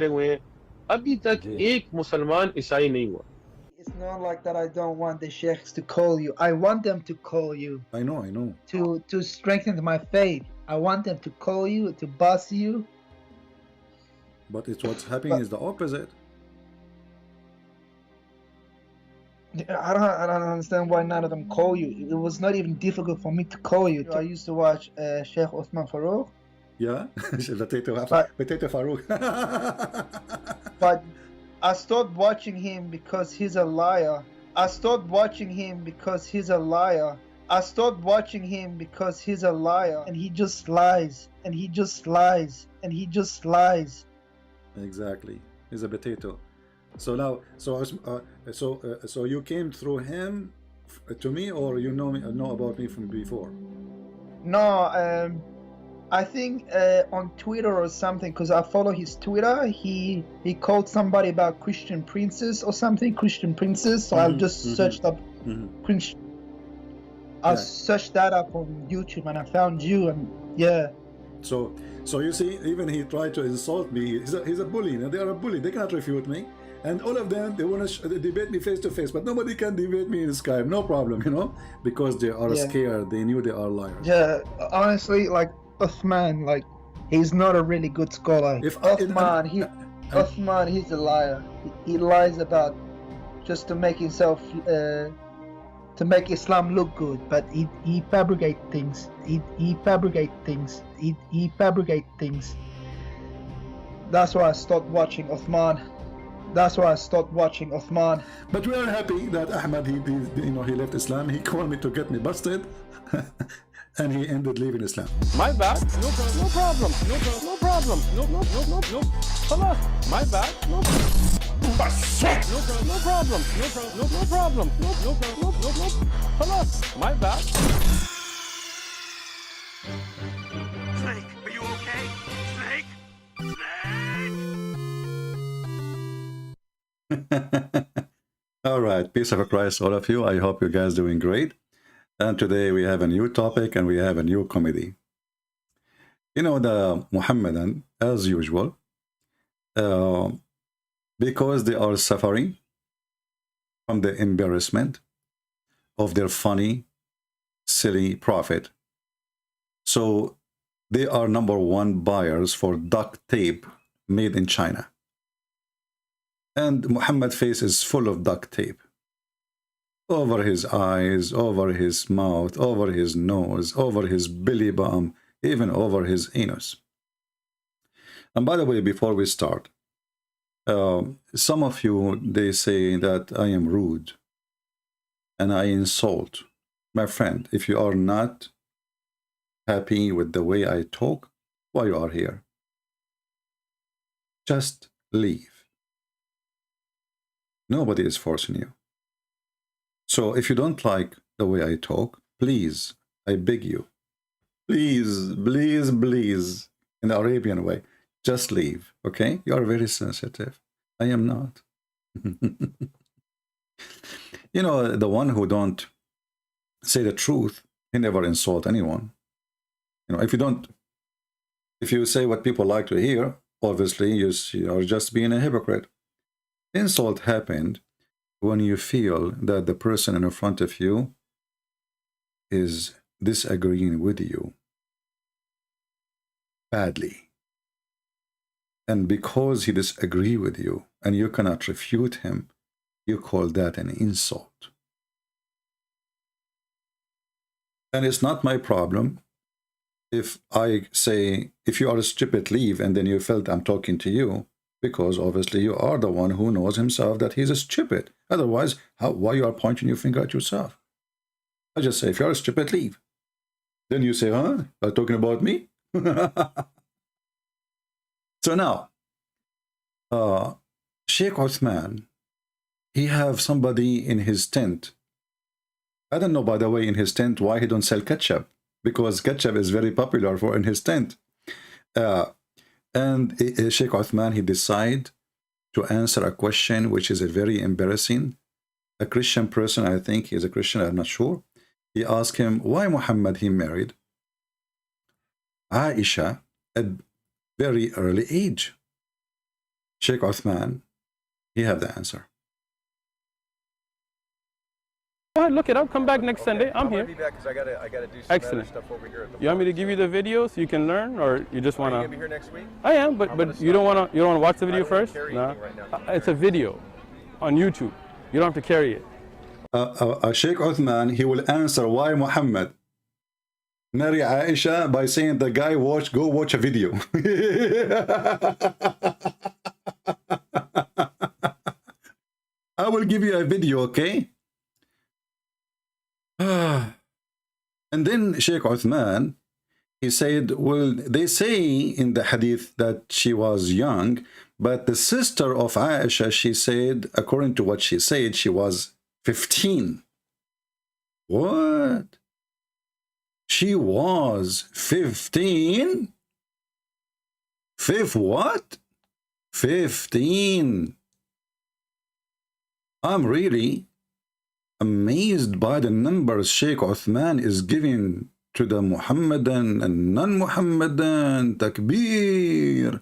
हुए हैं, अभी तक जी एक मुसलमान ईसाई नहीं हुआ। It's not like that I don't want the sheikhs to call you. I want them to call you I know to strengthen my faith. I want them to call you, to boss you. but it's what's happening But is the opposite. I don't understand why none of them call you. It was not even difficult for me to call you. I used to watch Sheikh Uthman Farouk, Yeah, but potato Farouk. but I stopped watching him because he's a liar. I stopped watching him because he's a liar. I stopped watching him because he's a liar, and he just lies, and he just lies, and he just lies. Exactly, he's a potato. So now, so you came through him to me, or you know about me from before? No, I think on Twitter or something, because I follow his Twitter. He called somebody about Christian princess or something, Christian princess. So I just searched up Christian. I Yeah. searched that up on YouTube and I found you, and yeah. So you see, even he tried to insult me. He's a bully. You know, they are a bully. They cannot refute me. And all of them, they want to debate me face to face, but nobody can debate me in Skype. No problem, you know, because they are Yeah. scared. They knew they are liars. Yeah, honestly, like Uthman, like he's not a really good scholar. If Uthman, he's a liar. He lies about just to make himself, to make Islam look good. But he fabricate things. He fabricate things. He fabricate things. That's why I stopped watching Uthman. That's why I stopped watching Uthman. But we are happy that Ahmad, he left Islam. He called me to get me busted, and he ended leaving Islam. My bad, no problem, no problem, no, خلاص, my bad, no problem, no problem, خلاص, my bad. Snake, are you okay? Snake? All right, peace of Christ, all of you. I hope you guys doing great. And today we have a new topic and we have a new comedy. You know, the Muhammadan, as usual, because they are suffering from the embarrassment of their funny, silly prophet. So they are #1 buyers for duct tape made in China. And Muhammad's face is full of duct tape. Over his eyes, over his mouth, over his nose, over his belly button, even over his anus. And by the way, before we start, some of you, they say that I am rude and I insult. My friend, if you are not happy with the way I talk, why you are here? Just leave. Nobody is forcing you. So if you don't like the way I talk, please, I beg you, please, please, please, in the Arabian way, just leave, okay? You are very sensitive. I am not. You know, the one who don't say the truth, he never insult anyone. You know, if you say what people like to hear, obviously you are just being a hypocrite. Insult happened when you feel that the person in front of you is disagreeing with you badly. And because he disagrees with you and you cannot refute him, you call that an insult. And it's not my problem if I say, if you are stupid, leave, and then you felt I'm talking to you, because obviously you are the one who knows himself that he's a stupid. Otherwise, why you are pointing your finger at yourself? I just say, if you're stupid, leave. Then you say, huh? Are you talking about me? So now, Sheikh Uthman, he have somebody in his tent. I don't know, by the way, in his tent, why he don't sell ketchup, because ketchup is very popular in his tent. And Sheikh Uthman, he decided to answer a question which is a very embarrassing. A Christian person, I think he's a Christian, I'm not sure. He asked him why Muhammad he married Aisha at very early age. Shaky Uthman, he have the answer. Go ahead, look it up. Come back next Sunday. I'm I'm here. gonna be back because I gotta do some Excellent. other stuff over here at the You want me to give you the video so you can learn, or you just Are you want gonna be to? here next week? I am, but gonna you don't stop. want to. You don't want to watch the video I don't wanna first. carry No, anything right now. it's a video on YouTube. You don't have to carry it. Shaky Uthman, he will answer why Muhammad marry Aisha by saying the guy go watch a video. I will give you a video, okay? And then Shaky Uthman, he said, well, they say in the hadith that she was young, but the sister of Aisha, she said, according to what she said, she was 15. What? She was 15? What? 15. I'm really amazed by the numbers Shaky Uthman is giving to the Muhammadan and non-Muhammadan. Takbir.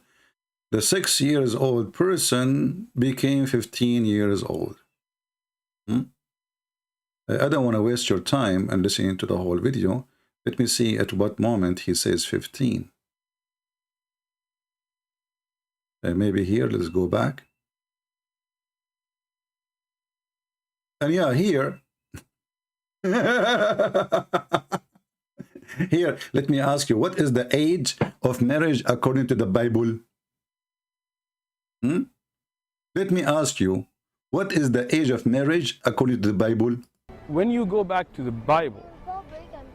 The 6 years old person became 15 years old. I don't want to waste your time and listening to the whole video. Let me see at what moment he says 15. Maybe here, let's go back. And yeah, here. Here, let me ask you, what is the age of marriage according to the Bible? Let me ask you, what is the age of marriage according to the Bible? When you go back to the Bible,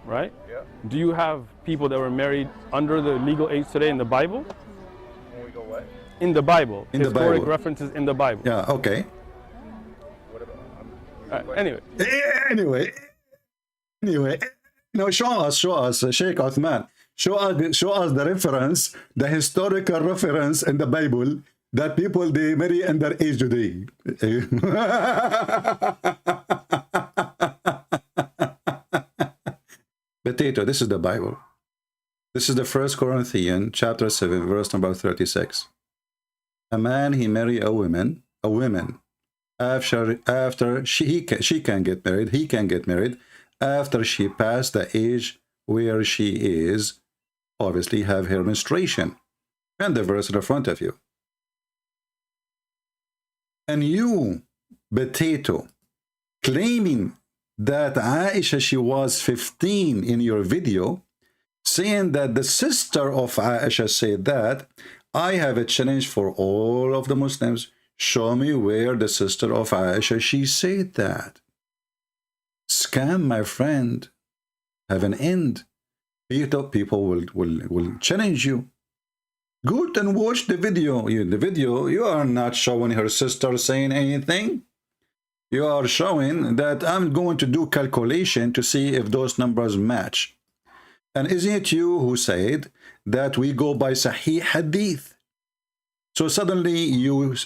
right? Yeah. Do you have people that were married under the legal age today in the Bible? When we go what? In the Bible. In the Historic Bible. references in the Bible. Yeah, okay. What about? Anyway. Anyway, no, show us, Shaky Uthman. Show us the reference, the historical reference in the Bible that people they marry under age today. Potato, this is the Bible. This is the 1 Corinthians chapter 7, verse number 36. A man, he marry a woman, after she can get married, he can get married after she passed the age where she is, obviously have her menstruation. And the verse in the front of you. And you, Potato, claiming that Aisha, she was 15 in your video, saying that the sister of Aisha said that, I have a challenge for all of the Muslims. Show me where the sister of Aisha, she said that. Scam, my friend, have an end. People will challenge you. Good, and watch the video. In the video, you are not showing her sister saying anything. You are showing that I'm going to do calculation to see if those numbers match. And isn't it you who said that we go by Sahih Hadith? So suddenly you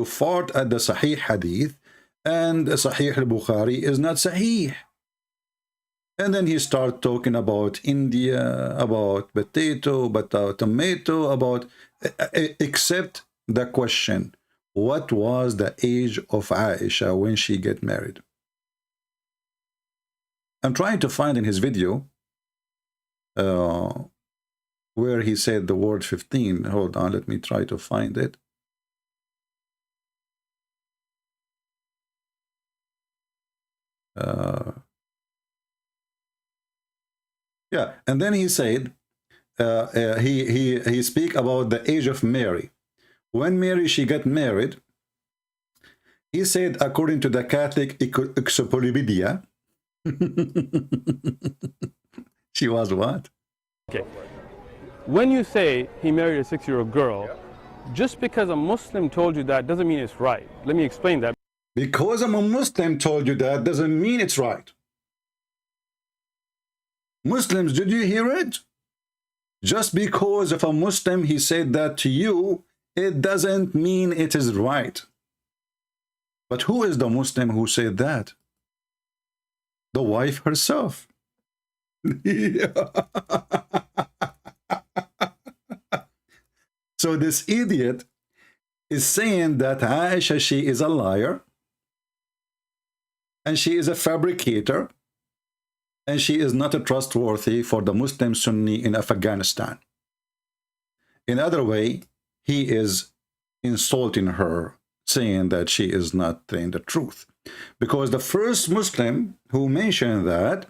fought at the Sahih Hadith, and Sahih al-Bukhari is not Sahih. And then he started talking about India, about potato, about tomato, about except the question, what was the age of Aisha when she get married? I'm trying to find in his video where he said the word 15. Hold on, let me try to find it. Yeah, and then he said, he speak about the age of Mary. When Mary, she got married, he said, according to the Catholic Encyclopedia, she was what? Okay. When you say he married a 6-year-old girl, just because a Muslim told you that doesn't mean it's right. Let me explain that. Because a Muslim told you that doesn't mean it's right. Muslims, did you hear it? Just because if a Muslim, he said that to you, it doesn't mean it is right. But who is the Muslim who said that? The wife herself. So this idiot is saying that Aisha, she is a liar, and she is a fabricator, and she is not a trustworthy for the Muslim Sunni in Afghanistan. In other way, he is insulting her, saying that she is not saying the truth. Because the first Muslim who mentioned that,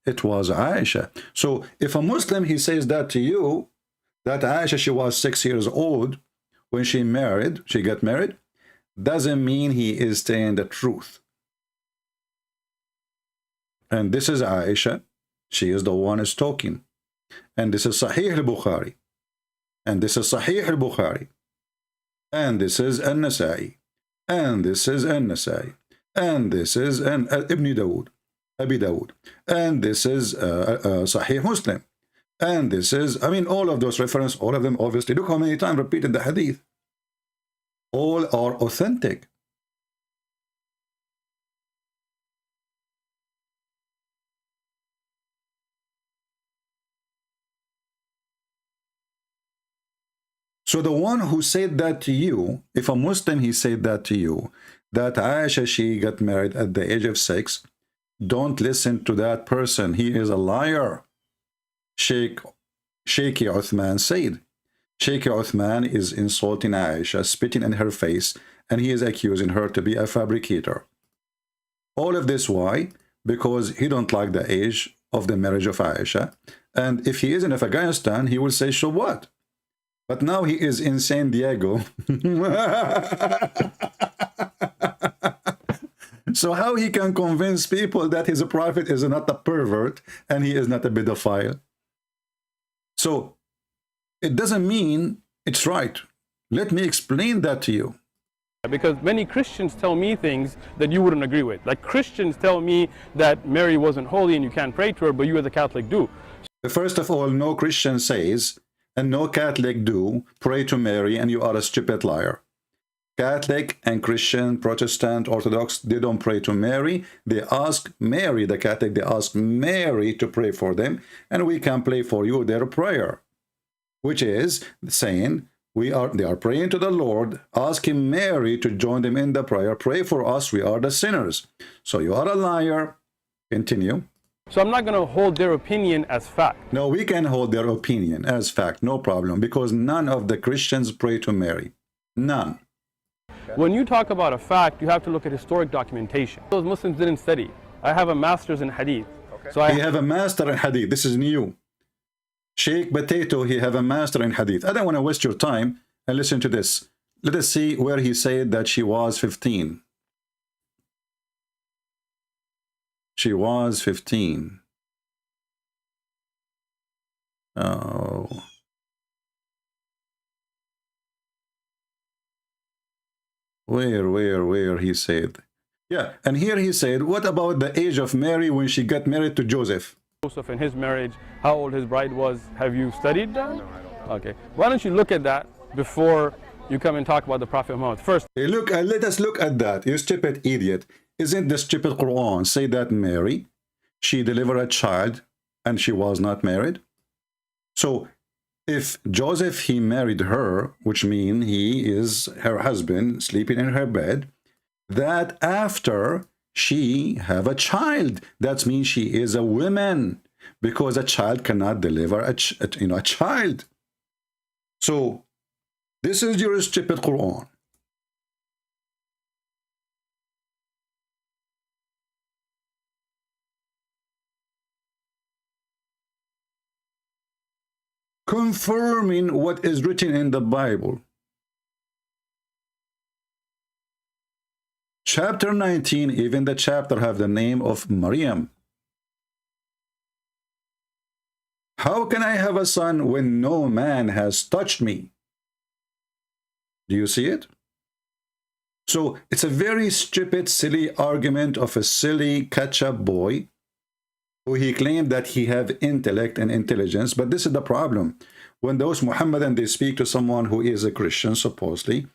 it was Aisha. So if a Muslim, he says that to you, that Aisha, she was 6 years old when she got married, doesn't mean he is saying the truth. And this is Aisha. She is the one who's talking. And this is Sahih al-Bukhari. And this is Sahih al-Bukhari. And this is An-Nasai. And this is An-Nasai. And this is Ibn Dawood. Abi Dawood. And this is Sahih Muslim. And this is, I mean, all of those references, all of them, obviously. Look how many times repeated the hadith. All are authentic. So the one who said that to you, if a Muslim, he said that to you, that Aisha, she got married at the age of 6, don't listen to that person. He is a liar. Shaky Uthman said. Shaky Uthman is insulting Aisha, spitting in her face, and he is accusing her to be a fabricator. All of this, why? Because he don't like the age of the marriage of Aisha. And if he is in Afghanistan, he will say, so what? But now he is in San Diego. So how he can convince people that his prophet is not a pervert and he is not a pedophile? So it doesn't mean it's right. Let me explain that to you. Because many Christians tell me things that you wouldn't agree with. Like Christians tell me that Mary wasn't holy and you can't pray to her, but you as a Catholic do. First of all, no Christian says, and no Catholic do, pray to Mary, and you are a stupid liar. Catholic and Christian, Protestant, Orthodox, they don't pray to Mary. They ask Mary, the Catholic, they ask Mary to pray for them, and we can pray for you their prayer, which is saying they are praying to the Lord, asking Mary to join them in the prayer. Pray for us, we are the sinners. So you are a liar. Continue. So I'm not going to hold their opinion as fact. No, we can hold their opinion as fact, no problem, because none of the Christians pray to Mary. None. When you talk about a fact, you have to look at historic documentation. Those Muslims didn't study. I have a master's in hadith. Okay. So I have a master in hadith. This is new. Sheikh Potato, he have a master in hadith. I don't want to waste your time and listen to this. Let us see where he said that she was 15. She was 15. Oh. Where he said. Yeah, and here he said, what about the age of Mary when she got married to Joseph? Joseph and his marriage, how old his bride was. Have you studied that? No, I don't. Okay. Why don't you look at that before you come and talk about the Prophet Muhammad? First, hey, look, let us look at that. You stupid idiot. Isn't the stupid Quran say that Mary, she delivered a child and she was not married? So if Joseph, he married her, which means he is her husband, sleeping in her bed, that after she have a child, that means she is a woman, because a child cannot deliver a child. So this is your stupid Quran. Confirming what is written in the Bible. Chapter 19, even the chapter have the name of Maryam. How can I have a son when no man has touched me? Do you see it? So it's a very stupid, silly argument of a silly catch-up boy who he claimed that he have intellect and intelligence. But this is the problem. When those Muhammadan, they speak to someone who is a Christian, supposedly,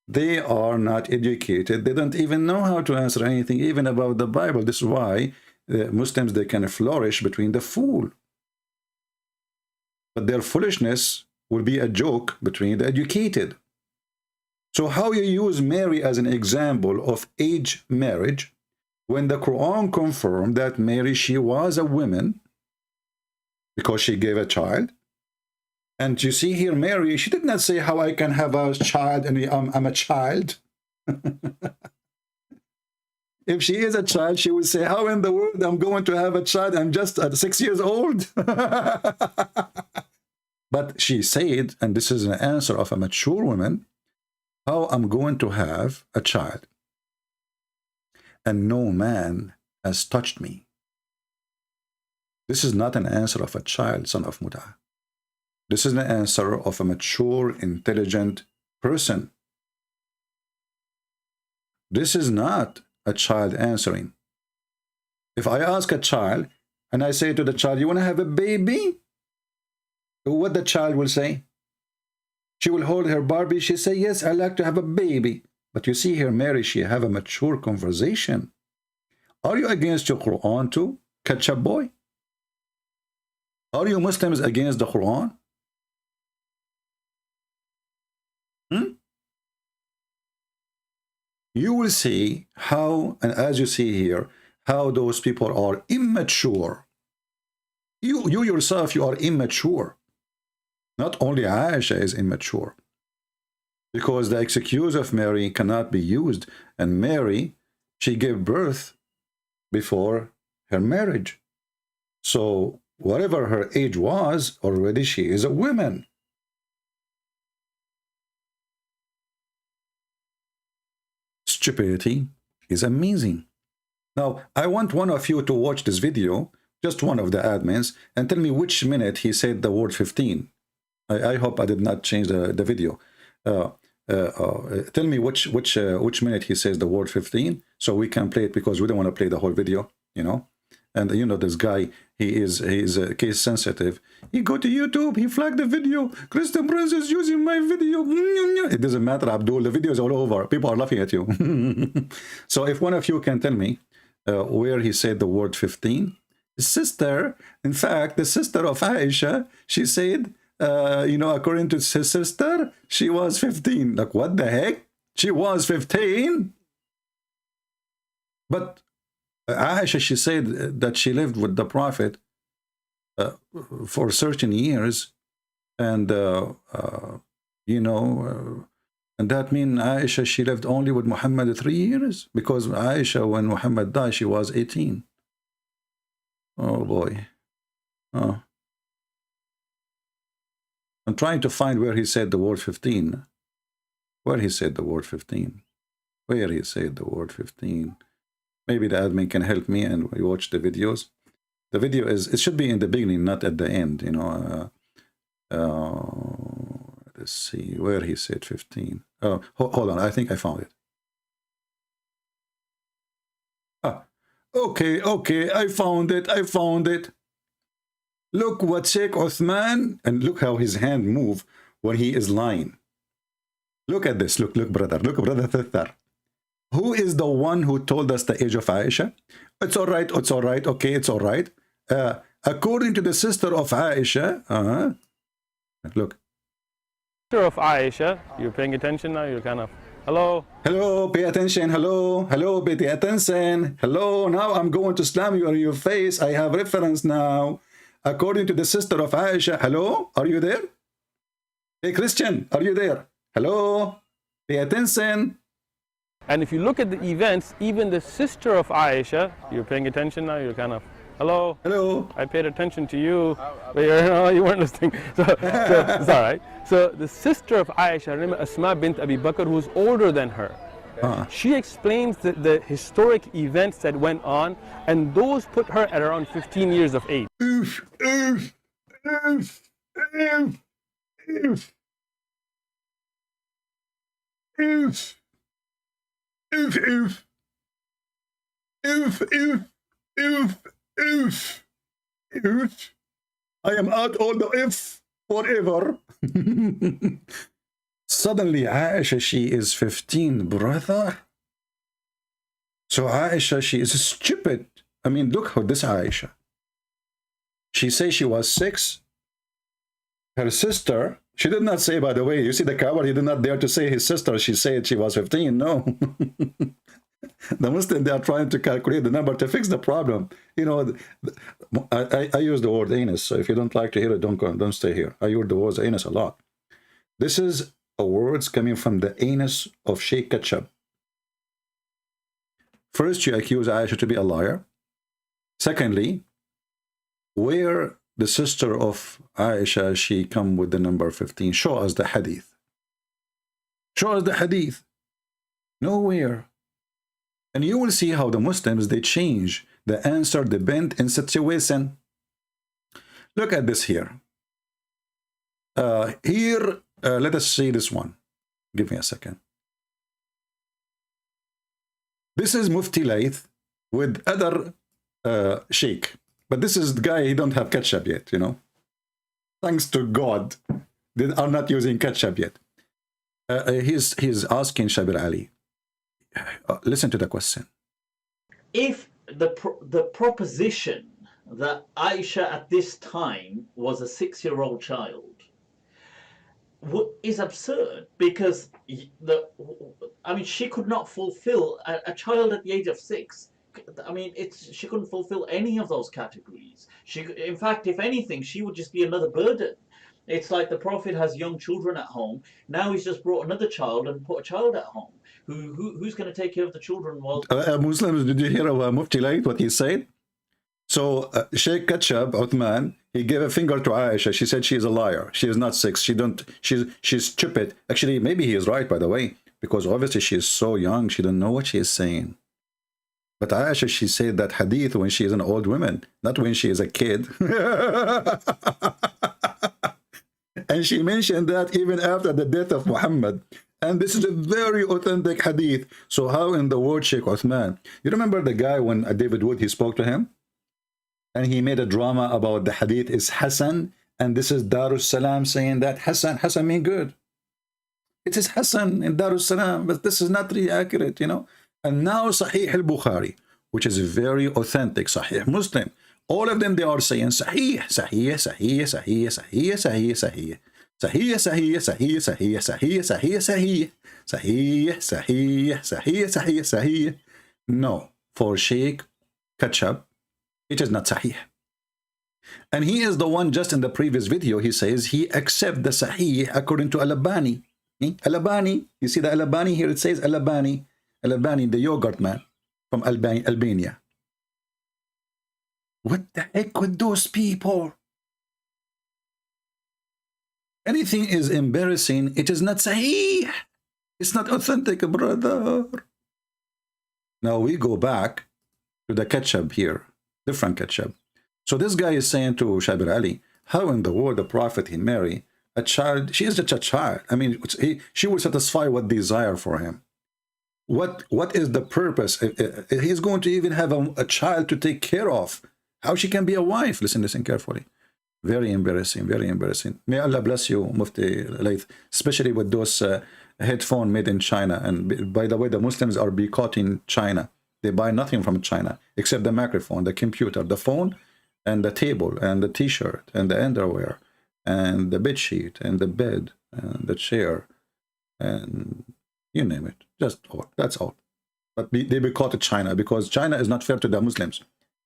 they are not educated. They don't even know how to answer anything, even about the Bible. This is why Muslims, they can flourish between the fool. But their foolishness will be a joke between the educated. So how you use Mary as an example of age marriage when the Quran confirmed that Mary, she was a woman because she gave a child. And you see here, Mary, she did not say how I can have a child and I'm a child. If she is a child, she would say, how in the world I'm going to have a child? I'm just 6 years old. But she said, and this is an answer of a mature woman, how I'm going to have a child. And no man has touched me. This is not an answer of a child, son of Mut'ah. This is an answer of a mature, intelligent person. This is not a child answering. If I ask a child and I say to the child, you want to have a baby? What the child will say? She will hold her Barbie. She say, yes, I like to have a baby. But you see here, Mary, she have a mature conversation. Are you against your Quran too, ketchup boy? Are you Muslims against the Quran? You will see how, and as you see here, how those people are immature. You yourself, you are immature. Not only Aisha is immature, because the excuse of Mary cannot be used. And Mary, she gave birth before her marriage. So whatever her age was, already she is a woman. Stupidity is amazing. Now, I want one of you to watch this video, just one of the admins, and tell me which minute he said the word 15. I hope I did not change the video. Tell me which minute he says the word 15, so we can play it, because we don't want to play the whole video, you know. And you know, this guy, he is case sensitive. He go to YouTube, he flagged the video. Christian Prince is using my video. It doesn't matter, Abdul. The video is all over. People are laughing at you. So if one of you can tell me where he said the word 15. Sister, in fact, the sister of Aisha, she said, you know, according to his sister, she was 15. Like, what the heck? She was 15? But Aisha, she said that she lived with the Prophet for certain years, and you know, and that means Aisha, she lived only with Muhammad 3 years, because Aisha, when Muhammad died, she was 18. Oh boy. Oh. I'm trying to find where he said the word 15. Where he said the word 15. Where he said the word 15. Maybe the admin can help me and we watch the videos. The video is, it should be in the beginning, not at the end, you know. Let's see where he said 15. Oh, hold on, I think I found it. Ah, okay, I found it. Look what Shaky Uthman, and look how his hand move when he is lying. Look at this, look brother Thithar. Who is the one who told us the age of Aisha? It's all right, okay, it's all right. According to the sister of Aisha, look. Sister of Aisha, you're paying attention now? You're kind of, hello? Hello, pay attention, hello, pay attention. Hello, now I'm going to slam you on your face. I have reference now. According to the sister of Aisha, hello, are you there? Hey, Christian, are you there? Hello, pay attention. And if you look at the events, even the sister of Aisha, you're paying attention now? You're kind of, hello? Hello. I paid attention to you, but you weren't listening. So it's all right. So the sister of Aisha, remember Asma bint Abi Bakr, who's older than her. She explains the historic events that went on, and those put her at around 15 years of age. I am out all the if forever. Suddenly Aisha, she is 15, brother. So Aisha, she is stupid. I mean, look how this Aisha. She says she was 6. Her sister, She did not say, by the way, you see the coward, he did not dare to say his sister. She said she was 15. No. The Muslim, they are trying to calculate the number to fix the problem. You know, I use the word anus. So if you don't like to hear it, don't stay here. I use the word anus a lot. This is a words coming from the anus of Sheikh Ketchup. First, you accuse Aisha to be a liar. Secondly, where the sister of Aisha, she come with the number 15. Show us the hadith. Show us the hadith. Nowhere. And you will see how the Muslims, they change the answer, the bent in situation. Look at this here. Let us see this one. Give me a second. This is Mufti Layth with other sheikh. But this is the guy, he don't have ketchup yet, you know. Thanks to God, they are not using ketchup yet. He's asking Shabir Ali. Listen to the question. If the proposition that Aisha at this time was a 6-year-old child is absurd, because she could not fulfill a child at the age of 6. I mean, she couldn't fulfill any of those categories. In fact, if anything, she would just be another burden. It's like the Prophet has young children at home. Now he's just brought another child and put a child at home. Who's going to take care of the children? Well, Muslims, did you hear of Mufti Layth, what he said? So Sheikh Ketchup Uthman, he gave a finger to Aisha. She said she is a liar. She is not 6. She's stupid. Actually, maybe he is right, by the way, because obviously she is so young. She don't know what she is saying. But Aisha, she said that hadith when she is an old woman, not when she is a kid. And she mentioned that even after the death of Muhammad. And this is a very authentic hadith. So how in the world, Sheikh Uthman? You remember the guy when David Wood, he spoke to him? And he made a drama about the hadith is Hassan. And this is Darus Salam saying that Hassan mean good. It is Hassan in Darus Salam, but this is not really accurate, you know. And now Sahih al-Bukhari, which is a very authentic Sahih Muslim. All of them, they are saying Sahih, Sahih, Sahih, Sahih, Sahih, Sahih, Sahih. Sahih, Sahih, Sahih, Sahih, Sahih, Sahih, Sahih. Sahih, Sahih, Sahih, Sahih, Sahih. No, for Sheikh Ketchup, it is not Sahih. And he is the one, just in the previous video, he says he accepts the Sahih according to Al-Albani. Al-Albani, you see the Al-Albani here, it says Al-Albani. Al-Albani, the yogurt man from Albania. What the heck with those people? Anything is embarrassing, it is not Sahih. It's not authentic, brother. Now we go back to the ketchup here, different ketchup. So this guy is saying to Shabir Ali, how in the world the Prophet, he marry a child? She is just a child. I mean, she will satisfy what desire for him. What is the purpose? He's going to even have a child to take care of. How she can be a wife? Listen carefully. Very embarrassing, very embarrassing. May Allah bless you, Mufti Layth, especially with those headphones made in China. And by the way, the Muslims are boycotting China. They buy nothing from China except the microphone, the computer, the phone, and the table, and the t-shirt, and the underwear, and the bed sheet, and the bed, and the chair, and you name it. Just all. That's all. But they boycotted China because China is not fair to the Muslims.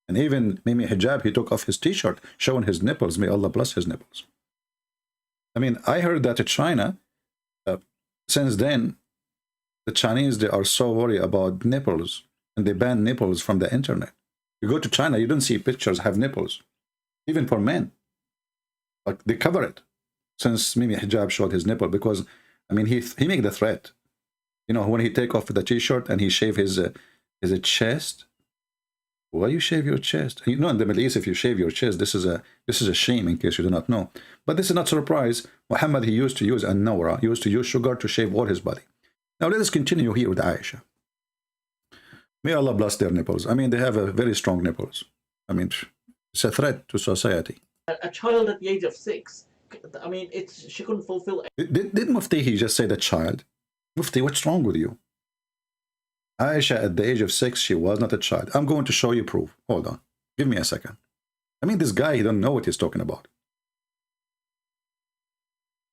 And even Mimi Hijab, he took off his t-shirt, showing his nipples. May Allah bless his nipples. I mean, I heard that in China, since then, the Chinese, they are so worried about nipples, and they ban nipples from the internet. You go to China, you don't see pictures have nipples, even for men. But they cover it. Since Mimi Hijab showed his nipple, because, I mean, he made the threat. You know, when he take off the t-shirt and he shave his chest. Why you shave your chest? You know, in the Middle East, if you shave your chest, this is a shame, in case you do not know. But this is not a surprise. Muhammad, he used to use an-nawra. He used to use sugar to shave all his body. Now let us continue here with Aisha. May Allah bless their nipples. I mean, they have a very strong nipples. I mean, it's a threat to society. A child at the age of 6. I mean, she couldn't fulfill. Did Mufti, he just say the child? Mufti, what's wrong with you? Aisha, at the age of 6, she was not a child. I'm going to show you proof. Hold on. Give me a second. I mean, this guy, he don't know what he's talking about.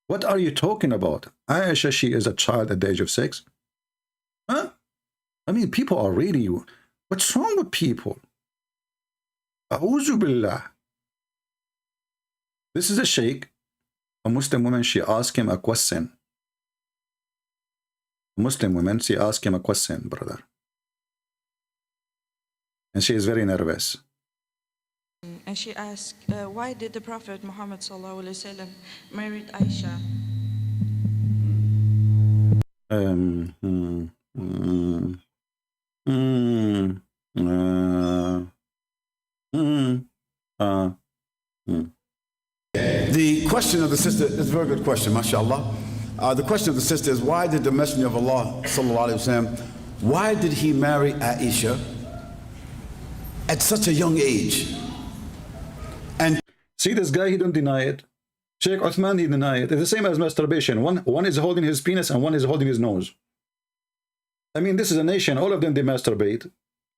What are you talking about? Aisha, she is a child at the age of 6. Huh? I mean, people are really... What's wrong with people? A'udhu billah. This is a sheikh, a Muslim woman. She asked him a question. A Muslim woman, she asked him a question, brother. And she is very nervous. And she asked, why did the Prophet Muhammad ﷺ married Aisha? The question of the sister is a very good question, mashallah. The question of the sister is, why did the Messenger of Allah, sallallahu alaihi wasallam, why did he marry Aisha at such a young age? And see this guy, he don't deny it. Shaky Uthman, he deny it. It's the same as masturbation. One is holding his penis and one is holding his nose. I mean, this is a nation. All of them, they masturbate.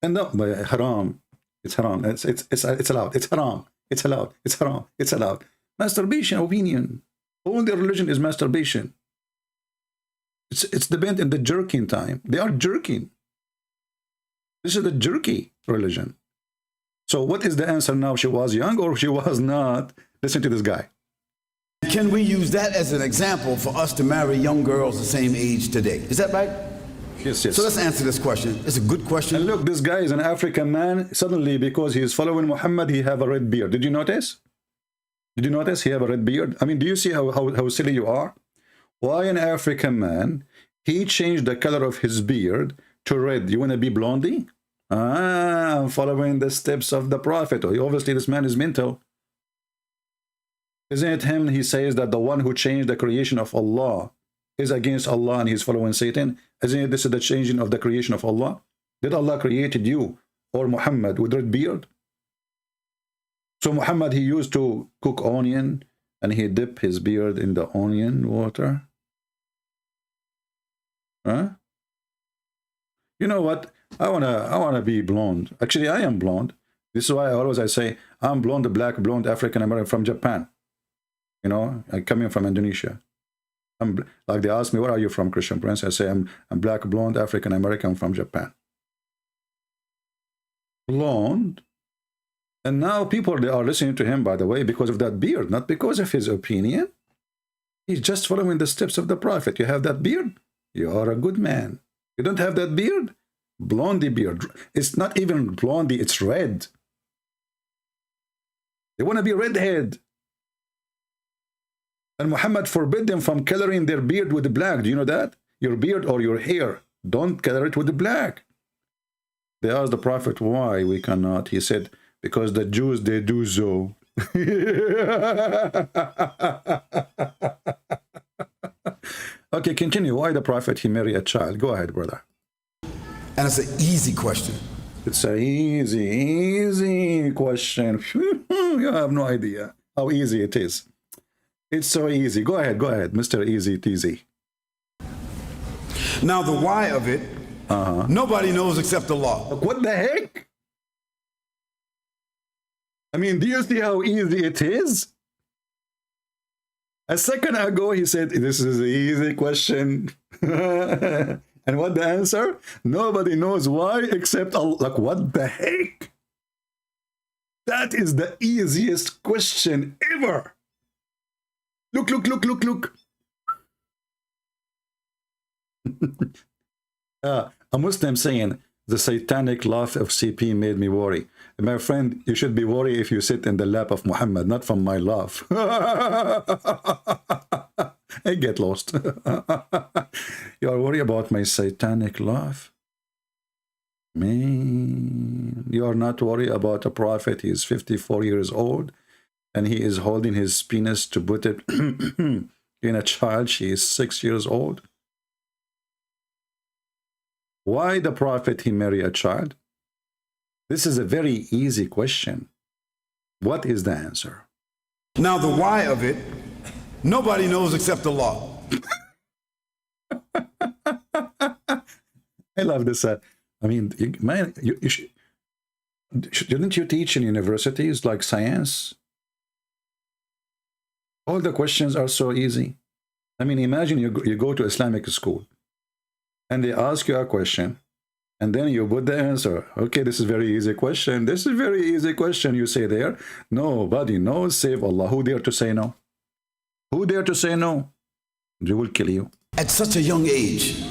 And no, haram. It's haram. It's allowed. It's haram. It's allowed. It's haram. It's allowed. Masturbation, opinion. All their religion is masturbation. It's dependent in the jerking time. They are jerking. This is the jerky religion. So what is the answer now? She was young or she was not? Listen to this guy. can we use that as an example for us to marry young girls the same age today? Is that right? Yes, yes. So let's answer this question. It's a good question. And look, this guy is an African man. Suddenly, because he is following Muhammad, he have a red beard. Did you notice? Did you notice he have a red beard? I mean, do you see how silly you are? Why an African man, he changed the color of his beard to red? You want to be blondie? Ah, I'm following the steps of the Prophet. Obviously, this man is mental. Isn't it him? He says that the one who changed the creation of Allah is against Allah and he's following Satan. Isn't it this is the changing of the creation of Allah? Did Allah created you or Muhammad with red beard? So Muhammad, he used to cook onion and he dipped his beard in the onion water. Huh? You know what? I wanna be blonde. Actually, I am blonde. This is why I say I'm blonde, black, blonde, African American from Japan. You know, I come in from Indonesia. I'm like they ask me, where are you from, Christian Prince? I say I'm black, blonde, African American from Japan. Blonde. And now people, they are listening to him, by the way, because of that beard, not because of his opinion. He's just following the steps of the Prophet. You have that beard, you are a good man. You don't have that beard, blondie beard. It's not even blondie, it's red. They want to be redhead. And Muhammad forbid them from coloring their beard with black. Do you know that? Your beard or your hair, don't color it with black. They asked the Prophet, why we cannot? He said, because the Jews, they do so. Okay, continue. Why the Prophet, he married a child? Go ahead, brother. And it's an easy question. It's an easy question. You have no idea how easy it is. It's so easy. Go ahead, Mr. Easy Teasy. Now, the why of it, nobody knows except Allah. What the heck? I mean, do you see how easy it is? A second ago, he said, this is an easy question. And what the answer? Nobody knows why except Allah. Like, what the heck? That is the easiest question ever. Look. A Muslim saying, the satanic laugh of CP made me worry. My friend, you should be worried if you sit in the lap of Muhammad, not from my laugh. I get lost. You are worried about my satanic laugh? Man, you are not worried about a prophet. He is 54 years old. And he is holding his penis to put it in a child. She is 6 years old. Why the Prophet, he marry a child? This is a very easy question. What is the answer? Now, the why of it, nobody knows except Allah. I love this. I mean, man, shouldn't you teach in universities like science? All the questions are so easy. I mean, imagine you go to Islamic school and they ask you a question and then you put the answer. Okay, this is very easy question. This is very easy question. You say there, nobody knows save Allah. Who dare to say no? Who dare to say no? They will kill you. At such a young age.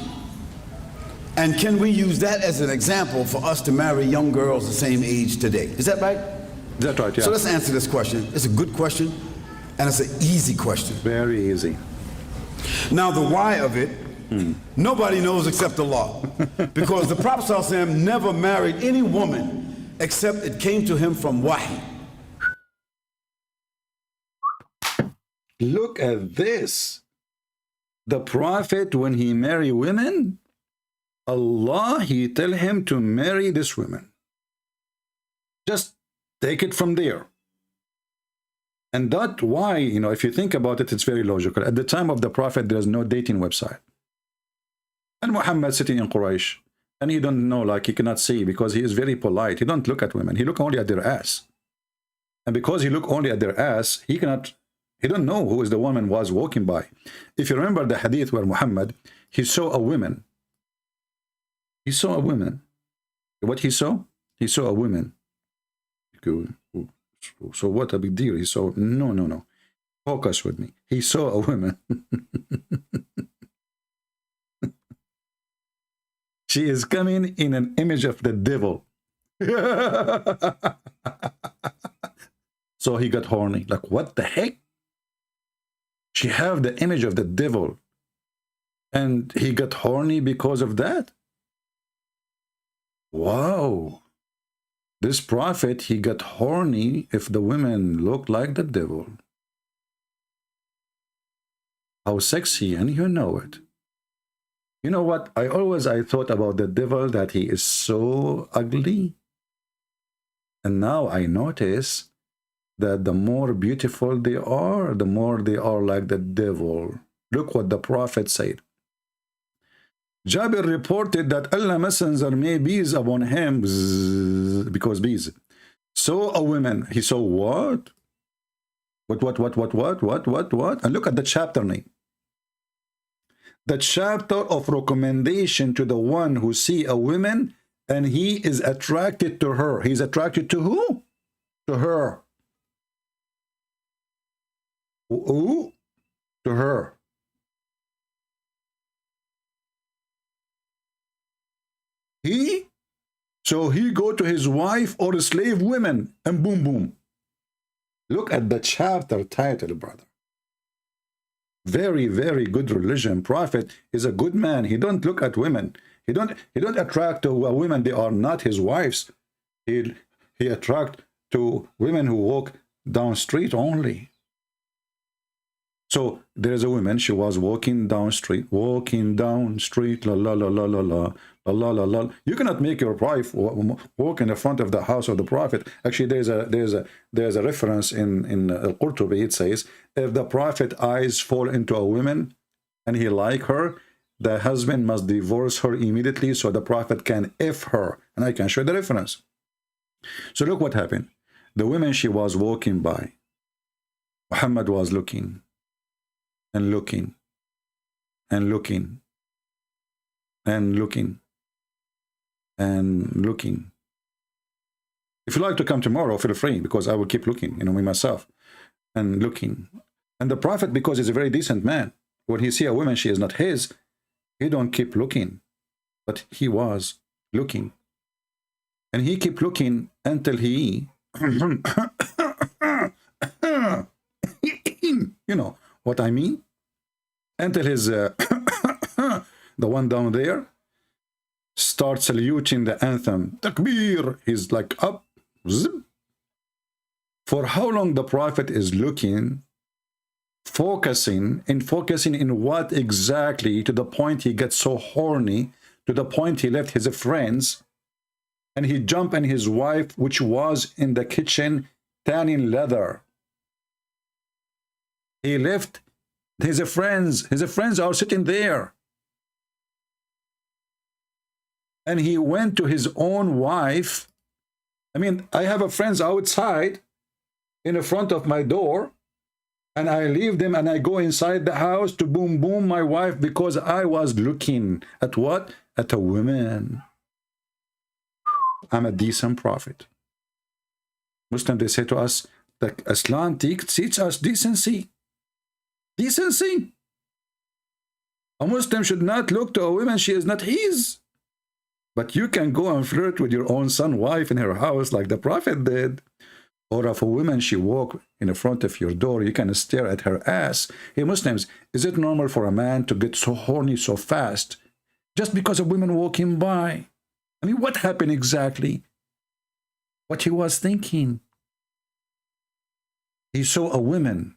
And can we use that as an example for us to marry young girls the same age today? Is that right? That's right, yeah. So let's answer this question. It's a good question, and it's an easy question. Very easy. Now, the why of it, nobody knows except Allah. Because the Prophet ﷺ never married any woman except it came to him from wahi. Look at this. The Prophet, when he marry women, Allah, he tell him to marry this woman. Just take it from there. And that's why, you know, if you think about it, it's very logical. At the time of the Prophet, there's no dating website. And Muhammad sitting in Quraysh, and he don't know, like he cannot see because he is very polite. He don't look at women. He look only at their ass. And because he look only at their ass, he don't know who is the woman was walking by. If you remember the hadith where Muhammad, he saw a woman. He saw a woman. What he saw? He saw a woman. So what a big deal. He saw, no. Focus with me. He saw a woman. She is coming in an image of the devil. So he got horny. Like, what the heck? She have the image of the devil. And he got horny because of that? Wow. This prophet, he got horny if the women looked like the devil. How sexy, and you know it. You know what? I thought about the devil that he is so ugly. And now I notice that the more beautiful they are, the more they are like the devil. Look what the prophet said. Jabir reported that Allah messenger made bees upon him because bees. Saw a woman. He saw what? What? And look at the chapter name. The chapter of recommendation to the one who see a woman and he is attracted to her. He's attracted to who? To her. Who? To her. So he go to his wife or slave women and boom, boom. Look at the chapter title, brother. Very, very good religion. Prophet is a good man. He don't look at women. He don't attract to women. They are not his wives. He attract to women who walk down street only. So there's a woman, she was walking down street, la la la la la la la la la. You cannot make your wife walk in the front of the house of the Prophet. Actually, there's a reference in al-Qurtubi. It says, if the Prophet eyes fall into a woman and he like her, the husband must divorce her immediately so the Prophet can F her. And I can show the reference. So look what happened. The woman she was walking by, Muhammad was looking. And looking, and looking, and looking, and looking. If you like to come tomorrow, feel free, because I will keep looking, me myself, and looking. And the Prophet, because he's a very decent man, when he see a woman, she is not his, he don't keep looking, but he was looking. And he kept looking until he, you know what I mean? Until his, the one down there, starts saluting the anthem. Takbir! He's like up. Zip. For how long the Prophet is looking, focusing in what exactly, to the point he gets so horny, to the point he left his friends, and he jumped on his wife, which was in the kitchen, tanning leather. He left his friends are sitting there. And he went to his own wife. I mean, I have a friends outside in the front of my door, And I leave them and I go inside the house to boom boom my wife because I was looking at what? At a woman. I'm a decent prophet. Muslims, they say to us that Islam teach us decency. Decency. A Muslim should not look to a woman she is not his. But you can go and flirt with your own son, wife in her house like the Prophet did. Or if a woman, she walk in the front of your door, you can stare at her ass. Hey, Muslims, is it normal for a man to get so horny so fast just because of women walking by? I mean, what happened exactly? What he was thinking. He saw a woman.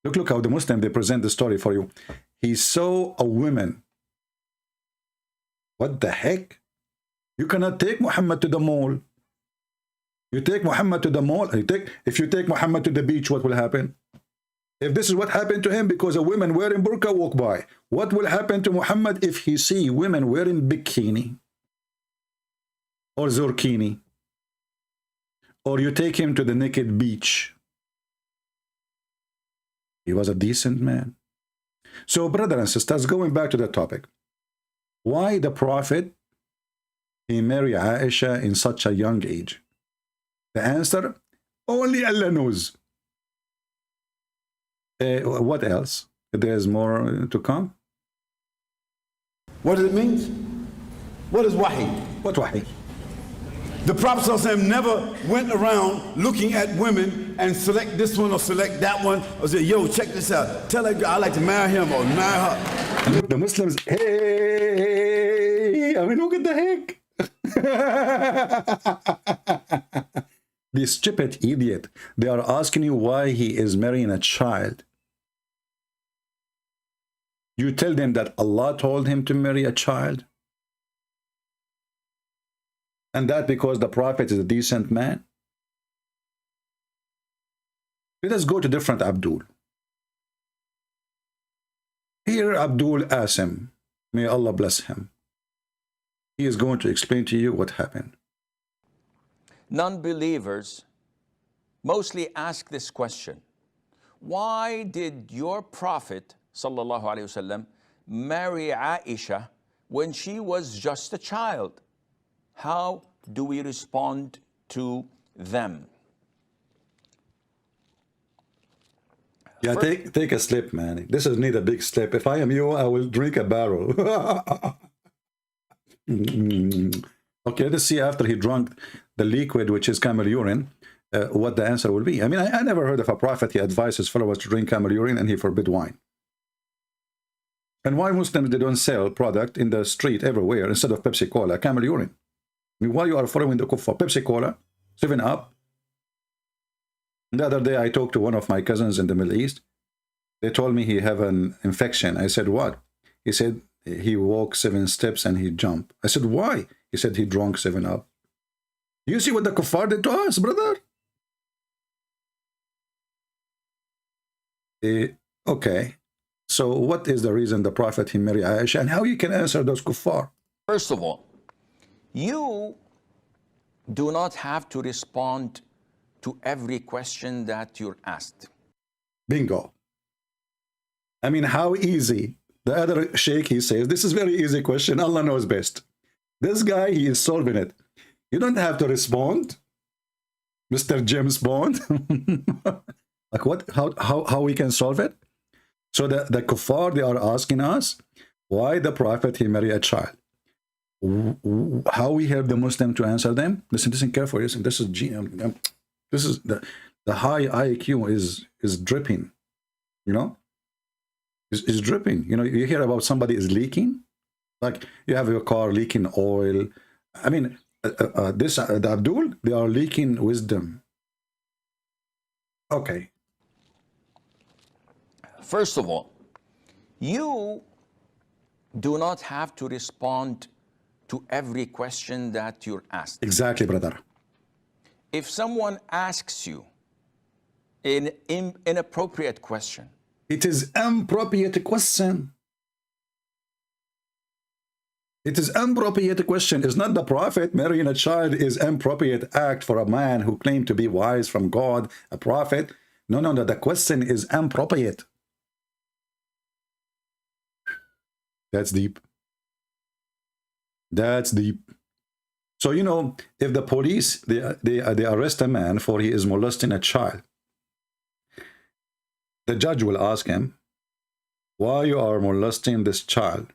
Look how the Muslim, they present the story for you. He saw a woman. What the heck? You cannot take Muhammad to the mall. You take Muhammad to the mall. If you take Muhammad to the beach, what will happen? If this is what happened to him because a woman wearing burqa walk by, what will happen to Muhammad if he see women wearing bikini or zurkini? Or you take him to the naked beach. He was a decent man. So, brothers and sisters, going back to the topic, why the Prophet, he married Aisha in such a young age? The answer, only Allah knows. What else? There's more to come. What does it mean? What is wahi? What wahi? The Prophet ﷺ never went around looking at women and select this one or select that one or say, yo, check this out. Tell that girl I like to marry him or marry her. And look, the Muslims, hey, I mean, look at the heck. This stupid idiot, they are asking you why he is marrying a child. You tell them that Allah told him to marry a child. And that because the Prophet is a decent man. Let us go to different Abdul. Here Abdul Asim, may Allah bless him. He is going to explain to you what happened. Non-believers mostly ask this question: why did your Prophet sallallahu alaihi wasallam marry Aisha when she was just a child? How do we respond to them? Yeah, take a slip, man. This is need a big slip. If I am you, I will drink a barrel. Okay, let's see after he drank the liquid, which is camel urine, what the answer will be. I mean, I never heard of a prophet, he advised his followers to drink camel urine and he forbid wine. And why Muslims, they don't sell product in the street everywhere instead of Pepsi Cola, camel urine? I mean, why you are following the kuffar? Pepsi Cola, 7-Up. The other day I talked to one of my cousins in the Middle East. They told me he have an infection. I said, what? He said he walked 7 steps and he jumped. I said, why? He said he drank 7-Up. You see what the kuffar did to us, brother? Okay. So what is the reason the Prophet, he married Aisha, and how you can answer those kuffar? First of all, you do not have to respond to every question that you're asked. Bingo. I mean, how easy? The other sheikh, he says, this is very easy question. Allah knows best. This guy, he is solving it. You don't have to respond, Mr. James Bond. Like what? How we can solve it? So the kuffar, they are asking us why the Prophet, he married a child. How we help the Muslim to answer them? Listen carefully. Listen, this is the high IQ is dripping. You know, is dripping. You know, you hear about somebody is leaking, like you have your car leaking oil. I mean, the Abdul, they are leaking wisdom. Okay. First of all, you do not have to respond to every question that you're asked. Exactly, brother. If someone asks you an inappropriate question, it is inappropriate question. It is inappropriate question. It's not the Prophet marrying a child is inappropriate act for a man who claimed to be wise from God, a prophet. No, no, no. The question is appropriate. That's deep. That's deep. So, you know, if the police, they arrest a man for he is molesting a child, the judge will ask him, why you are molesting this child?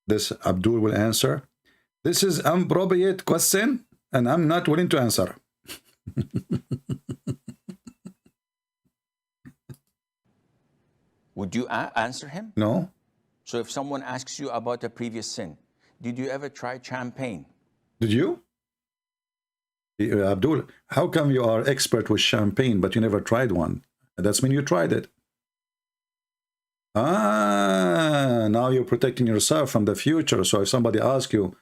This Abdul will answer, this is appropriate question, and I'm not willing to answer. Would you answer him? No. So if someone asks you about a previous sin, did you ever try champagne? Did you? Abdul, how come you are expert with champagne, but you never tried one? That's when you tried it. Ah, now you're protecting yourself from the future. So if somebody asks you,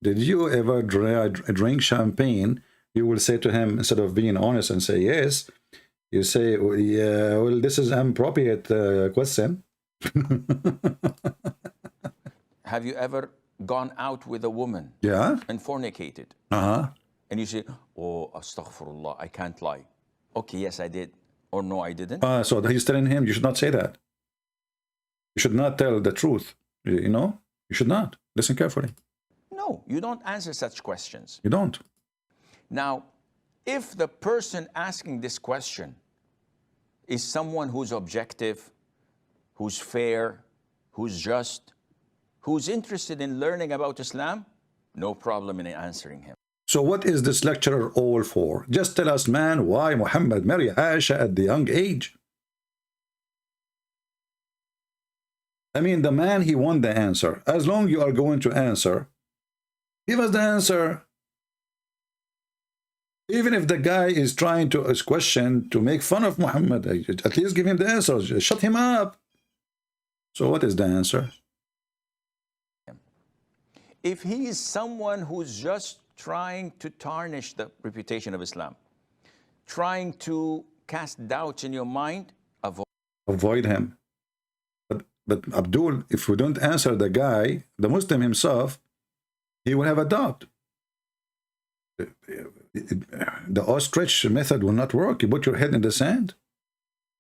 did you ever drink champagne? You will say to him, instead of being honest and say yes, you say, well, yeah, well, this is an appropriate question. Have you ever gone out with a woman? Yeah. And fornicated? Uh-huh. And you say, oh, astaghfirullah, I can't lie. Okay, yes, I did. Or no, I didn't. So he's telling him, you should not say that. You should not tell the truth. You know, you should not. Listen carefully. No, you don't answer such questions. You don't. Now, if the person asking this question is someone who's objective, who's fair, who's just, who's interested in learning about Islam, no problem in answering him. So what is this lecturer all for? Just tell us, man, why Muhammad married Aisha at the young age? I mean, the man, he won the answer. As long you are going to answer, give us the answer. Even if the guy is trying to ask question to make fun of Muhammad, at least give him the answer. Just shut him up. So what is the answer? If he is someone who's just trying to tarnish the reputation of Islam, trying to cast doubts in your mind, avoid him. But Abdul, if we don't answer the guy, the Muslim himself, he will have a doubt. The ostrich method will not work. You put your head in the sand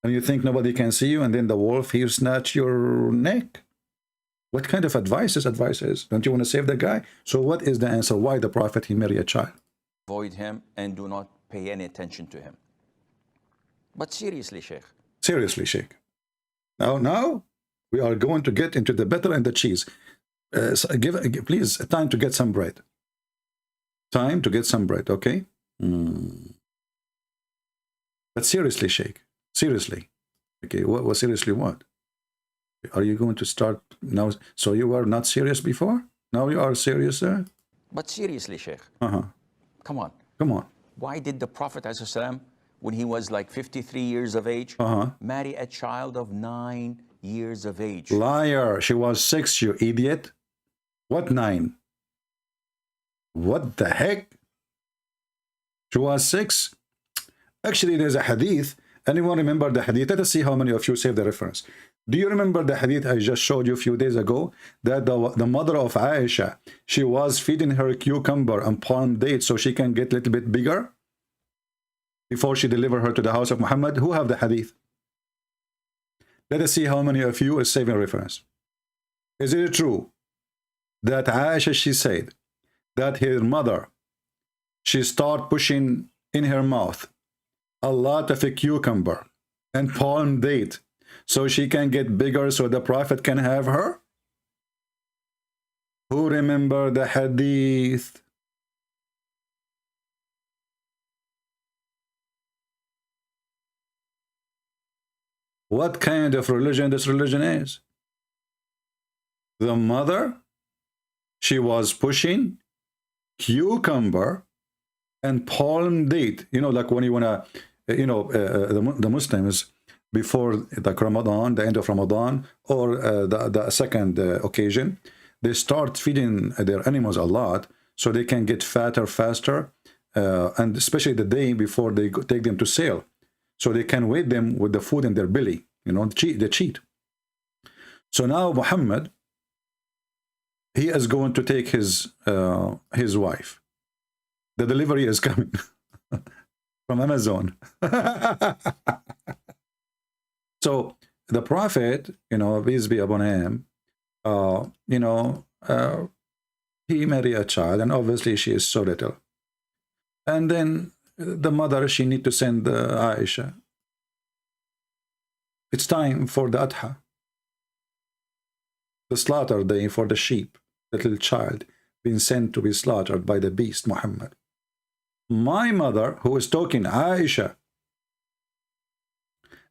and you think nobody can see you, and then the wolf, he'll snatch your neck. What kind of advice is? Don't you want to save the guy? So what is the answer? Why the Prophet, he married a child? avoid him and do not pay any attention to him. But seriously, Sheikh. Seriously, Sheikh. Now we are going to get into the butter and the cheese. Please, time to get some bread. Time to get some bread, okay? But seriously, Sheikh. Seriously. Okay, what seriously what? Are you going to start now? So you were not serious before? Now you are serious, sir? But seriously, Sheikh. Come on. Come on. Why did the Prophet ﷺ, when he was like 53 years of age, marry a child of 9 years of age? Liar. She was 6, you idiot. What 9? What the heck? She was 6. Actually, there's a hadith. Anyone remember the hadith? Let us see how many of you save the reference. Do you remember the hadith I just showed you a few days ago? That the mother of Aisha, she was feeding her cucumber and palm dates so she can get a little bit bigger before she delivered her to the house of Muhammad. Who have the hadith? Let us see how many of you is saving reference. Is it true that Aisha, she said that her mother, she started pushing in her mouth a lot of a cucumber and palm date so she can get bigger so the Prophet can have her? Who remember the hadith? What kind of religion this religion is? The mother, she was pushing cucumber and palm date. You know, like when you want to, the Muslims, before the Ramadan, the end of Ramadan, or the second occasion, they start feeding their animals a lot so they can get fatter faster, and especially the day before they take them to sale, so they can weigh them with the food in their belly. You know, they cheat. So now Muhammad, he is going to take his wife. The delivery is coming. from Amazon. So the Prophet, you know, peace be upon him, you know, he married a child, and obviously she is so little. And then the mother, she need to send Aisha. It's time for the Adha, the slaughter day for the sheep, the little child being sent to be slaughtered by the beast Muhammad. My mother, who is talking, Aisha,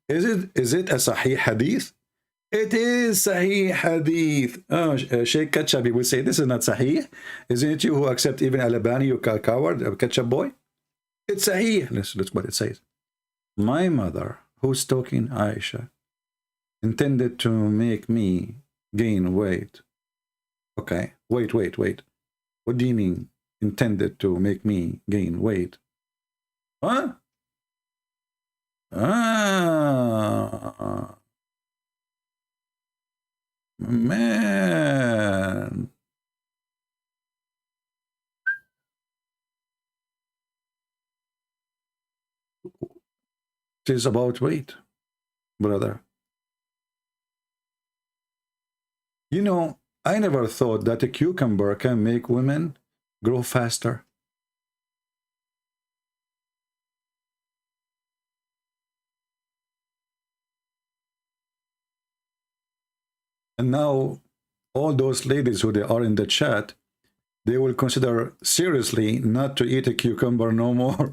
is it a Sahih Hadith? It is Sahih Hadith. Oh, Sheikh Ketchup, will say, this is not Sahih. Isn't it you who accept even Al-Albani, you coward, Ketchup boy? It's Sahih. Listen what it says. My mother, who's talking, Aisha, intended to make me gain weight. Okay, wait. What do you mean, intended to make me gain weight? Huh? Ah, man. It is about weight, brother. You know, I never thought that a cucumber can make women grow faster. And now all those ladies who they are in the chat, they will consider seriously not to eat a cucumber no more.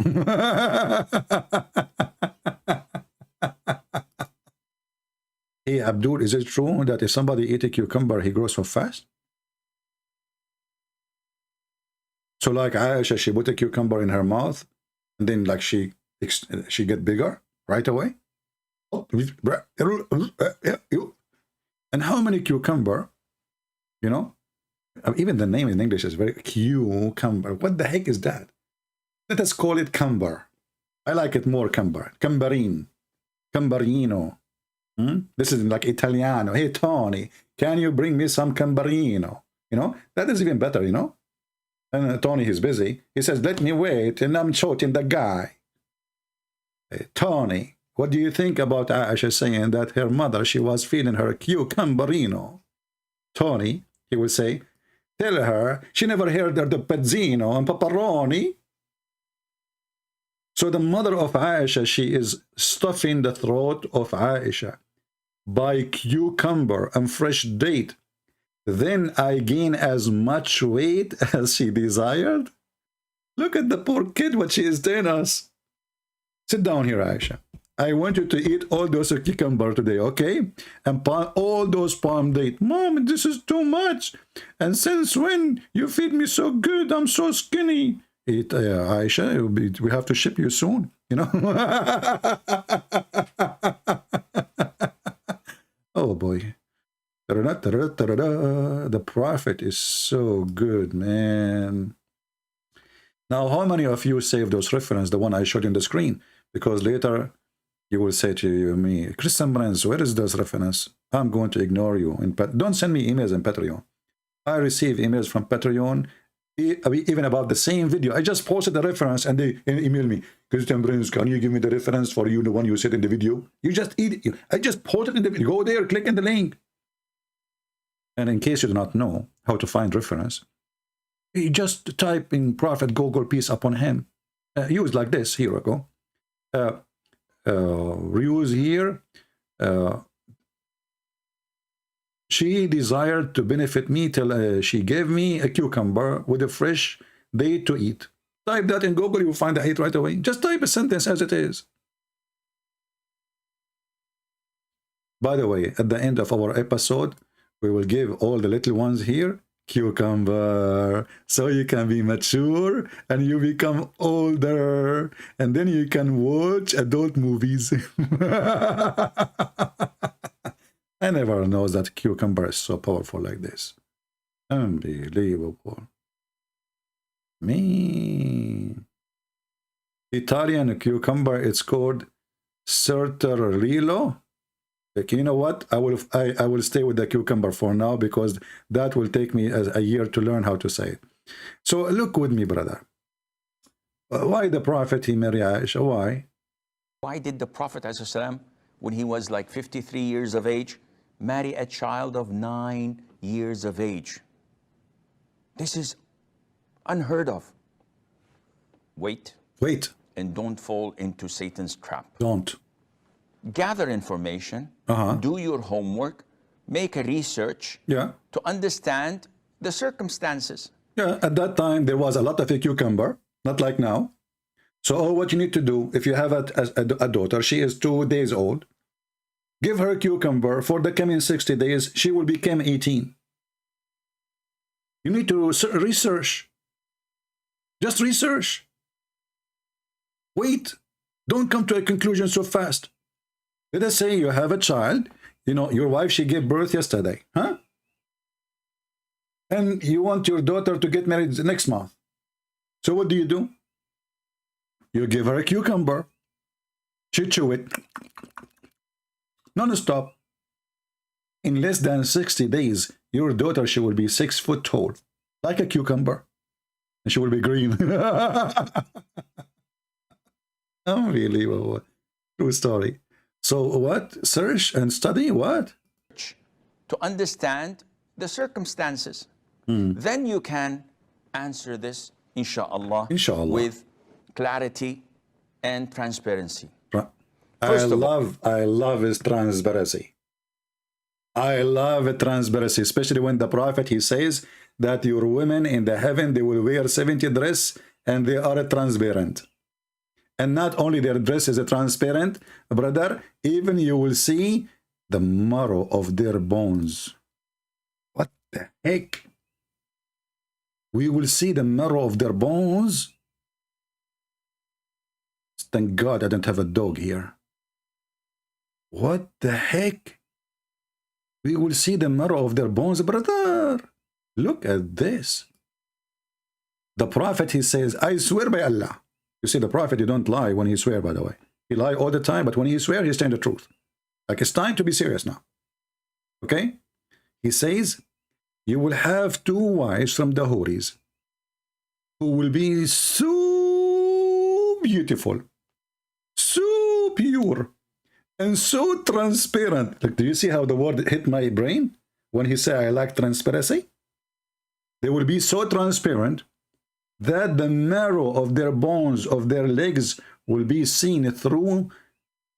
Hey, Abdul, is it true that if somebody eats a cucumber, he grows so fast? So like Aisha, she put a cucumber in her mouth, and then like she get bigger right away? And how many cucumber, you know? Even the name in English is very cucumber. What the heck is that? Let us call it cumber. I like it more cumber. Cumberine. Cumberino. This is like Italiano. Hey, Tony, can you bring me some cumberino? You know, that is even better, you know? And Tony, he's busy. He says, let me wait, and I'm shooting the guy. Hey, Tony, what do you think about Aisha saying that her mother, she was feeding her cucumberino? Tony, he will say, tell her she never heard of the pezzino and pepperoni. So the mother of Aisha, she is stuffing the throat of Aisha by cucumber and fresh date. Then I gain as much weight as she desired. Look at the poor kid, what she is telling us. Sit down here, Aisha. I want you to eat all those cucumber today, okay? And all those palm date. Mom, this is too much. And since when you feed me so good? I'm so skinny. Eat, Aisha, we have to ship you soon, you know? Oh, boy. The Prophet is so good, man. Now, how many of you saved those references, the one I showed you on the screen? Because later you will say to me, Christian Brands, where is those reference? I'm going to ignore you. Don't send me emails in Patreon. I receive emails from Patreon, even about the same video. I just posted the reference and they email me, Christian Brands, can you give me the reference for you, the one you said in the video? You just eat it. I just posted in the video. Go there, click in the link. And in case you do not know how to find reference, you just type in Prophet Google, peace upon him. Use like this. Here we go. Reuse here. She desired to benefit me till she gave me a cucumber with a fresh date to eat. Type that in Google, you'll find the hate right away. Just type a sentence as it is. By the way, at the end of our episode, we will give all the little ones here cucumber, so you can be mature and you become older, and then you can watch adult movies. I never know that cucumber is so powerful like this. Unbelievable. Me. Italian cucumber, it's called Sertarello. Like, you know what? I will stay with the cucumber for now, because that will take me a year to learn how to say it. So look with me, brother. Why the Prophet, he married Aisha? Why? Why did the Prophet ﷺ, when he was like 53 years of age, marry a child of 9 years of age? This is unheard of. Wait. Wait. And don't fall into Satan's trap. Don't. Gather information, do your homework, make a research to understand the circumstances. Yeah, at that time, there was a lot of a cucumber, not like now. So all what you need to do, if you have a daughter, she is 2 days old, give her cucumber. For the coming 60 days, she will become 18. You need to research. Just research. Wait. Don't come to a conclusion so fast. Let us say you have a child, you know, your wife, she gave birth yesterday, huh? And you want your daughter to get married the next month. So what do? You give her a cucumber. She chew it. Non-stop. In less than 60 days, your daughter, she will be 6 foot tall, like a cucumber. And she will be green. Unbelievable. True story. So what? Search and study what? To understand the circumstances. Then you can answer this, inshallah, with clarity and transparency. I love his transparency. I love transparency, especially when the Prophet, he says that your women in the heaven, they will wear 70 dress and they are transparent. And not only their dress is transparent, brother, even you will see the marrow of their bones. What the heck? We will see the marrow of their bones. Thank God I don't have a dog here. What the heck? We will see the marrow of their bones, brother. Look at this. The Prophet, he says, I swear by Allah. You see, the Prophet, he don't lie when he swear, by the way. He lie all the time, but when he swear, he's telling the truth. Like, it's time to be serious now. Okay? He says, you will have 2 wives from the Houris who will be so beautiful, so pure, and so transparent. Like, do you see how the word hit my brain when he said, I like transparency? They will be so transparent that the marrow of their bones, of their legs, will be seen through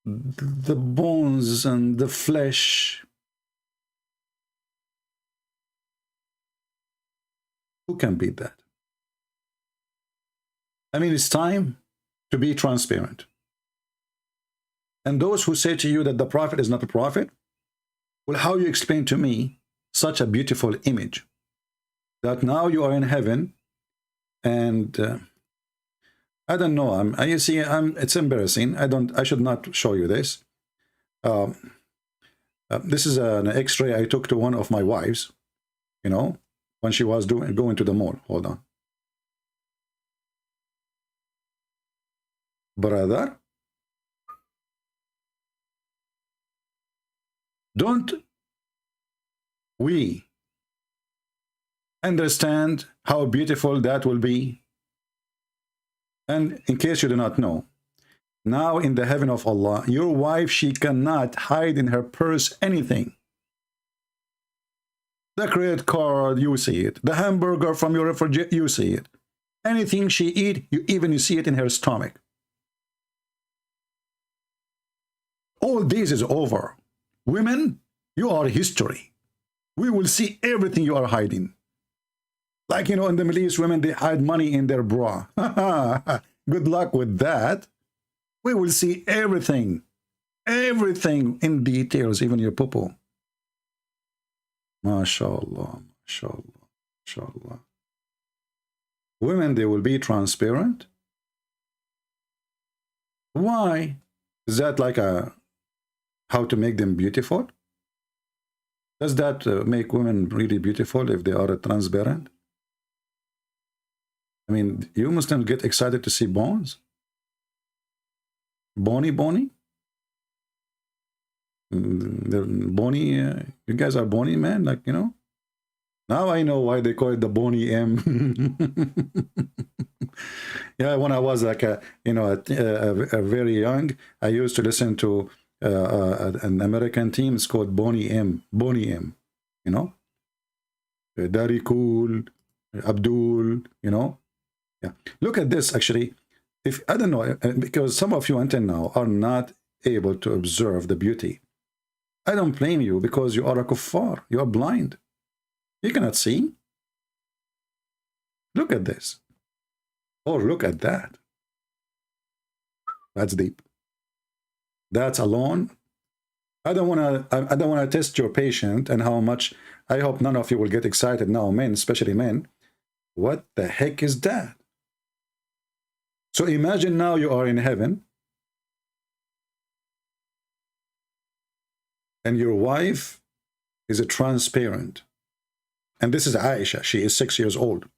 the bones and the flesh. Who can beat that? I mean, it's time to be transparent. And those who say to you that the Prophet is not a prophet, well, how you explain to me such a beautiful image that now you are in heaven? And I don't know. You see, it's embarrassing. I should not show you this. This is an X-ray I took to one of my wives. You know, when she was going to the mall. Hold on, brother. Don't we understand how beautiful that will be? And in case you do not know, now in the heaven of Allah, your wife, she cannot hide in her purse anything. The credit card, you see it. The hamburger from your refrigerator, you see it. Anything she eat, you see it in her stomach. All this is over. Women, you are history. We will see everything you are hiding. Like, you know, in the Middle East, women, they hide money in their bra. Good luck with that. We will see everything. Everything in details, even your poo-poo. MashaAllah, MashaAllah, MashaAllah. Women, they will be transparent. Why? Is that like how to make them beautiful? Does that make women really beautiful if they are transparent? I mean, you Muslims get excited to see bones? Bony? Bony, you guys are bony, man, like, you know? Now I know why they call it the bony M. Yeah, when I was like a very young, I used to listen to an American team. It's called Boney M. Boney M. You know, Dari Cool, Abdul. You know, yeah. Look at this. Actually, if I don't know, because some of you until now are not able to observe the beauty. I don't blame you because you are a kuffar. You are blind. You cannot see. Look at this. Oh, look at that. That's deep. That's alone. I don't want to test your patient and how much. I hope none of you will get excited now, men, especially men. What the heck is that? So imagine now you are in heaven and your wife is a transparent. And this is Aisha. She is 6 years old.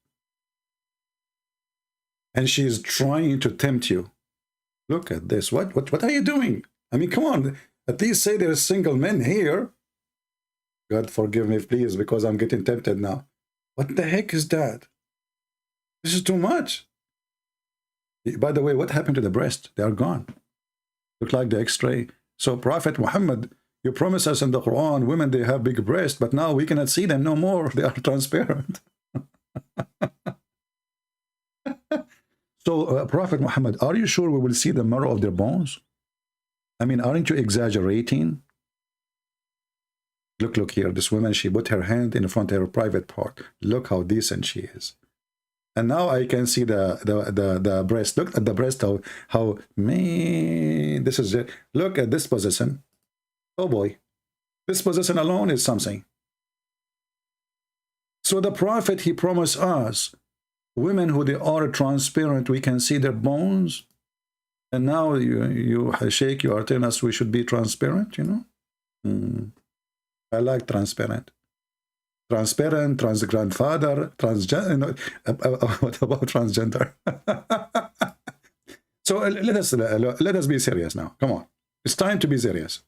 And she is trying to tempt you. Look at this. What are you doing? I mean, come on. At least say there's single men here. God forgive me, please, because I'm getting tempted now. What the heck is that? This is too much. By the way, what happened to the breast? They are gone. Look like the X-ray. So Prophet Muhammad, you promise us in the Quran, women, they have big breasts, but now we cannot see them no more. They are transparent. So Prophet Muhammad, are you sure we will see the marrow of their bones? I mean, aren't you exaggerating? Look here. This woman, she put her hand in front of her private part. Look how decent she is. And now I can see the breast. Look at the breast, how man, this is it. Look at this position. Oh boy. This position alone is something. So the Prophet, he promised us, women who they are transparent, we can see their bones. And now you Sheikh, you are telling us we should be transparent, you know? I like transparent. Transparent, trans grandfather, transgender. What about transgender? So let us be serious now. Come on, it's time to be serious.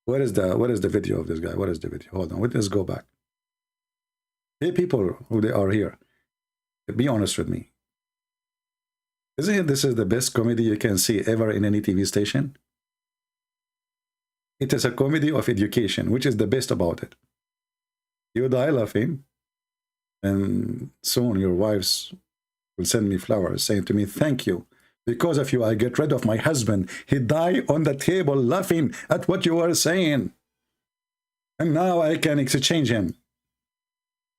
What is the video of this guy? What is the video? Hold on, let's go back. Hey, people who they are here, be honest with me. Isn't it this is the best comedy you can see ever in any TV station? It is a comedy of education, which is the best about it. You die laughing, and soon your wives will send me flowers saying to me, thank you. Because of you, I get rid of my husband. He died on the table laughing at what you were saying. And now I can exchange him.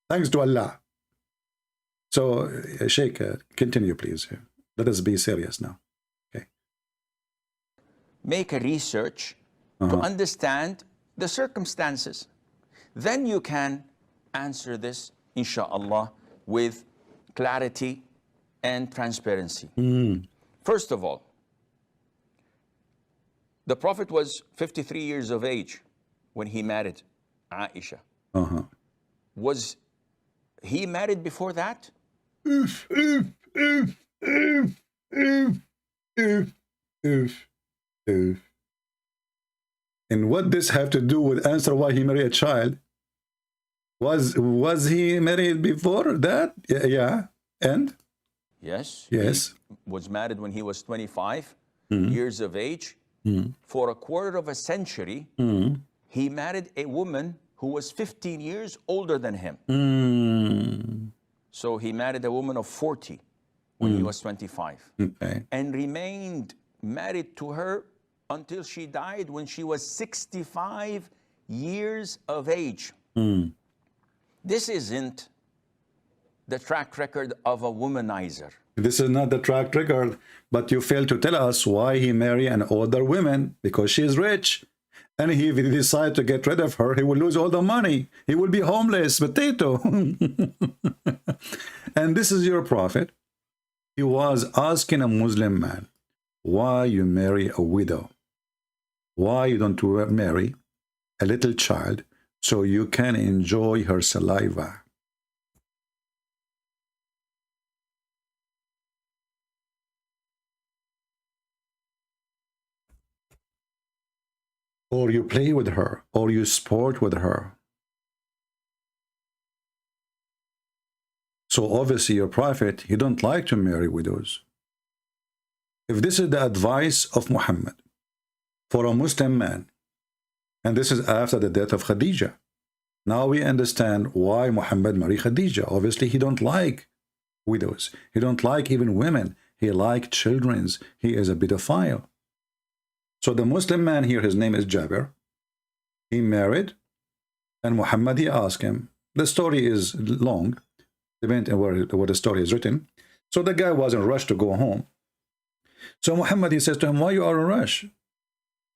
Thanks to Allah. So, Sheikh, continue, please. Let us be serious now. Okay. Make a research to understand the circumstances. Then you can answer this, inshallah, with clarity and transparency. First of all, the Prophet was 53 years of age when he married Aisha. Was he married before that? And what this have to do with answer why he married a child? Was he married before that? Yeah. And? Yes. Yes. He was married when he was 25 years of age. For a quarter of a century, he married a woman who was 15 years older than him. So he married a woman of 40 when he was 25. Okay. And remained married to her until she died when she was 65 years of age. This isn't the track record of a womanizer. This is not the track record, but you fail to tell us why he married an older woman, because she is rich. And if he decides to get rid of her, he will lose all the money. He will be homeless, potato. And this is your prophet. He was asking a Muslim man, why you marry a widow? Why you don't marry a little child so you can enjoy her saliva? Or you play with her, or you sport with her. So obviously your prophet, he don't like to marry widows. If this is the advice of Muhammad for a Muslim man, and this is after the death of Khadija, now we understand why Muhammad married Khadija. Obviously he don't like widows. He don't like even women. He like children's. He is a pedophile. So the Muslim man here, his name is Jabir. He married, and Muhammad, he asked him. The story is long, depending on where the story is written. So the guy was in a rush to go home. So Muhammad, he says to him, why you are in a rush?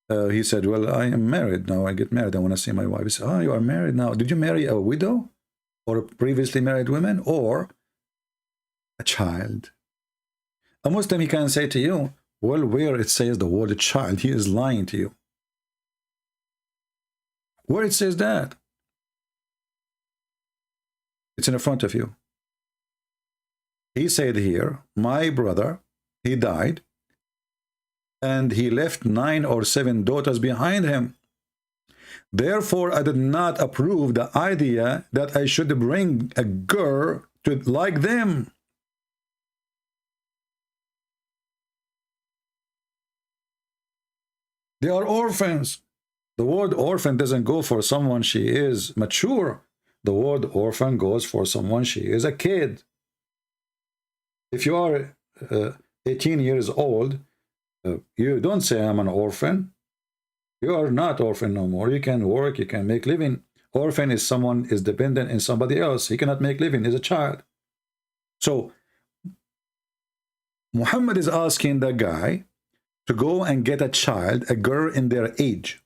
He said, well, I am married now. I get married. I want to see my wife. He said, oh, you are married now. Did you marry a widow or a previously married woman or a child? A Muslim, he can say to you, well, where it says the word child, he is lying to you. Where it says that? It's in front of you. He said here, my brother, he died, and he left 9 or 7 daughters behind him. Therefore, I did not approve the idea that I should bring a girl to like them. They are orphans. The word orphan doesn't go for someone she is mature. The word orphan goes for someone she is a kid. If you are 18 years old, you don't say I'm an orphan. You are not orphan no more. You can work, you can make living. Orphan is someone is dependent on somebody else. He cannot make living. He's a child. So Muhammad is asking the guy to go and get a child, a girl in their age.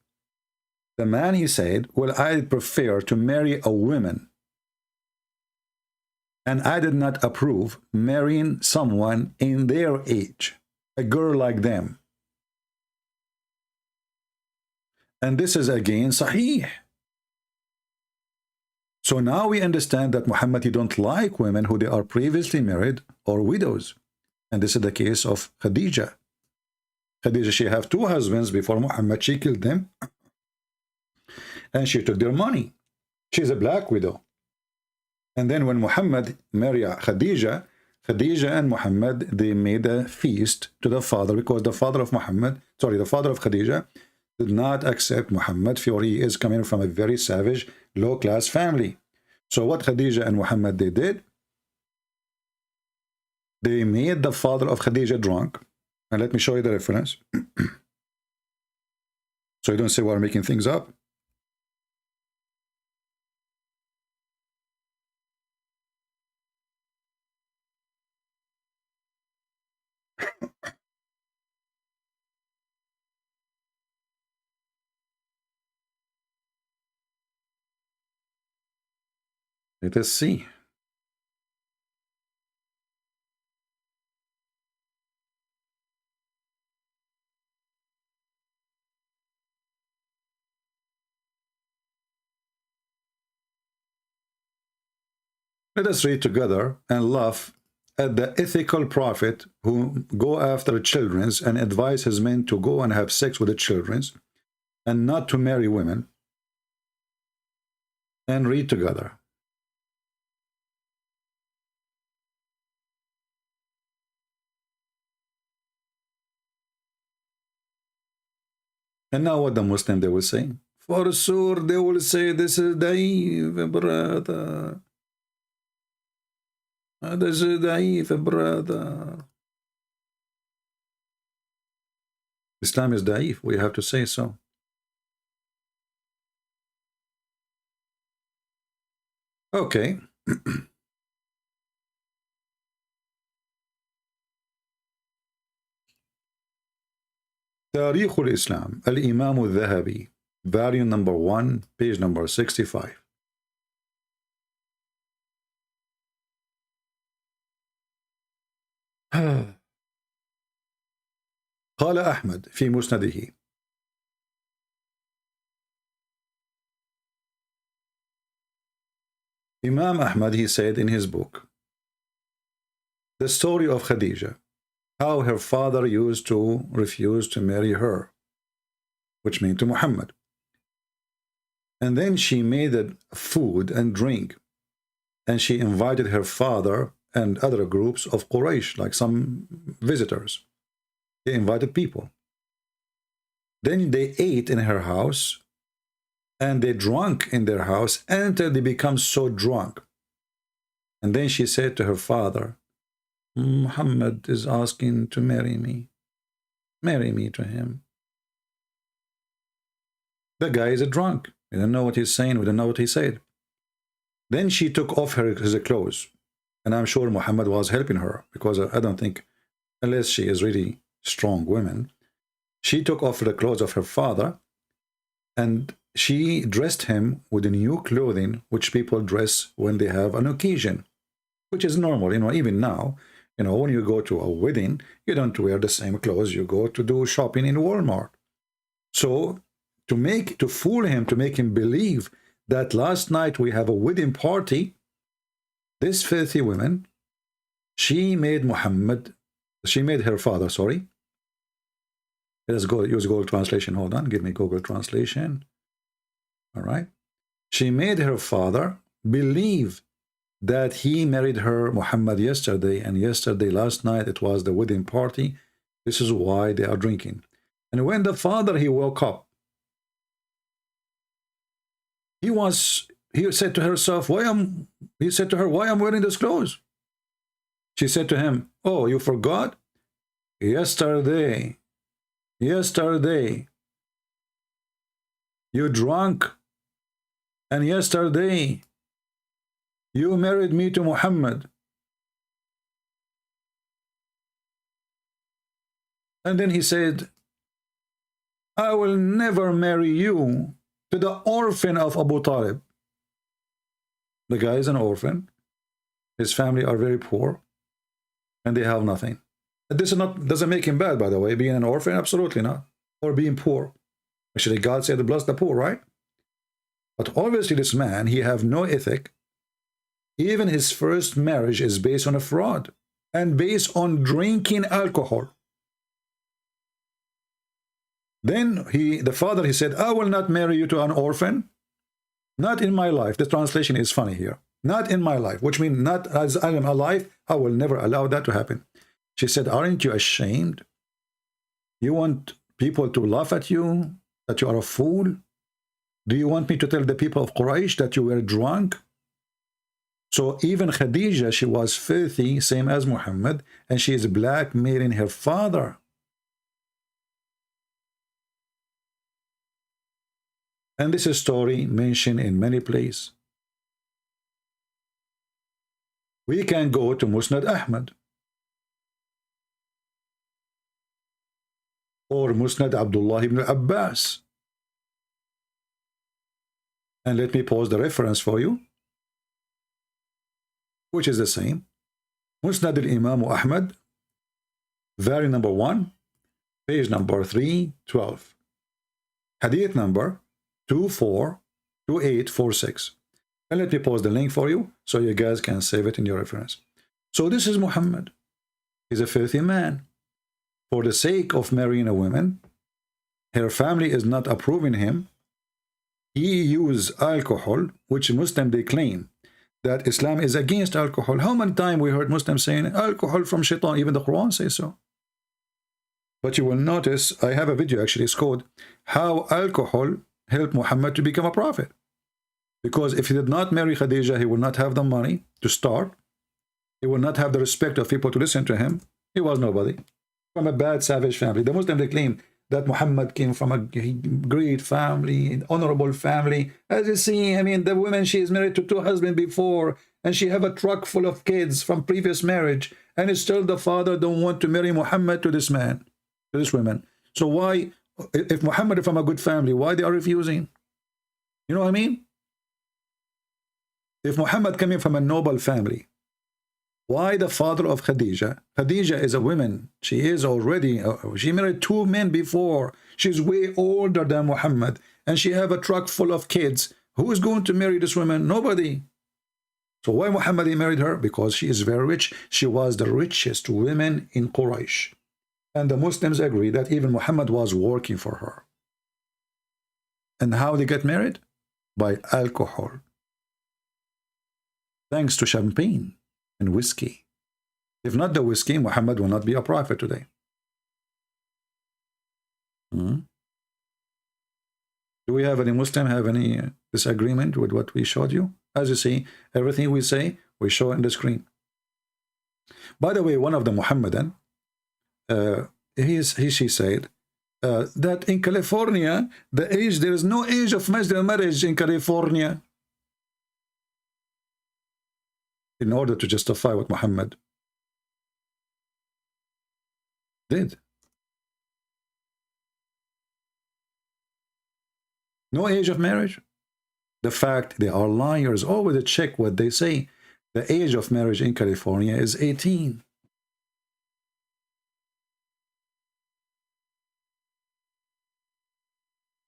The man, he said, well, I prefer to marry a woman. And I did not approve marrying someone in their age, a girl like them. And this is again Sahih. So now we understand that Muhammad, he don't like women who they are previously married or widows. And this is the case of Khadija. Khadija, she have 2 husbands before Muhammad. She killed them. And she took their money. She's a black widow. And then when Muhammad married Khadija, Khadija and Muhammad, they made a feast to the father, because the father of Muhammad, sorry, the father of Khadija did not accept Muhammad, for he is coming from a very savage, low-class family. So what Khadija and Muhammad, they did, they made the father of Khadija drunk. And let me show you the reference. So you don't say we're making things up. Let us see. Let us read together and laugh at the ethical prophet who go after children and advise his men to go and have sex with the children and not to marry women. And read together. And now what the Muslim, they will say? For sure, they will say, this is daif, brother. This is daif, brother. Islam is daif, we have to say so. Okay. تاريخ الإسلام الإمام الذهبي, volume number 1, page number 65. قال أحمد في مسنده Imam Ahmad, he said in his book, the story of Khadija, how her father used to refuse to marry her, which means to Muhammad. And then she made food and drink, and she invited her father and other groups of Quraysh, like some visitors. They invited people. Then they ate in her house, and they drank in their house until they become so drunk. And then she said to her father, Muhammad is asking to marry me. Marry me to him. The guy is a drunk. We don't know what he's saying. We don't know what he said. Then she took off his clothes. And I'm sure Muhammad was helping her, because I don't think, unless she is really strong woman, she took off the clothes of her father, and she dressed him with the new clothing which people dress when they have an occasion, which is normal, you know, even now. You know, when you go to a wedding, you don't wear the same clothes you go to do shopping in Walmart. So to fool him, to make him believe that last night we have a wedding party, this filthy woman, she made her father, sorry. Let's go use Google translation. Hold on, give me Google translation. All right. She made her father believe that he married her, Muhammad, yesterday, and yesterday, last night, it was the wedding party. This is why they are drinking. And when the father, he woke up, he said to herself, why am wearing this clothes? She said to him, oh, you forgot? Yesterday, you drunk, and yesterday, you married me to Muhammad. And then he said, I will never marry you to the orphan of Abu Talib. The guy is an orphan. His family are very poor, and they have nothing. This doesn't make him bad, by the way, being an orphan, absolutely not. Or being poor. Actually, God said, bless the poor, right? But obviously this man, he have no ethic. Even his first marriage is based on a fraud and based on drinking alcohol. Then the father, he said, I will not marry you to an orphan. Not in my life. The translation is funny here. Not in my life, which means not as I am alive, I will never allow that to happen. She said, aren't you ashamed? You want people to laugh at you, that you are a fool? Do you want me to tell the people of Quraysh that you were drunk? So even Khadija, she was filthy, same as Muhammad, and she is blackmailing her father. And this is a story mentioned in many places. We can go to Musnad Ahmad or Musnad Abdullah ibn Abbas. And let me pause the reference for you, which is the same. Musnad al-Imam Ahmad, volume number 1, page number 312. Hadith number 242846. And let me pause the link for you so you guys can save it in your reference. So this is Muhammad. He's a filthy man. For the sake of marrying a woman, her family is not approving him. He used alcohol, which Muslims, they claim that Islam is against alcohol. How many times we heard Muslims saying alcohol from shaitan? Even the Quran says so. But you will notice, I have a video actually, it's called How Alcohol Helped Muhammad to Become a Prophet. Because if he did not marry Khadija, he would not have the money to start. He would not have the respect of people to listen to him. He was nobody. From a bad, savage family. The Muslims, they claim that Muhammad came from a great family, an honorable family. As you see, I mean, the woman, she is married to 2 husbands before, and she have a truck full of kids from previous marriage, and still the father don't want to marry Muhammad to this man, to this woman. So why, if Muhammad is from a good family, why they are refusing? You know what I mean? If Muhammad coming from a noble family, why the father of Khadija? Khadija is a woman. She is already, she married 2 men before. She's way older than Muhammad. And she have a truck full of kids. Who is going to marry this woman? Nobody. So why Muhammad he married her? Because she is very rich. She was the richest woman in Quraysh. And the Muslims agree that even Muhammad was working for her. And how they get married? By alcohol. thanks to champagne and whiskey. If not the whiskey, Muhammad will not be a prophet today. Do we have any Muslim have any disagreement with what we showed you? As you see, everything we say, we show in the screen. By the way, one of the Muhammadan, she said that in California, there is no age of marriage in California, in order to justify what Muhammad did. No age of marriage. The fact they are liars. Always check what they say. The age of marriage in California is 18.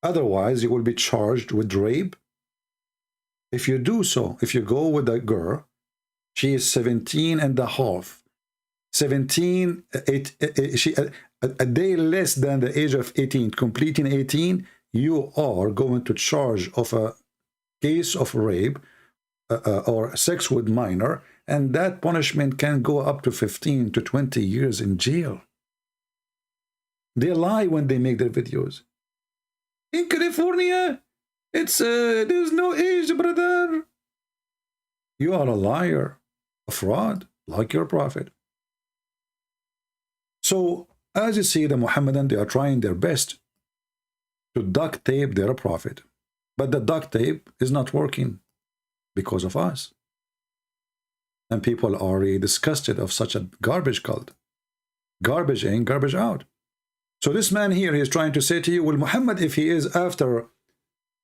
Otherwise, you will be charged with rape. If you do so, if you go with a girl, she is 17 and a half. 17, a day less than the age of 18, completing 18, you are going to charge of a case of rape or sex with minor, and that punishment can go up to 15 to 20 years in jail. They lie when they make their videos. In California, it's there's no age, brother. You are a liar, a fraud, like your prophet. So, as you see, the Muhammadan, they are trying their best to duct tape their prophet. But the duct tape is not working because of us. And people are really disgusted of such a garbage cult. Garbage in, garbage out. So this man here, he is trying to say to you, well, Muhammad, if he is after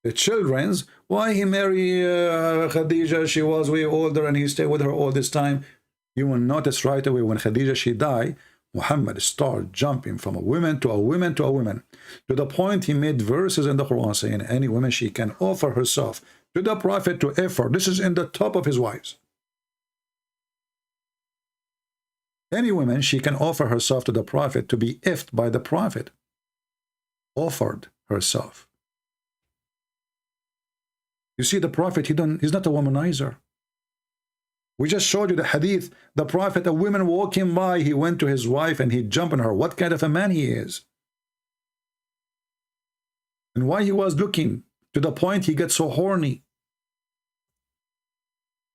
the children's, why he marry Khadija? She was way older and he stayed with her all this time. You will notice right away when Khadija, she died, Muhammad started jumping from a woman to a woman to a woman, to the point he made verses in the Quran saying any woman she can offer herself to the prophet to effort. This is in the top of his wives. Any woman she can offer herself to the prophet to be effed by the prophet. Offered herself. You see, the prophet, he's not a womanizer. We just showed you the hadith. The prophet, a woman walking by, he went to his wife and he jumped on her. What kind of a man he is? And why he was looking to the point he gets so horny.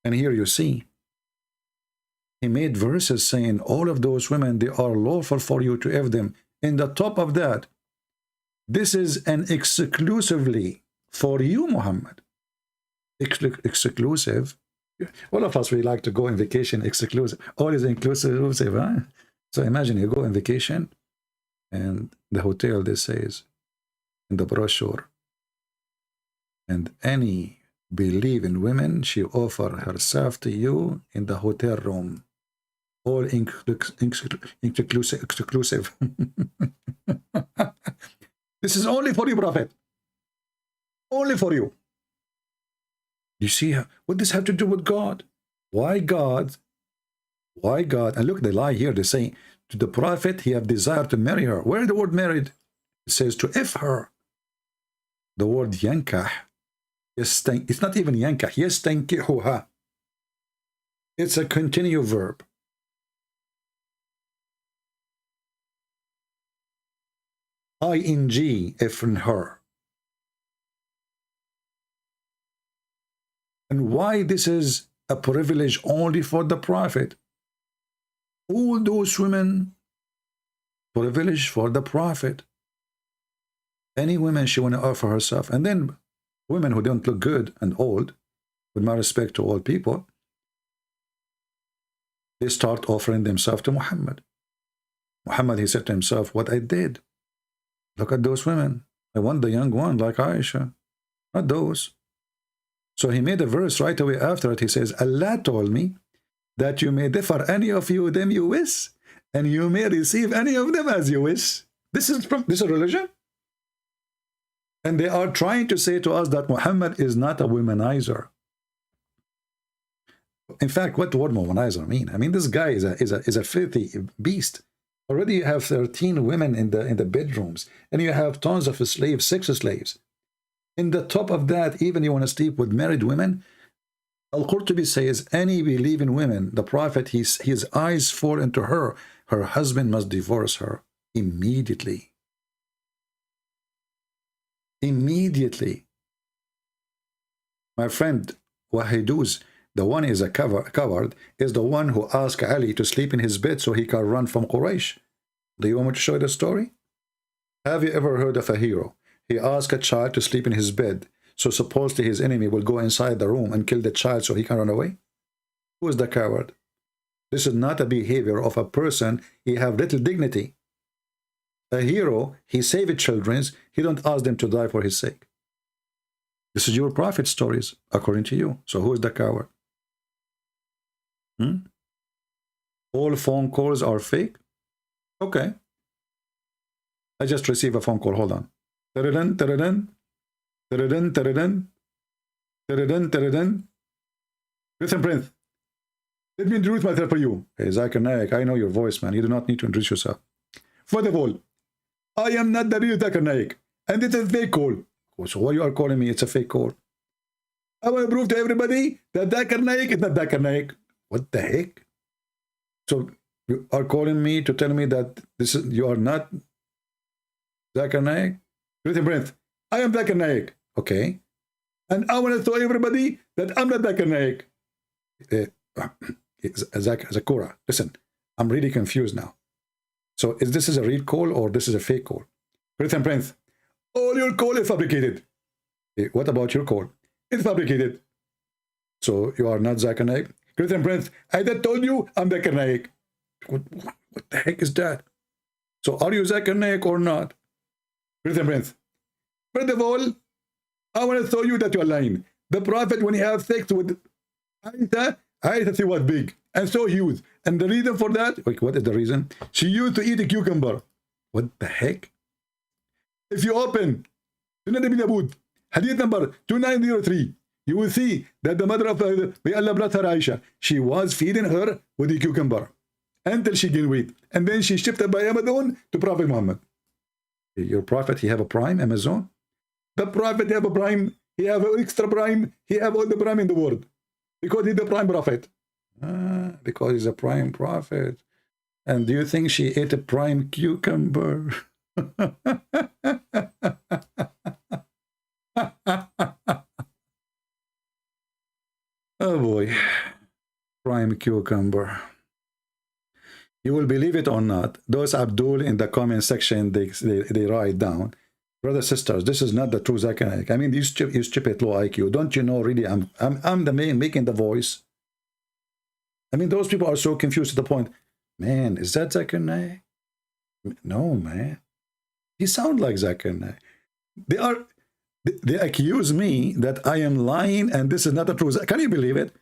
And here you see, he made verses saying all of those women, they are lawful for you to have them. In the top of that, this is an exclusively for you, Muhammad. Exclusive. All of us, we like to go on vacation, exclusive. All is inclusive, huh? So imagine you go on vacation and the hotel, this says in the brochure, and any believing women, she offer herself to you in the hotel room. All exclusive. This is only for you, Prophet. Only for you. You see, what does this have to do with God? Why God? Why God? And look, they lie here. They say, to the prophet, he have desire to marry her. Where is the word married? It says to if her. The word yankah. It's not even yankah. Yastankihuha. It's a continuous verb. ing, if in her. And why this is a privilege only for the prophet? All those women, privilege for the prophet. Any woman she want to offer herself. And then women who don't look good and old, with my respect to all people, they start offering themselves to Muhammad. Muhammad, he said to himself, what I did. Look at those women. I want the young one like Aisha. Not those. So he made a verse right away after it. He says, Allah told me that you may differ any of you them you wish, and you may receive any of them as you wish. This is religion? And they are trying to say to us that Muhammad is not a womanizer. In fact, what the word womanizer mean? I mean, this guy is a filthy beast. Already you have 13 women in the bedrooms, and you have tons of slaves, sex slaves. In the top of that, even you want to sleep with married women, Al-Qurtubi says, any believing woman, the Prophet, his eyes fall into her. Her husband must divorce her immediately. Immediately. My friend, Wahiduz, the one is a coward, is the one who asked Ali to sleep in his bed so he can run from Quraysh. Do you want me to show you the story? Have you ever heard of a hero? He asked a child to sleep in his bed, so supposedly his enemy will go inside the room and kill the child so he can run away? Who is the coward? This is not a behavior of a person. He have little dignity. A hero, he saved children. He don't ask them to die for his sake. This is your prophet stories, according to you. So who is the coward? All phone calls are fake? Okay. I just received a phone call. Hold on. Ta-da-dun, ta-da-dun. Ta-da-dun, ta-da-dun. Ta-da-dun, ta-da-dun. Listen, Prince. Let me introduce myself for you. Hey, Zakir Naik, I know your voice, man. You do not need to introduce yourself. First of all, I am not the real Zakir Naik. And it's a fake call. So why you are calling me? It's a fake call. I want to prove to everybody that Zakir Naik is not Zakir Naik. What the heck? So you are calling me to tell me that you are not Zakir Naik? Listen, Prince, I am Zakir Naik. Okay. And I want to tell everybody that I'm not Zakir Naik. Zakura, listen, I'm really confused now. So is this a real call or this is a fake call? Listen, Prince, all your call is fabricated. What about your call? It's fabricated. So you are not Zakir Naik? Listen, Prince, I just told you I'm Zakir Naik. What the heck is that? So are you Zakir Naik or not? Listen, Prince, first of all, I want to show you that you are lying. The Prophet, when he had sex with Aisha, she was big and so huge. And the reason for that, wait, what is the reason? She used to eat a cucumber. What the heck? If you open Sunan Ibn Abud, hadith number 2903, you will see that the mother of may Allah bless her, Aisha, she was feeding her with a cucumber until she gained weight. And then she shifted by Amazon to Prophet Muhammad. Your Prophet, he have a prime, Amazon? The Prophet have a prime, he have an extra prime, he have all the prime in the world. Because he's the prime prophet. Because he's a prime prophet. And do you think she ate a prime cucumber? Oh boy. Prime cucumber. You will believe it or not. Those Abdul in the comment section, they write down. Brothers, sisters, this is not the true Zakir Naik. I mean, you stupid low IQ. Don't you know, really, I'm the man making the voice. I mean, those people are so confused to the point, man, is that Zakir Naik? No, man. He sounds like Zakir Naik. They accuse me that I am lying and this is not the true. Can you believe it?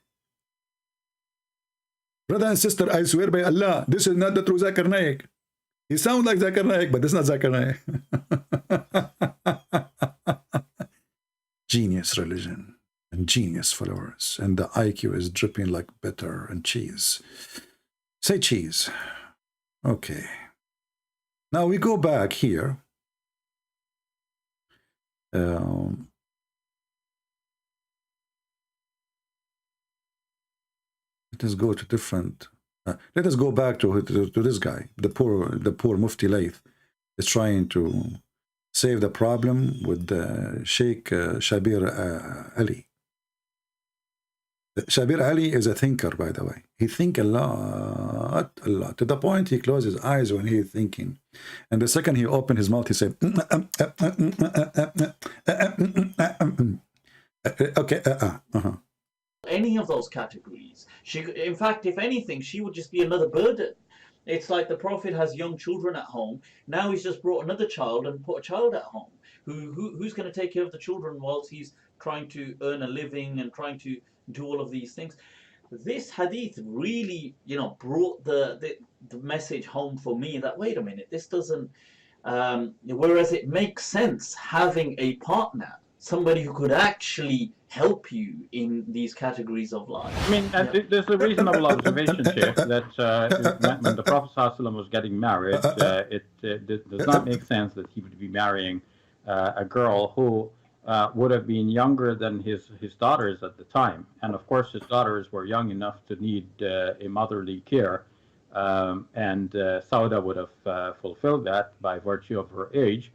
Brother and sister, I swear by Allah, this is not the true Zakir Naik. He sounds like Zakir Naik, but this is not Zakir Naik. Genius religion and genius followers, and the IQ is dripping like butter and cheese. Say cheese. Okay. Now we go back here. Let us go to different. Let us go back to this guy, the poor Mufti Layth is trying to save the problem with Sheikh Shabir Ali. Shabir Ali is a thinker, by the way. He thinks a lot, to the point he closes his eyes when he is thinking. And the second he opened his mouth, he said, okay, Any of those categories. In fact, if anything, she would just be another burden. It's like the Prophet has young children at home. Now he's just brought another child and put a child at home. Who's going to take care of the children whilst he's trying to earn a living and trying to do all of these things? This hadith really, brought the message home for me that, wait a minute, this doesn't... whereas it makes sense having a partner, somebody who could actually help you in these categories of life. I mean, there's a reasonable observation here that when the Prophet ﷺ was getting married, it does not make sense that he would be marrying a girl who would have been younger than his daughters at the time. And of course, his daughters were young enough to need a motherly care. And Sauda would have fulfilled that by virtue of her age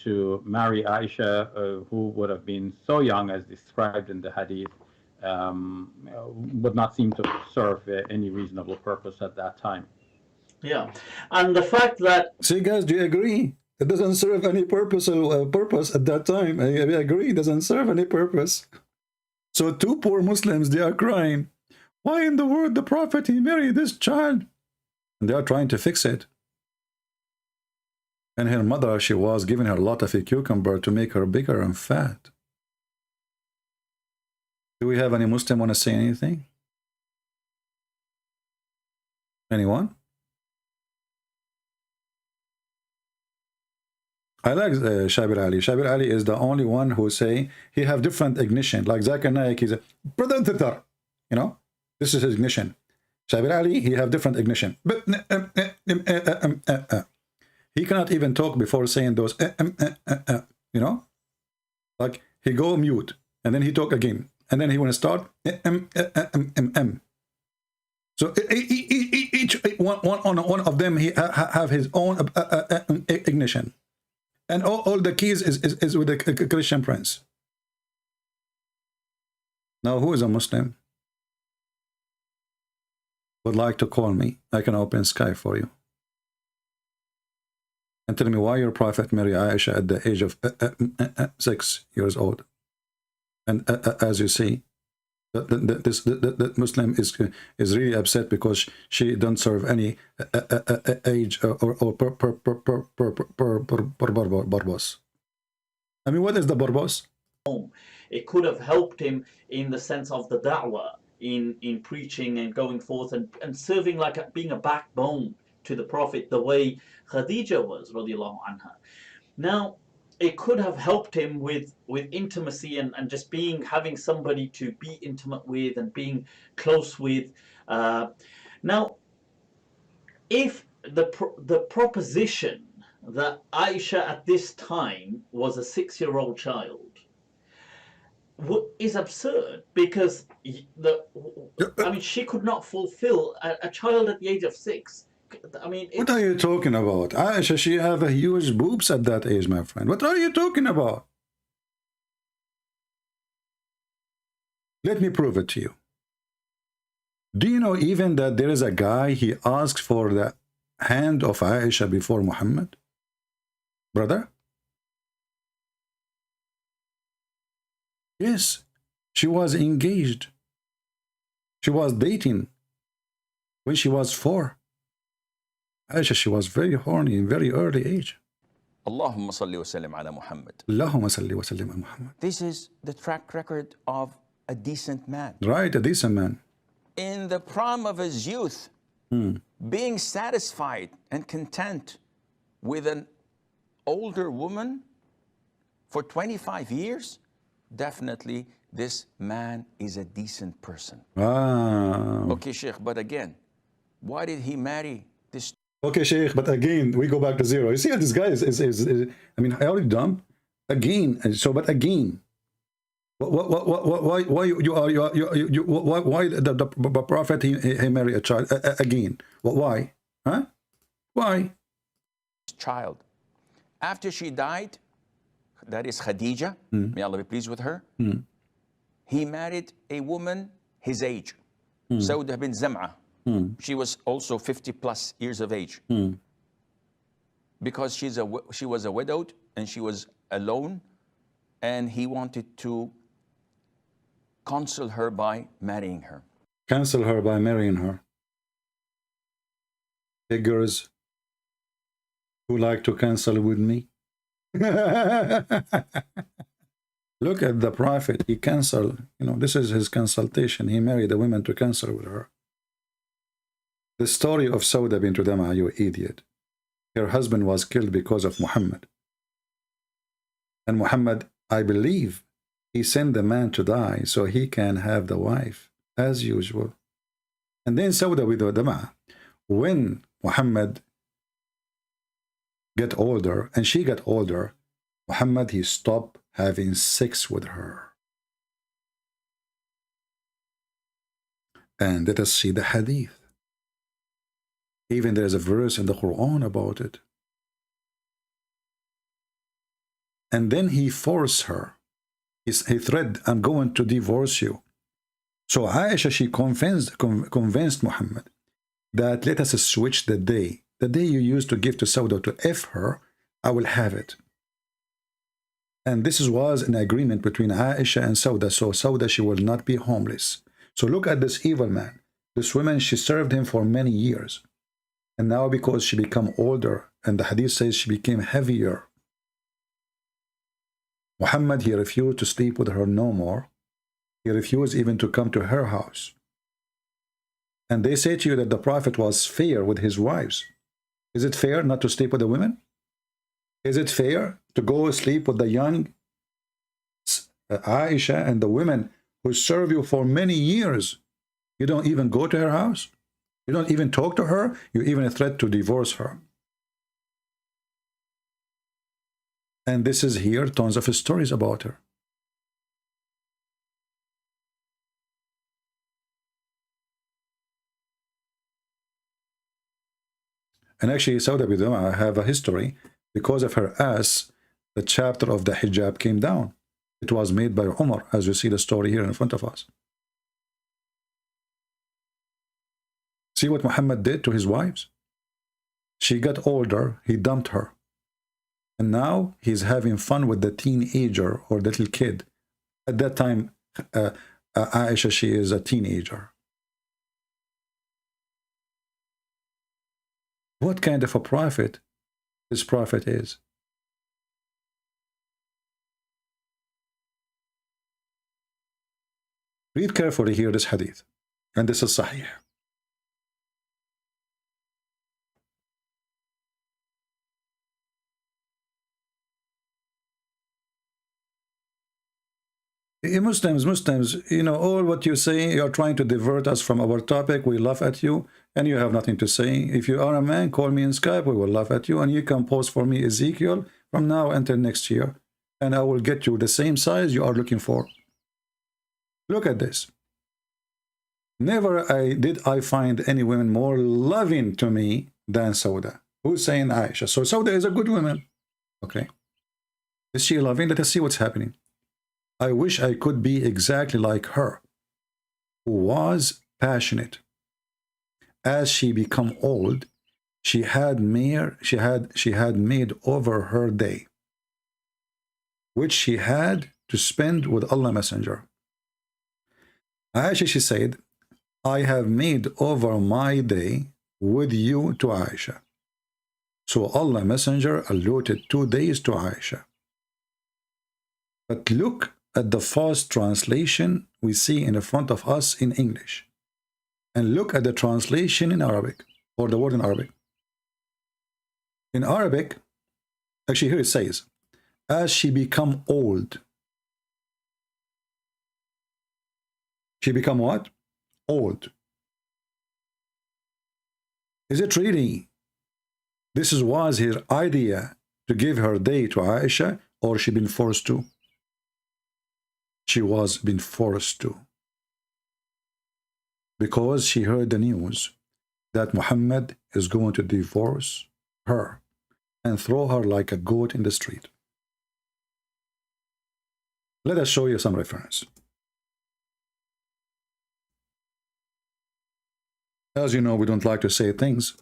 to marry Aisha, who would have been so young as described in the hadith, would not seem to serve any reasonable purpose at that time. Yeah, and the fact that... See, guys, do you agree? It doesn't serve any purpose at that time. I agree, it doesn't serve any purpose. So two poor Muslims, they are crying, why in the world the Prophet, he married this child? And they are trying to fix it. And her mother, she was giving her a lot of a cucumber to make her bigger and fat. Do we have any Muslim want to say anything? Anyone? I like Shabir Ali. Shabir Ali is the only one who say he have different ignition. Like Zakir Naik, he's a brother, you know, this is his ignition. Shabir Ali, he have different ignition. But he cannot even talk before saying those you know, like he go mute and then he talk again and then he want to start so each one of them he have his own ignition. And all the keys is with the Christian prince. Now, who is a Muslim? Would like to call me? I can open Skype for you. And tell me why your prophet married Aisha at the age of 6 years old. And as you see, the Muslim is really upset because she don't serve any age or purpose. I mean, what is the purpose? It could have helped him in the sense of the da'wah, in preaching and going forth and serving like being a backbone to the Prophet, the way Khadija was, radiallahu anha. Now, it could have helped him with intimacy and just having somebody to be intimate with and being close with. Now, if the proposition that Aisha at this time was a 6-year-old child is absurd, because I mean, she could not fulfill a child at the age of 6. I mean, what are you talking about? Aisha, she have a huge boobs at that age, my friend. What are you talking about? Let me prove it to you. Do you know even that there is a guy, he asked for the hand of Aisha before Muhammad? Brother? Yes, she was engaged. She was dating when she was 4. Aisha, she was very horny in very early age. Allahumma salli wa sallim ala Muhammad. Allahumma salli wa sallim ala Muhammad. This is the track record of a decent man. Right, a decent man. In the prime of his youth, being satisfied and content with an older woman for 25 years, definitely this man is a decent person. Wow. Okay, Sheikh, but again, why did he marry this? Okay, Sheikh, but again, we go back to zero. You see how this guy is I mean, I already dumb. Again, so, but again, why the Prophet, he married a child again? Why? Huh? Why? Child. After she died, that is Khadija, may Allah be pleased with her, he married a woman his age, Sauda bin Zam'a. She was also 50 plus years of age. Because she was a widowed and she was alone, and he wanted to console her by marrying her. Cancel her by marrying her. Figures who like to cancel with me. Look at the Prophet, he canceled, you know, this is his consultation. He married a woman to cancel with her. The story of Sauda bint Dam'a, you idiot. Her husband was killed because of Muhammad. And Muhammad, I believe, he sent the man to die so he can have the wife, as usual. And then Sauda bint Dam'a, when Muhammad get older and she got older, Muhammad, he stopped having sex with her. And let us see the hadith. Even there is a verse in the Quran about it. And then he forced her. He threatened, I'm going to divorce you. So Aisha, she convinced Muhammad that let us switch the day. The day you used to give to Sauda to F her, I will have it. And this was an agreement between Aisha and Sauda. So Sauda, she will not be homeless. So look at this evil man. This woman, she served him for many years. And now because she became older, and the hadith says she became heavier, Muhammad, he refused to sleep with her no more. He refused even to come to her house. And they say to you that the Prophet was fair with his wives. Is it fair not to sleep with the women? Is it fair to go sleep with the young Aisha and the women who serve you for many years? You don't even go to her house. You don't even talk to her. You even threat to divorce her. And this is here, tons of stories about her. And actually, Sauda Biduma have a history. Because of her ass, the chapter of the hijab came down. It was made by Umar, as you see the story here in front of us. See what Muhammad did to his wives? She got older, he dumped her. And now he's having fun with the teenager or little kid. At that time, Aisha, she is a teenager. What kind of a prophet this prophet is? Read carefully here this hadith. And this is Sahih. Muslims, you know, all what you say, you're trying to divert us from our topic. We laugh at you, and you have nothing to say. If you are a man, call me in Skype. We will laugh at you, and you can post for me Ezekiel from now until next year, and I will get you the same size you are looking for. Look at this. Never did I find any woman more loving to me than Sauda. Who's saying Aisha? So Sauda is a good woman. Okay. Is she loving? Let us see what's happening. I wish I could be exactly like her, who was passionate. As she become old, she had made over her day, which she had to spend with Allah Messenger. Aisha, she said, I have made over my day with you to Aisha. So Allah Messenger allotted 2 days to Aisha. But look at the fast translation we see in front of us in English. And look at the translation in Arabic, or the word in Arabic. In Arabic, actually here it says, as she become old. She become what? Old. Is it really? This was her idea to give her day to Aisha, or she been forced to? She was been forced to. Because she heard the news that Muhammad is going to divorce her and throw her like a goat in the street. Let us show you some reference. As you know, we don't like to say things.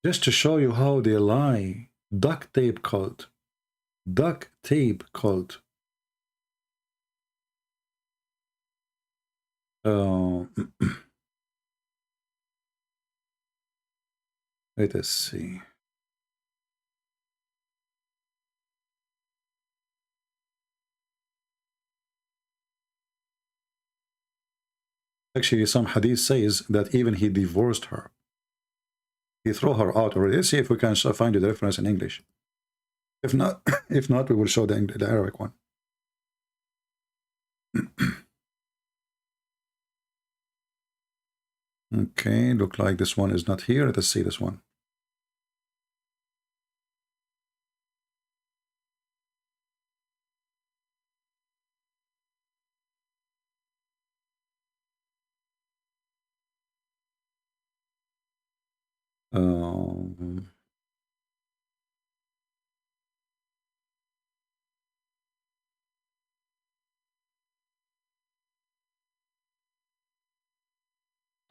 Just to show you how they lie. Duct tape cult. Duct tape cult. Let us see. Actually, some hadith says that even he divorced her. He threw her out already. Let's see if we can find the reference in English. If not, if not, we will show the Arabic one. Okay, look like this one is not here. Let's see this one.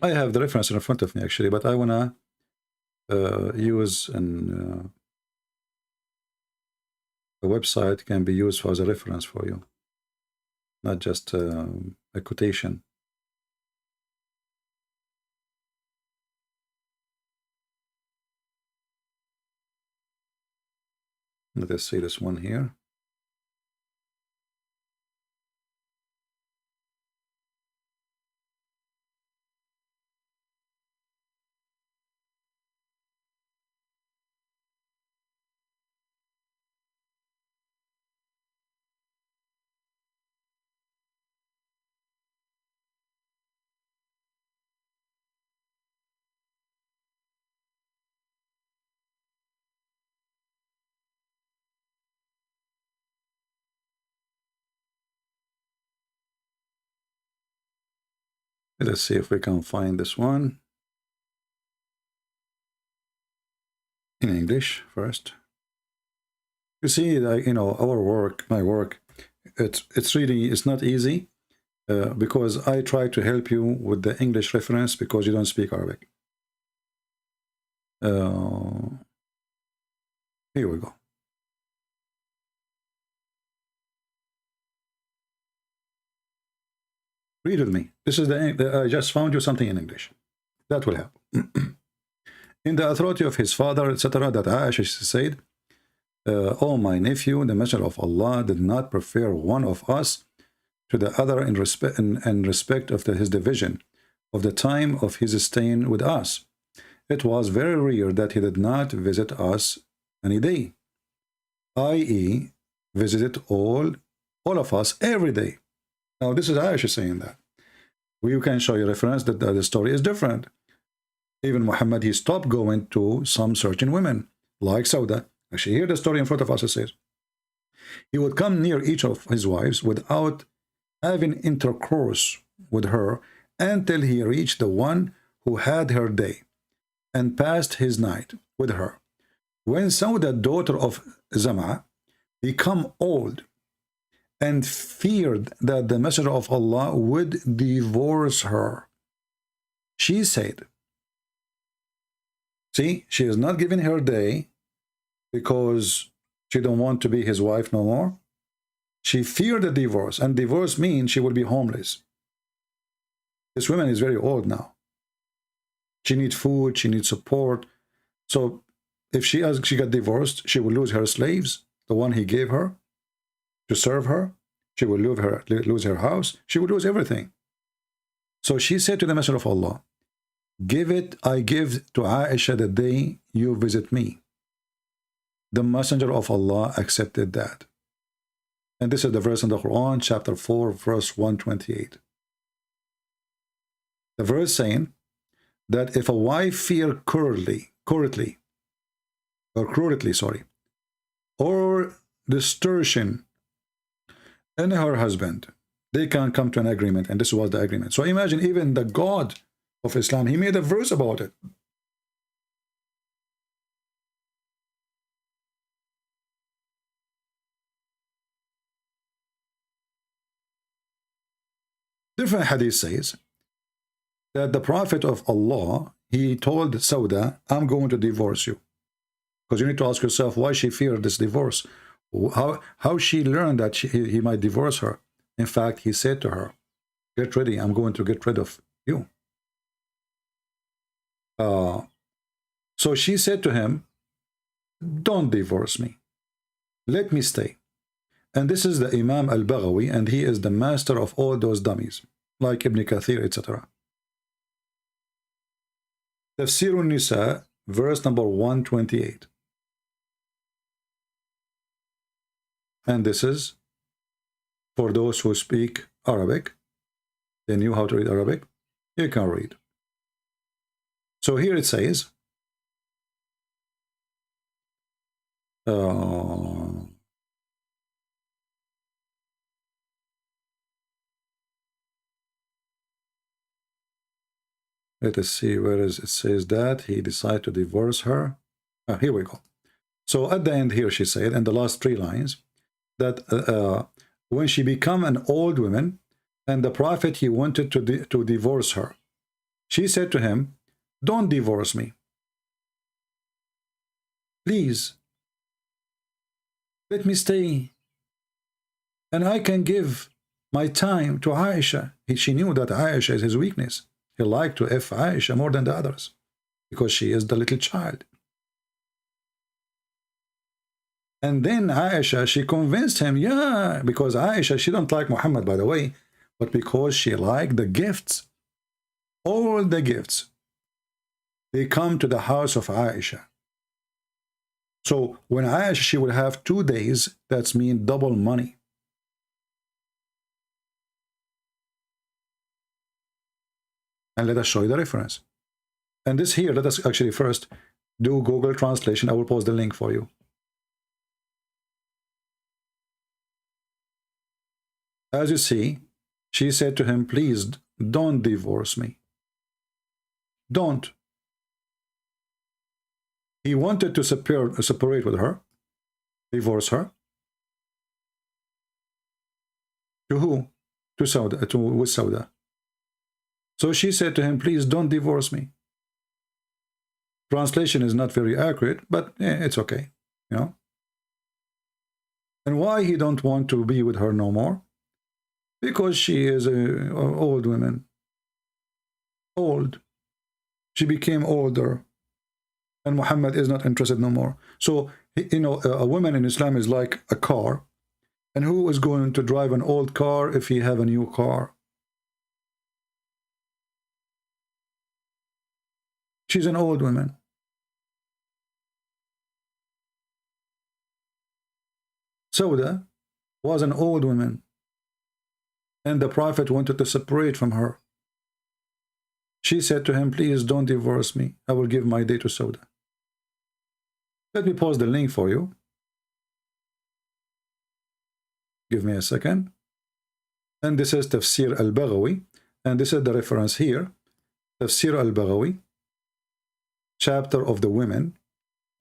I have the reference in front of me actually, but I wanna use a website can be used as a reference for you, not just a quotation. Let us see this one here. Let's see if we can find this one in English first. You see, like, you know, our work, my work, it's really, it's not easy because I try to help you with the English reference because you don't speak Arabic. Here we go. Read with me. This is I just found you something in English. That will help. In the authority of his father, etc., that Aisha said, "Oh, my nephew, the Messenger of Allah did not prefer one of us to the other in respect of his division of the time of his staying with us. It was very rare that he did not visit us any day, i.e., visited all of us every day." Now, this is Aisha saying that. We can show you reference that the story is different. Even Muhammad, he stopped going to some certain women, like Sauda. Actually, here the story in front of us, it says, he would come near each of his wives without having intercourse with her until he reached the one who had her day and passed his night with her. When Sauda, daughter of Zama, became old and feared that the Messenger of Allah would divorce her, she said, see, she is not giving her day because she don't want to be his wife no more. She feared the divorce, and divorce means she will be homeless. This woman is very old now. She needs food, she needs support. So if she got divorced, she will lose her slaves, the one he gave her to serve her. She will lose her house. She will lose everything. So she said to the Messenger of Allah, "Give it, I give to Aisha the day you visit me." The Messenger of Allah accepted that. And this is the verse in the Quran, chapter 4, verse 128. The verse saying that if a wife fear cruelty, or distortion in her husband, they can come to an agreement, and this was the agreement. So imagine, even the God of Islam, he made a verse about it. Different hadith says that the Prophet of Allah, he told Sauda, "I'm going to divorce you." Because you need to ask yourself why she feared this divorce. How she learned that he might divorce her. In fact, he said to her, "Get ready, I'm going to get rid of you." So she said to him, "Don't divorce me. Let me stay." And this is the Imam al-Baghawi, and he is the master of all those dummies, like Ibn Kathir, etc. Tafsir al-Nisa, verse number 128. And this is for those who speak Arabic. They knew how to read Arabic. You can read. So here it says, let us see, where is it says that he decided to divorce her. Here we go. So at the end here she said, in the last 3 lines, that when she became an old woman, and the prophet, he wanted to divorce her. She said to him, don't divorce me. Please, let me stay. And I can give my time to Aisha. She knew that Aisha is his weakness. He liked to F Aisha more than the others, because she is the little child. And then Aisha, she convinced him, yeah, because Aisha, she don't like Muhammad, by the way, but because she liked the gifts. All the gifts, they come to the house of Aisha. So when Aisha, she would have 2 days, that's mean double money. And let us show you the reference. And this here, let us actually first do Google translation. I will post the link for you. As you see, she said to him, please don't divorce me. Don't. He wanted to separate with her, divorce her. To who? To Sauda, with Sauda. So she said to him, please don't divorce me. Translation is not very accurate, but it's okay, you know. And why he don't want to be with her no more? Because she is an old woman. Old. She became older. And Muhammad is not interested no more. So, you know, a woman in Islam is like a car. And who is going to drive an old car if he have a new car? She's an old woman. Sauda was an old woman. And the Prophet wanted to separate from her. She said to him, please don't divorce me. I will give my day to Sauda. Let me post the link for you. Give me a second. And this is Tafsir al-Baghawi. And this is the reference here. Tafsir al-Baghawi, chapter of the women,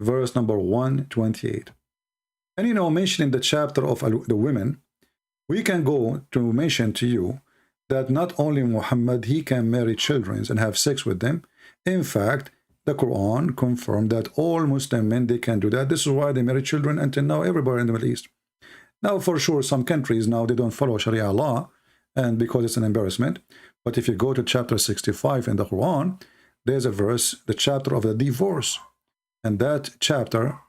verse number 128. And you know, mentioning the chapter of the women, we can go to mention to you that not only Muhammad, he can marry children and have sex with them. In fact, the Quran confirmed that all Muslim men, they can do that. This is why they marry children until now everywhere in the Middle East. Now, for sure, some countries now, they don't follow Sharia law, and because it's an embarrassment. But if you go to chapter 65 in the Quran, there's a verse, the chapter of the divorce. And that chapter,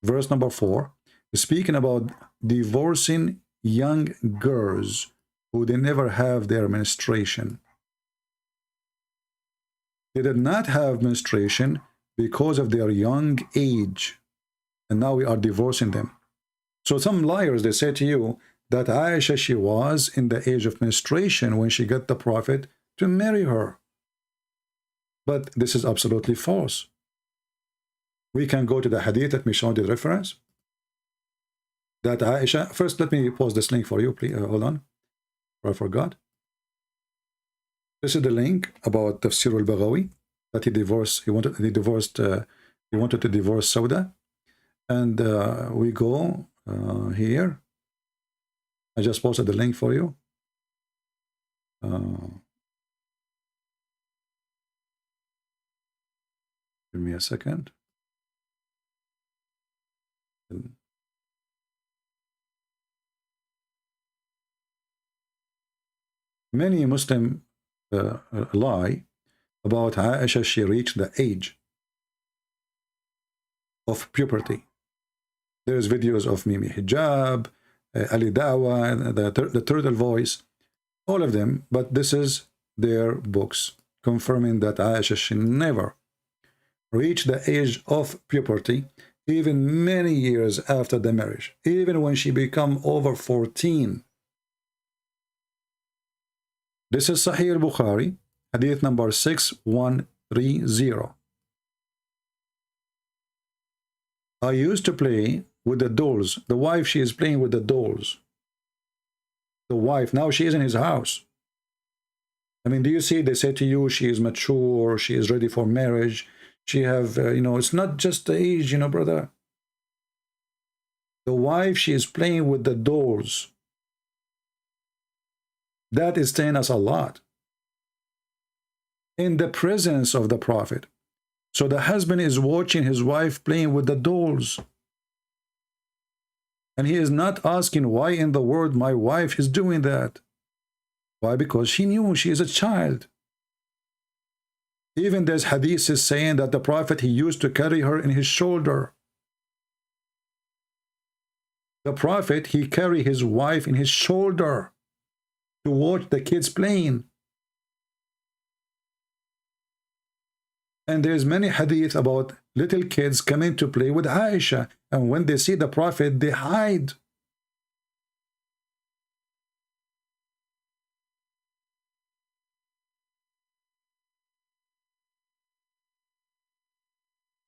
verse number 4, is speaking about divorcing young girls who they never have their menstruation. They did not have menstruation because of their young age. And now we are divorcing them. So some liars, they say to you that Aisha, she was in the age of menstruation when she got the Prophet to marry her. But this is absolutely false. We can go to the hadith. Let me show the reference. That Aisha, first let me post this link for you, please. Hold on. I forgot. This is the link about Tafsir al-Baghawi, that he divorced, he wanted to divorce Sauda. And we go here. I just posted the link for you. Give me a second. Many Muslim lie about Aisha. She reached the age of puberty. There's videos of Mimi Hijab, Ali Dawa, the turtle voice, all of them. But this is their books confirming that Aisha, she never reach the age of puberty even many years after the marriage, even when she become over 14. This is Sahih al-Bukhari, hadith number 6130. I used to play with the dolls. The wife, she is playing with the dolls. The wife, now she is in his house. I mean, do you see, they say to you, she is mature, she is ready for marriage. She have, you know, it's not just the age, you know, brother. The wife, she is playing with the dolls. That is telling us a lot. In the presence of the Prophet. So the husband is watching his wife playing with the dolls. And he is not asking why in the world my wife is doing that. Why? Because she knew she is a child. Even there's hadiths saying that the Prophet, he used to carry her in his shoulder. The Prophet, he carried his wife in his shoulder to watch the kids playing. And there's many hadith about little kids coming to play with Aisha. And when they see the Prophet, they hide.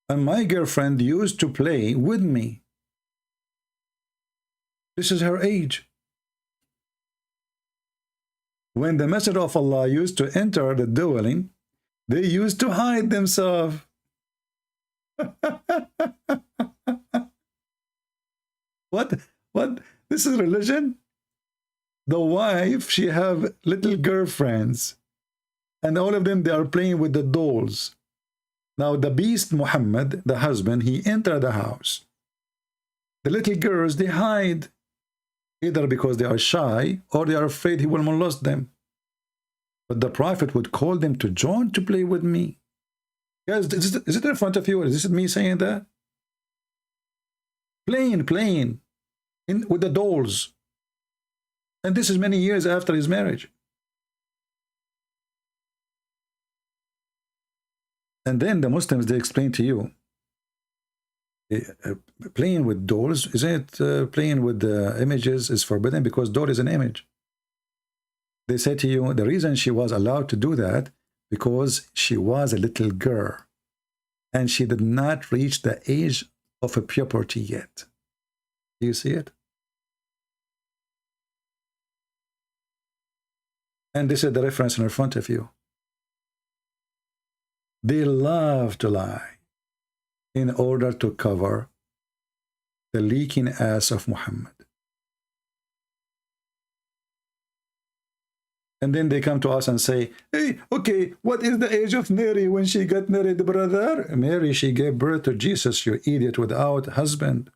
And my girlfriend used to play with me. This is her age. When the Messenger of Allah used to enter the dwelling, they used to hide themselves. What? This is religion? The wife, she have little girlfriends. And all of them, they are playing with the dolls. Now the beast Muhammad, the husband, he entered the house. The little girls, they hide. Either because they are shy or they are afraid he will molest them. But the Prophet would call them to join to play with me. Guys, is it in front of you? Is this me saying that? Playing with the dolls. And this is many years after his marriage. And then the Muslims, they explain to you, playing with dolls, isn't it playing with the images is forbidden because doll is an image. They say to you, the reason she was allowed to do that, because she was a little girl and she did not reach the age of a puberty yet. Do you see it? And this is the reference in front of you. They love to lie in order to cover the leaking ass of Muhammad. And then they come to us and say, hey, okay, what is the age of Mary when she got married, brother? Mary, she gave birth to Jesus, you idiot, without husband.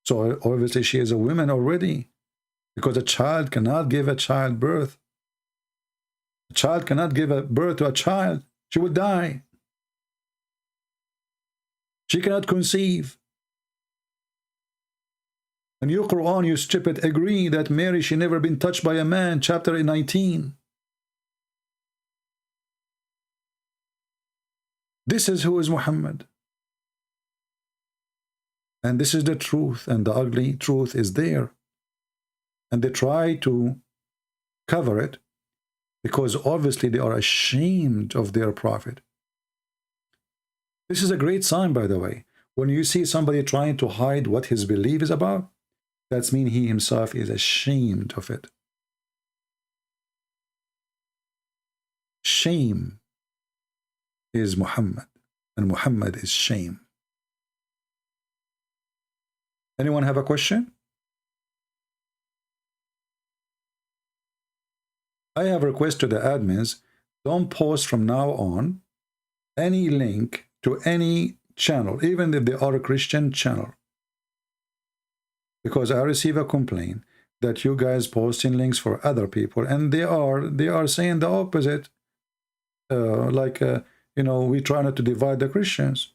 So obviously she is a woman already, because a child cannot give a child birth. A child cannot give a birth to a child. She will die. She cannot conceive. And your Quran, you stupid, agree that Mary, she never been touched by a man, chapter 19. This is who is Muhammad. And this is the truth, and the ugly truth is there. And they try to cover it because obviously they are ashamed of their prophet. This is a great sign, by the way. When you see somebody trying to hide what his belief is about, that means he himself is ashamed of it. Shame is Muhammad, and Muhammad is shame. Anyone have a question? I have a request to the admins, don't post from now on any link to any channel, even if they are a Christian channel. Because I receive a complaint that you guys posting links for other people, and they are saying the opposite. You know, we try not to divide the Christians.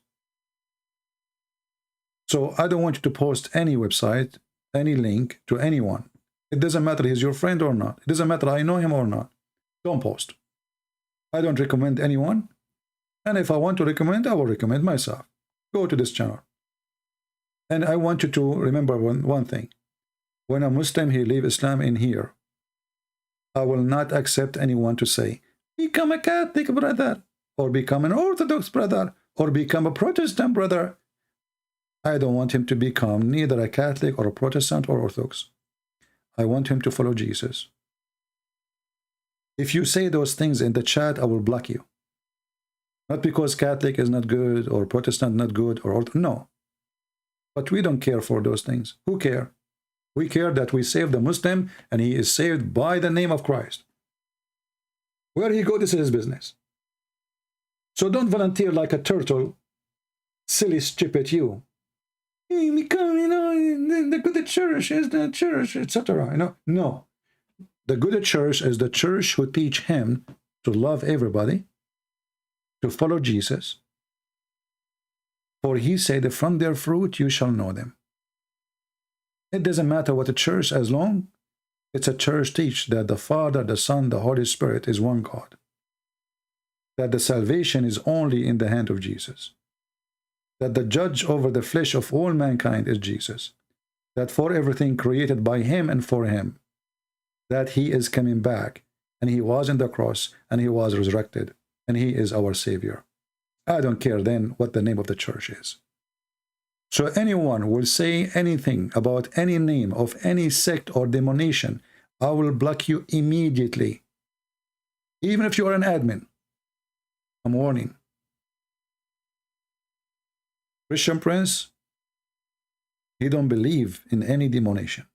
So I don't want you to post any website, any link to anyone. It doesn't matter he's your friend or not. It doesn't matter I know him or not. Don't post. I don't recommend anyone. And if I want to recommend, I will recommend myself. Go to this channel. And I want you to remember one thing. When a Muslim, he leave Islam in here, I will not accept anyone to say, become a Catholic brother, or become an Orthodox brother, or become a Protestant brother. I don't want him to become neither a Catholic or a Protestant or Orthodox. I want him to follow Jesus. If you say those things in the chat, I will block you. Not because Catholic is not good or Protestant not good or no. But we don't care for those things. Who care? We care that we save the Muslim and he is saved by the name of Christ. Where he go, this is his business. So don't volunteer like a turtle, silly, stupid you. Become, you know, the good church is the church, etc. You know, no. The good church is the church who teach him to love everybody, to follow Jesus. For he said, from their fruit you shall know them. It doesn't matter what a church, as long it's a church teach that the Father, the Son, the Holy Spirit is one God. That the salvation is only in the hand of Jesus. That the judge over the flesh of all mankind is Jesus. That for everything created by him and for him. That he is coming back, and he was in the cross, and he was resurrected, and he is our Savior. I don't care then what the name of the church is. So anyone will say anything about any name of any sect or denomination, I will block you immediately. Even if you are an admin. I'm warning. Christian Prince, he don't believe in any denomination.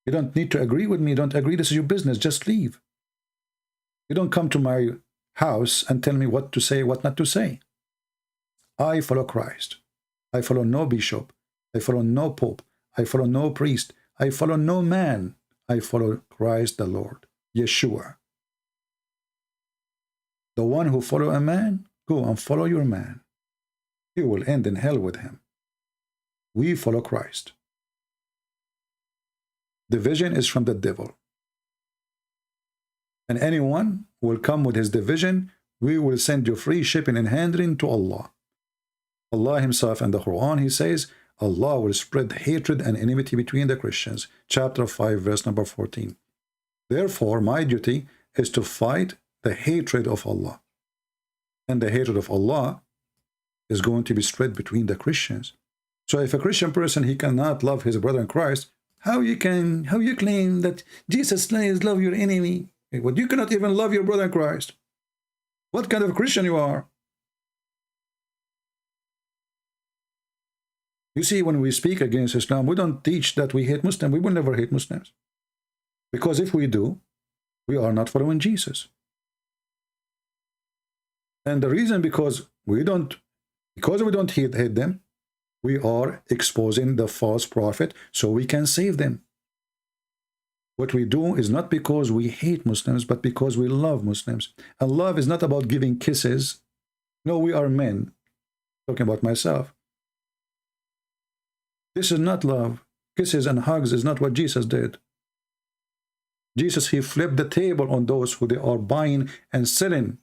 You don't need to agree with me. Don't agree. This is your business. Just leave. You don't come to my house and tell me what to say, what not to say. I follow Christ. I follow no bishop. I follow no pope. I follow no priest. I follow no man. I follow Christ the Lord, Yeshua. The one who follow a man, go and follow your man. You will end in hell with him. We follow Christ. Division is from the devil. And anyone will come with his division, we will send you free shipping and handling to Allah. Allah himself in the Quran, he says, Allah will spread hatred and enmity between the Christians. Chapter 5, verse number 14. Therefore, my duty is to fight the hatred of Allah. And the hatred of Allah is going to be spread between the Christians. So if a Christian person, he cannot love his brother in Christ, how you claim that Jesus says love your enemy? But you cannot even love your brother in Christ. What kind of Christian you are? You see, when we speak against Islam, we don't teach that we hate Muslims. We will never hate Muslims. Because if we do, we are not following Jesus. And the reason because we don't hate them, we are exposing the false prophet so we can save them. What we do is not because we hate Muslims, but because we love Muslims. And love is not about giving kisses. No, we are men. Talking about myself. This is not love. Kisses and hugs is not what Jesus did. Jesus, he flipped the table on those who they are buying and selling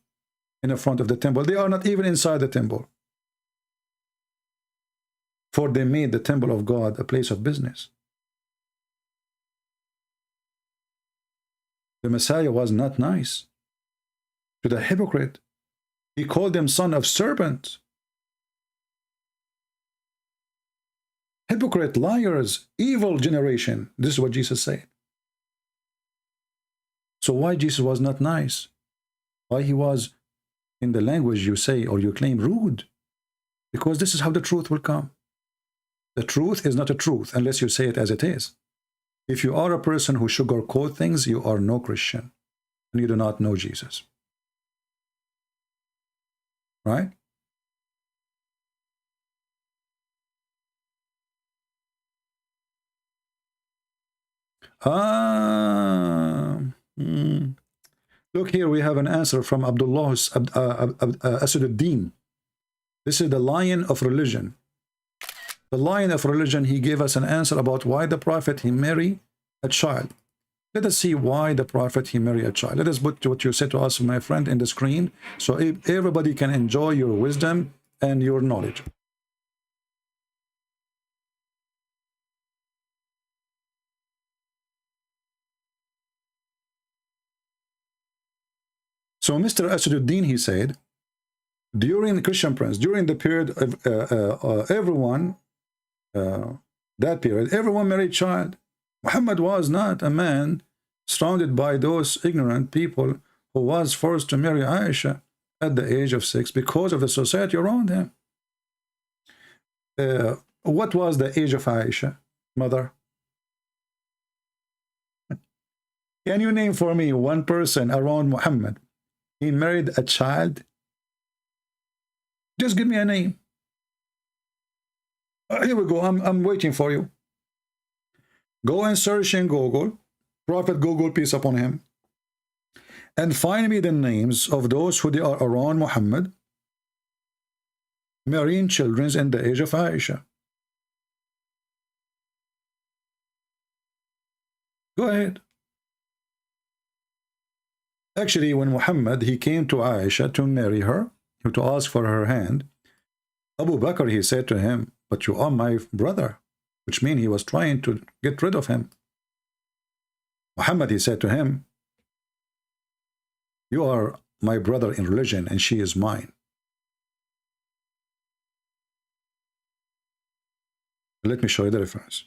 in the front of the temple. They are not even inside the temple. For they made the temple of God a place of business. The Messiah was not nice to the hypocrite. He called them son of serpent. Hypocrite, liars, evil generation. This is what Jesus said. So why Jesus was not nice? Why he was, in the language you say or you claim, rude? Because this is how the truth will come. The truth is not a truth unless you say it as it is. If you are a person who sugarcoat things, you are no Christian. And you do not know Jesus. Right? Look here, we have an answer from Abdullah Asaduddin. This is the lion of religion. The lion of religion, he gave us an answer about why the prophet, he married a child. Let us see why the Prophet, he married a child. Let us put what you said to us, my friend, in the screen, so everybody can enjoy your wisdom and your knowledge. So Mr. Asaduddin, he said, during the Christian Prince, during the period of everyone, that period, everyone married child. Muhammad was not a man surrounded by those ignorant people who was forced to marry Aisha at the age of 6 because of the society around him. What was the age of Aisha, mother? Can you name for me one person around Muhammad? He married a child. Just give me a name. Here we go. I'm waiting for you. Go and search in Google, Prophet Google, peace upon him, and find me the names of those who they are around Muhammad, marrying children in the age of Aisha. Go ahead. Actually, when Muhammad, he came to Aisha to marry her, to ask for her hand, Abu Bakr, he said to him, but you are my brother, which means he was trying to get rid of him. Muhammad, he said to him, you are my brother in religion and she is mine. Let me show you the reference.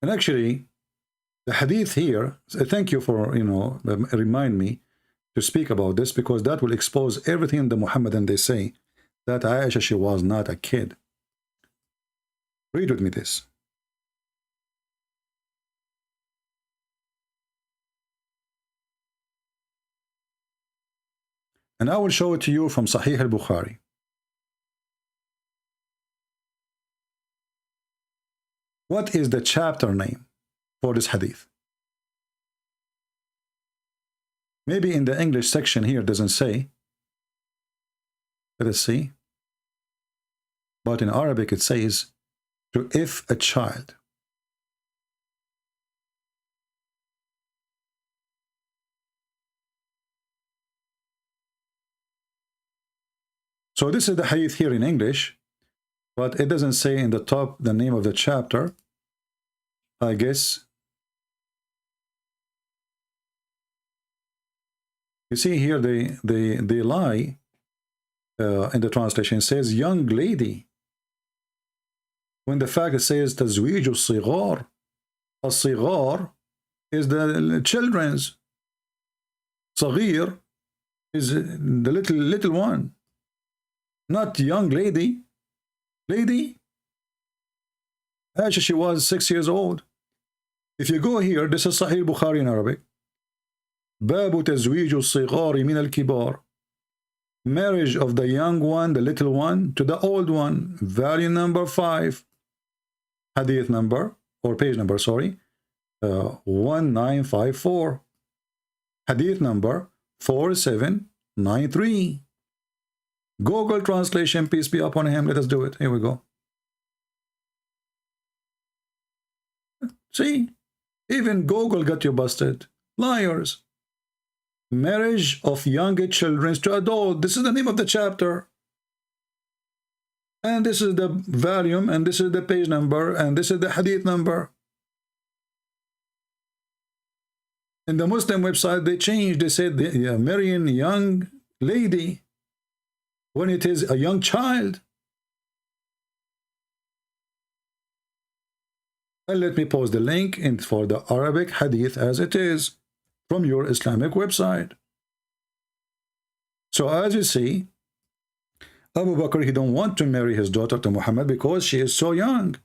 And actually, the hadith here, thank you for, remind me to speak about this, because that will expose everything the Muhammadan they say, that Aisha, she was not a kid. Read with me this. And I will show it to you from Sahih al-Bukhari. What is the chapter name for this hadith? Maybe in the English section here it doesn't say. Let us see. But in Arabic it says, to if a child. So this is the hadith here in English, but it doesn't say in the top the name of the chapter. I guess. You see here they lie in the translation. It says young lady, when the fact it says تزويج الصغار. الصغار is the children's. صغير is the little one. Not young lady. Lady. Actually, she was 6 years old. If you go here, this is Sahih Bukhari in Arabic. باب تزويج الصغار من الكبار. Marriage of the young one, the little one, to the old one. Volume number 5. Hadith number, or page number, sorry. 1954. Hadith number 4793. Google translation, peace be upon him. Let us do it. Here we go. See, even Google got you busted. Liars. Marriage of younger children to adult. This is the name of the chapter. And this is the volume, and this is the page number, and this is the hadith number. In the Muslim website, they changed. They said marrying young lady when it is a young child. And let me post the link in for the Arabic hadith as it is from your Islamic website. So as you see, Abu Bakr, he don't want to marry his daughter to Muhammad because she is so young.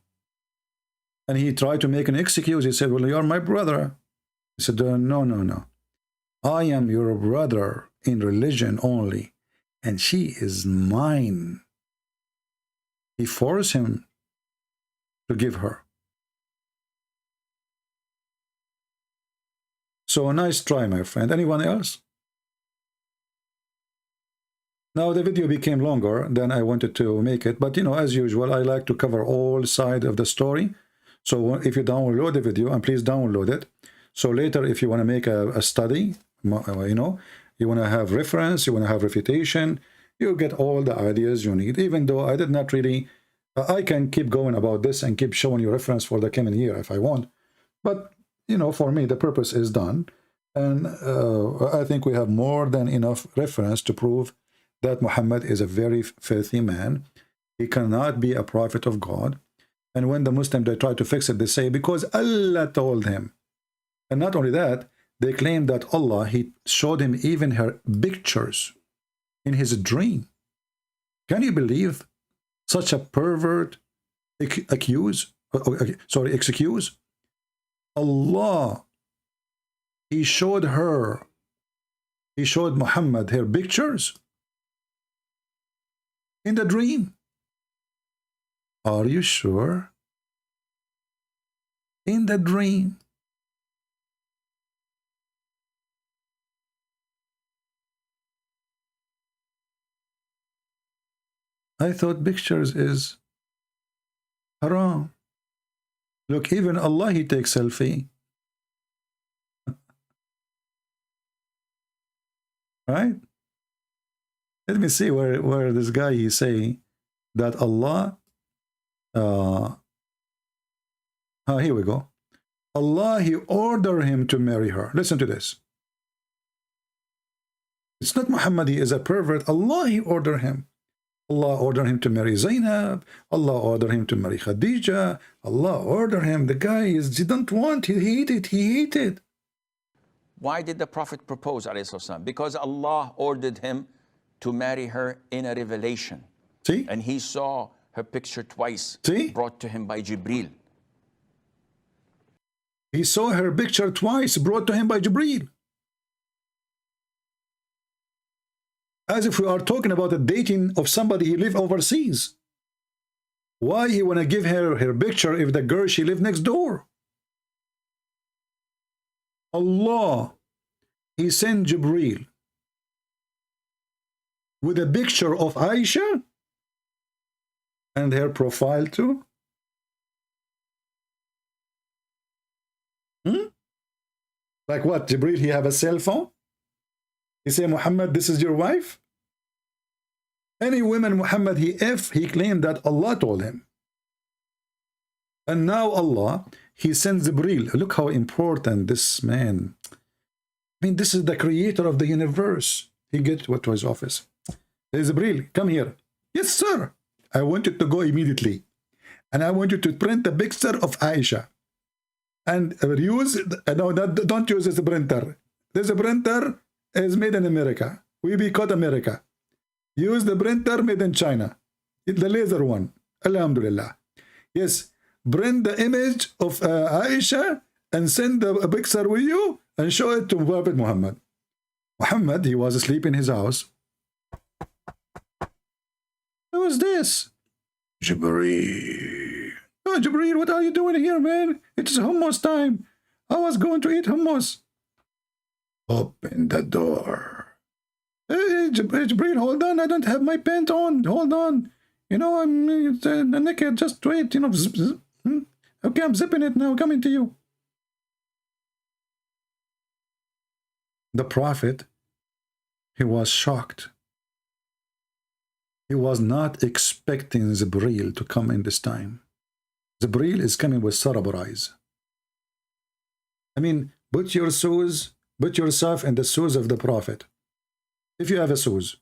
And he tried to make an excuse. He said, well, you're my brother. He said, no. I am your brother in religion only, and she is mine. He forced him to give her. So nice try, my friend. Anyone else? Now the video became longer than I wanted to make it, but you know, as usual, I like to cover all sides of the story. So if you download the video, and please download it, so later if you want to make a study, you know, you want to have reference, you want to have refutation, you get all the ideas you need. Even though I did not really, I can keep going about this and keep showing you reference for the coming year if I want, but you know, for me the purpose is done, and I think we have more than enough reference to prove that Muhammad is a very filthy man. He cannot be a prophet of God. And when the Muslims, they try to fix it, they say, because Allah told him. And not only that, they claim that Allah, he showed him even her pictures in his dream. Can you believe such a pervert excuse? Allah, he showed Muhammad her pictures in the dream. Are you sure? In the dream. I thought pictures is haram. Look, even Allah, he takes selfie. Right? Let me see where this guy is saying that Allah, here we go. Allah, he ordered him to marry her. Listen to this. It's not Muhammad, he is a pervert. Allah, he ordered him. Allah ordered him to marry Zainab. Allah ordered him to marry Khadija. Allah ordered him. The guy he didn't want, he hated. Why did the Prophet propose, alayhi salam? Because Allah ordered him to marry her in a revelation. See? And he saw her picture twice. See? Brought to him by Jibril. He saw her picture twice, brought to him by Jibril. As if we are talking about a dating of somebody who live overseas. Why he want to give her her picture if the girl she live next door? Allah, he sent Jibril with a picture of Aisha and her profile too. Like what? Jibril, he have a cell phone? He say, Muhammad, this is your wife? Any woman Muhammad he claimed that Allah told him. And now Allah, he sends Jibril. Look how important this man. I mean, this is the creator of the universe. He gets to his office. Hey, Jibril, come here. Yes, sir. I want you to go immediately. And I want you to print the picture of Aisha. And use, no, don't use this printer. This printer is made in America. We boycott America. Use the printer made in China. The laser one. Alhamdulillah. Yes. Print the image of Aisha and send the picture with you and show it to Prophet Muhammad. Muhammad, he was asleep in his house. Who is this? Jibreel. Oh, Jibreel, what are you doing here, man? It's hummus time. I was going to eat hummus. Open the door. Hey, Jibreel, hold on. I don't have my pants on. Hold on. You know, I'm naked. Just wait. You know. Okay, I'm zipping it now. Coming to you. The Prophet, he was shocked. He was not expecting Jibreel to come in this time. Jibreel is coming with cerebral eyes. I mean, put yourself in the shoes of the Prophet. If you have a shoes.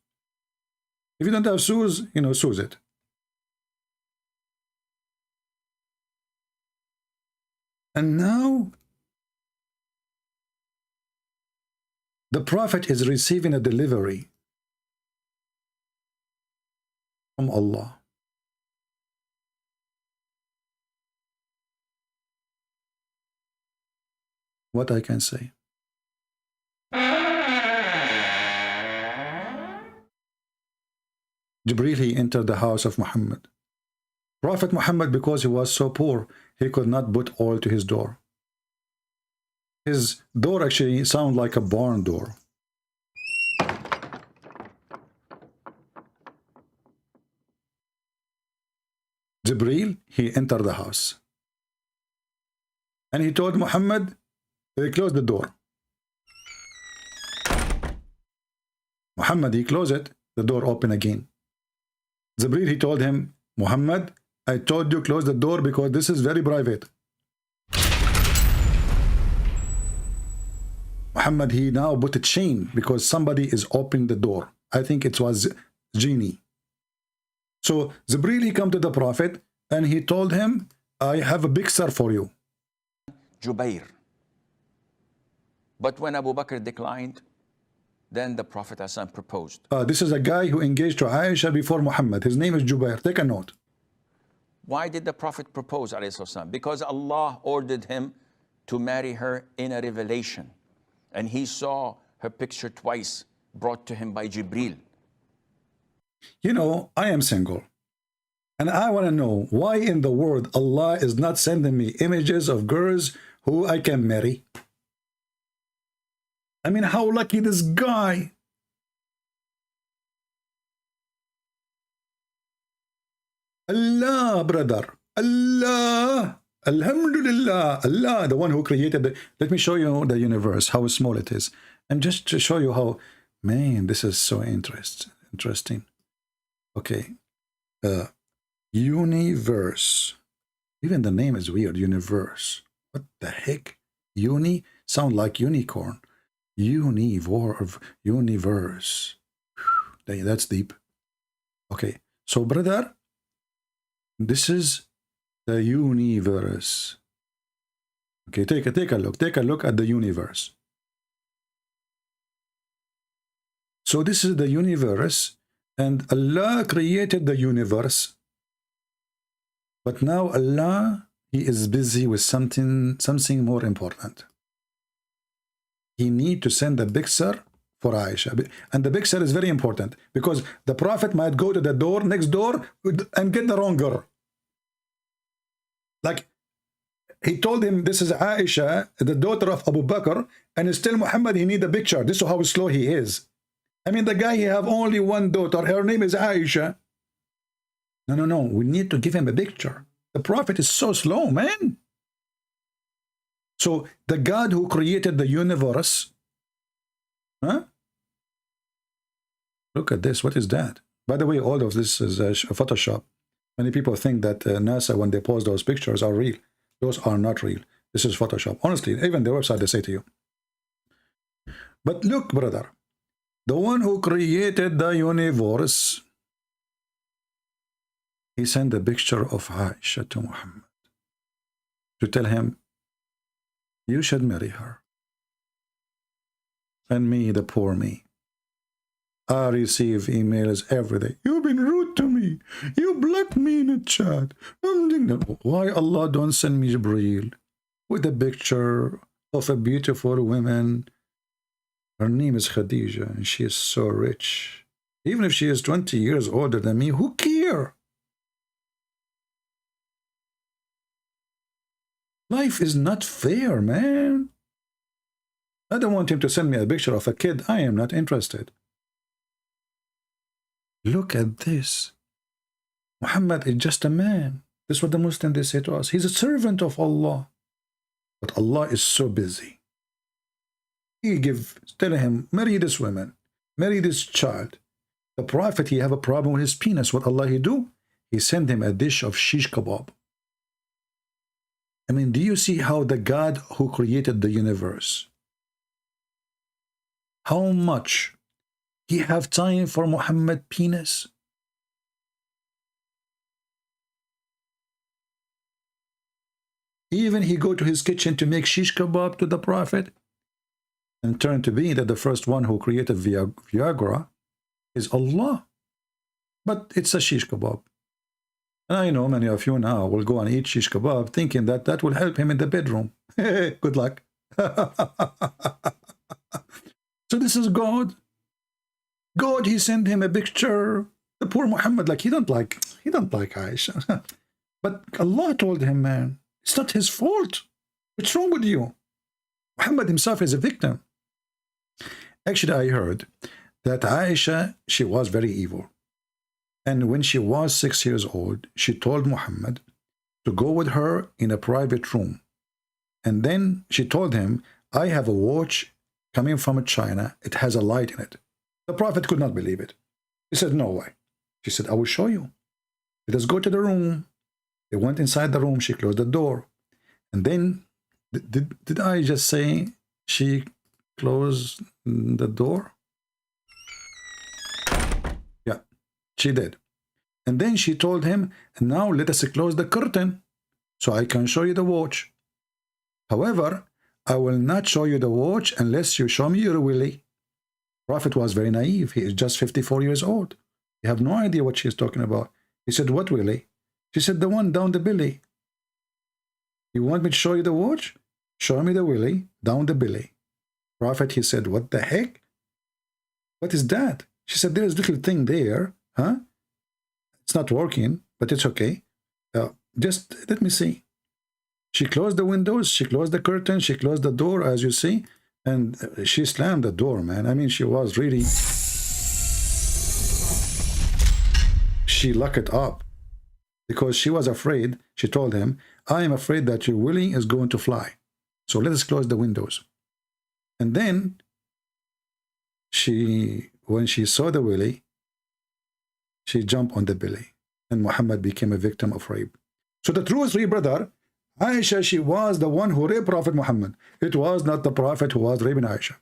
If you don't have shoes, you know, shoes it. And now, the Prophet is receiving a delivery from Allah. What I can say. Jibreel, he entered the house of Muhammad. Prophet Muhammad, because he was so poor, he could not put oil to his door. His door actually sounds like a barn door. Jibreel, he entered the house. And he told Muhammad, close the door. Muhammad, he closed it, the door opened again. Jibreel, he told him, Muhammad, I told you close the door because this is very private. Muhammad, he now put a chain because somebody is opening the door. I think it was genie. So Jibreel, he come to the Prophet and he told him, I have a big sir for you. Jubair. But when Abu Bakr declined, then the Prophet ﷺ proposed. This is a guy who engaged to Aisha before Muhammad. His name is Jubair. Take a note. Why did the Prophet propose, ﷺ? Because Allah ordered him to marry her in a revelation. And he saw her picture twice brought to him by Jibreel. You know, I am single. And I want to know why in the world Allah is not sending me images of girls who I can marry. I mean, how lucky this guy. Allah, brother. Allah. Alhamdulillah. Allah, the one who created the... Let me show you the universe, how small it is. And just to show you how... Man, this is so interesting. Okay. Universe. Even the name is weird. Universe. What the heck? Uni? Sound like unicorn. Universe. That's deep. Okay. So, brother, this is the universe. Okay, take a look. Take a look at the universe. So this is the universe, and Allah created the universe. But now Allah, he is busy with something more important. He need to send a bixer for Aisha. And the bixer is very important because the Prophet might go to the door next door and get the wrong girl. Like, he told him this is Aisha, the daughter of Abu Bakr, and still Muhammad, he need a picture. This is how slow he is. I mean, the guy, he have only one daughter. Her name is Aisha. No. We need to give him a picture. The Prophet is so slow, man. So the God who created the universe, huh? Look at this. What is that? By the way, all of this is Photoshop. Many people think that NASA, when they post those pictures, are real. Those are not real. This is Photoshop. Honestly, even their website, they say to you. But look, brother, the one who created the universe, he sent a picture of Aisha to Muhammad to tell him, you should marry her. And me, the poor me, I receive emails every day. You've been rude to me. You blocked me in a chat. Why Allah don't send me Jibreel with a picture of a beautiful woman? Her name is Khadija, and she is so rich. Even if she is 20 years older than me, who care? Life is not fair, man. I don't want him to send me a picture of a kid. I am not interested. Look at this. Muhammad is just a man. This is what the Muslims, they say to us. He's a servant of Allah. But Allah is so busy. He tell him, marry this woman, marry this child. The Prophet, he have a problem with his penis. What Allah he do? He send him a dish of shish kebab. I mean, do you see how the God who created the universe, how much he have time for Muhammad penis? Even he go to his kitchen to make shish kebab to the Prophet, and turn to be that the first one who created Viagra is Allah. But it's a shish kebab. And I know many of you now will go and eat shish kebab thinking that that will help him in the bedroom. Good luck. So this is God. God, he sent him a picture. The poor Muhammad, like he don't like Aisha. But Allah told him, man, it's not his fault. What's wrong with you? Muhammad himself is a victim. Actually, I heard that Aisha, she was very evil. And when she was 6 years old, she told Muhammad to go with her in a private room. And then she told him, I have a watch coming from China. It has a light in it. The Prophet could not believe it. He said, no way. She said, I will show you. Let us go to the room. They went inside the room. She closed the door. And then, did I just say she closed the door? Yeah, she did. And then she told him, now let us close the curtain so I can show you the watch. However, I will not show you the watch unless you show me your willy. Prophet was very naive. He is just 54 years old. You have no idea what she's talking about. He said, what willy? She said, the one down the belly. You want me to show you the watch? Show me the willy down the belly. Prophet, he said, what the heck? What is that? She said, there is a little thing there. Huh? It's not working, but it's okay. Just let me see. She closed the windows, she closed the curtain, she closed the door, as you see, and she slammed the door, man. I mean, she was really... She locked it up because she was afraid. She told him, I am afraid that your willy is going to fly. So let us close the windows. And then when she saw the willy, she jumped on the belly, and Muhammad became a victim of rape. So the truth, brother, Aisha, she was the one who raped Prophet Muhammad. It was not the Prophet who was raping Aisha.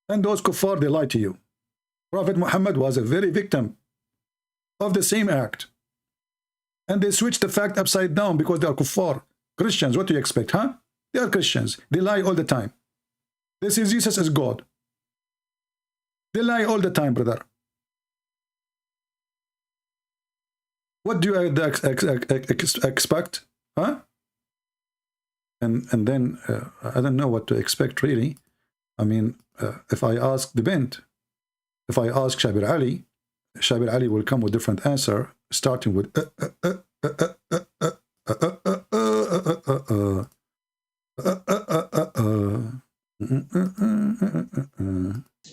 And those kuffar, they lied to you. Prophet Muhammad was a very victim of the same act. And they switched the fact upside down because they are kuffar. Christians, what do you expect, huh? They are Christians. They lie all the time. They say Jesus is God. They lie all the time, brother. What do you expect? Huh? And then I don't know what to expect, really. I mean, if I ask the bent, if I ask Shabir Ali will come with different answer, starting with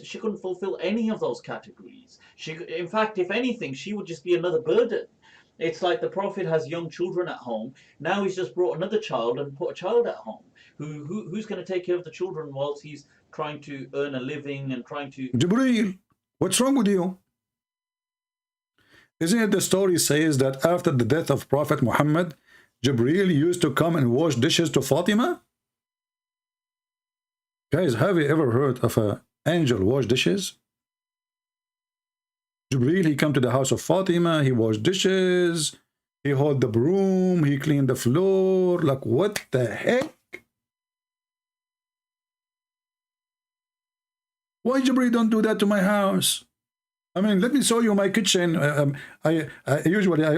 She couldn't fulfill any of those categories. In fact, if anything, she would just be another burden. It's like the Prophet has young children at home. Now he's just brought another child and put a child at home. Who's going to take care of the children whilst he's trying to earn a living and trying to... Jibreel, what's wrong with you? Isn't it the story says that after the death of Prophet Muhammad, Jibreel used to come and wash dishes to Fatima? Guys, have you ever heard of an angel wash dishes? Jibreel, he come to the house of Fatima, he washed dishes, he held the broom, he cleaned the floor. Like, what the heck? Why Jibreel don't do that to my house? I mean, let me show you my kitchen. I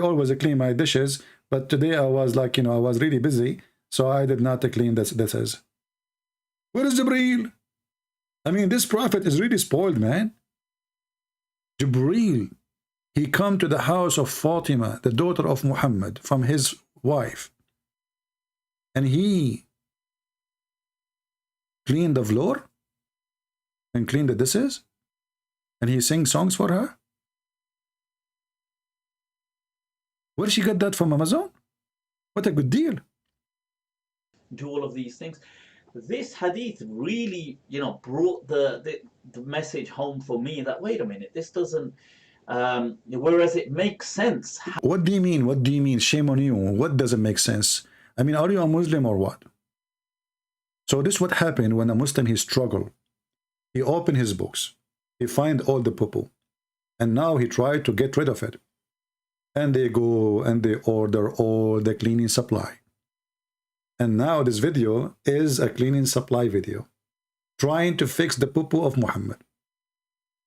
always clean my dishes, but today I was like, I was really busy, so I did not clean the dishes. Where is Jibreel? I mean, this prophet is really spoiled, man. Jibreel, he come to the house of Fatima, the daughter of Muhammad, from his wife, and he cleaned the floor and cleaned the dishes, and he sing songs for her. Where did she get that from? Amazon? What a good deal. Do all of these things. This hadith really, brought the message home for me that, wait a minute, this doesn't, whereas it makes sense. What do you mean? What do you mean? Shame on you. What doesn't make sense? I mean, are you a Muslim or what? So this is what happened when a Muslim, he struggled. He opened his books. He find all the poo-poo. And now he tried to get rid of it. And they go and they order all the cleaning supply. And now this video is a cleaning supply video, trying to fix the poo-poo of Muhammad.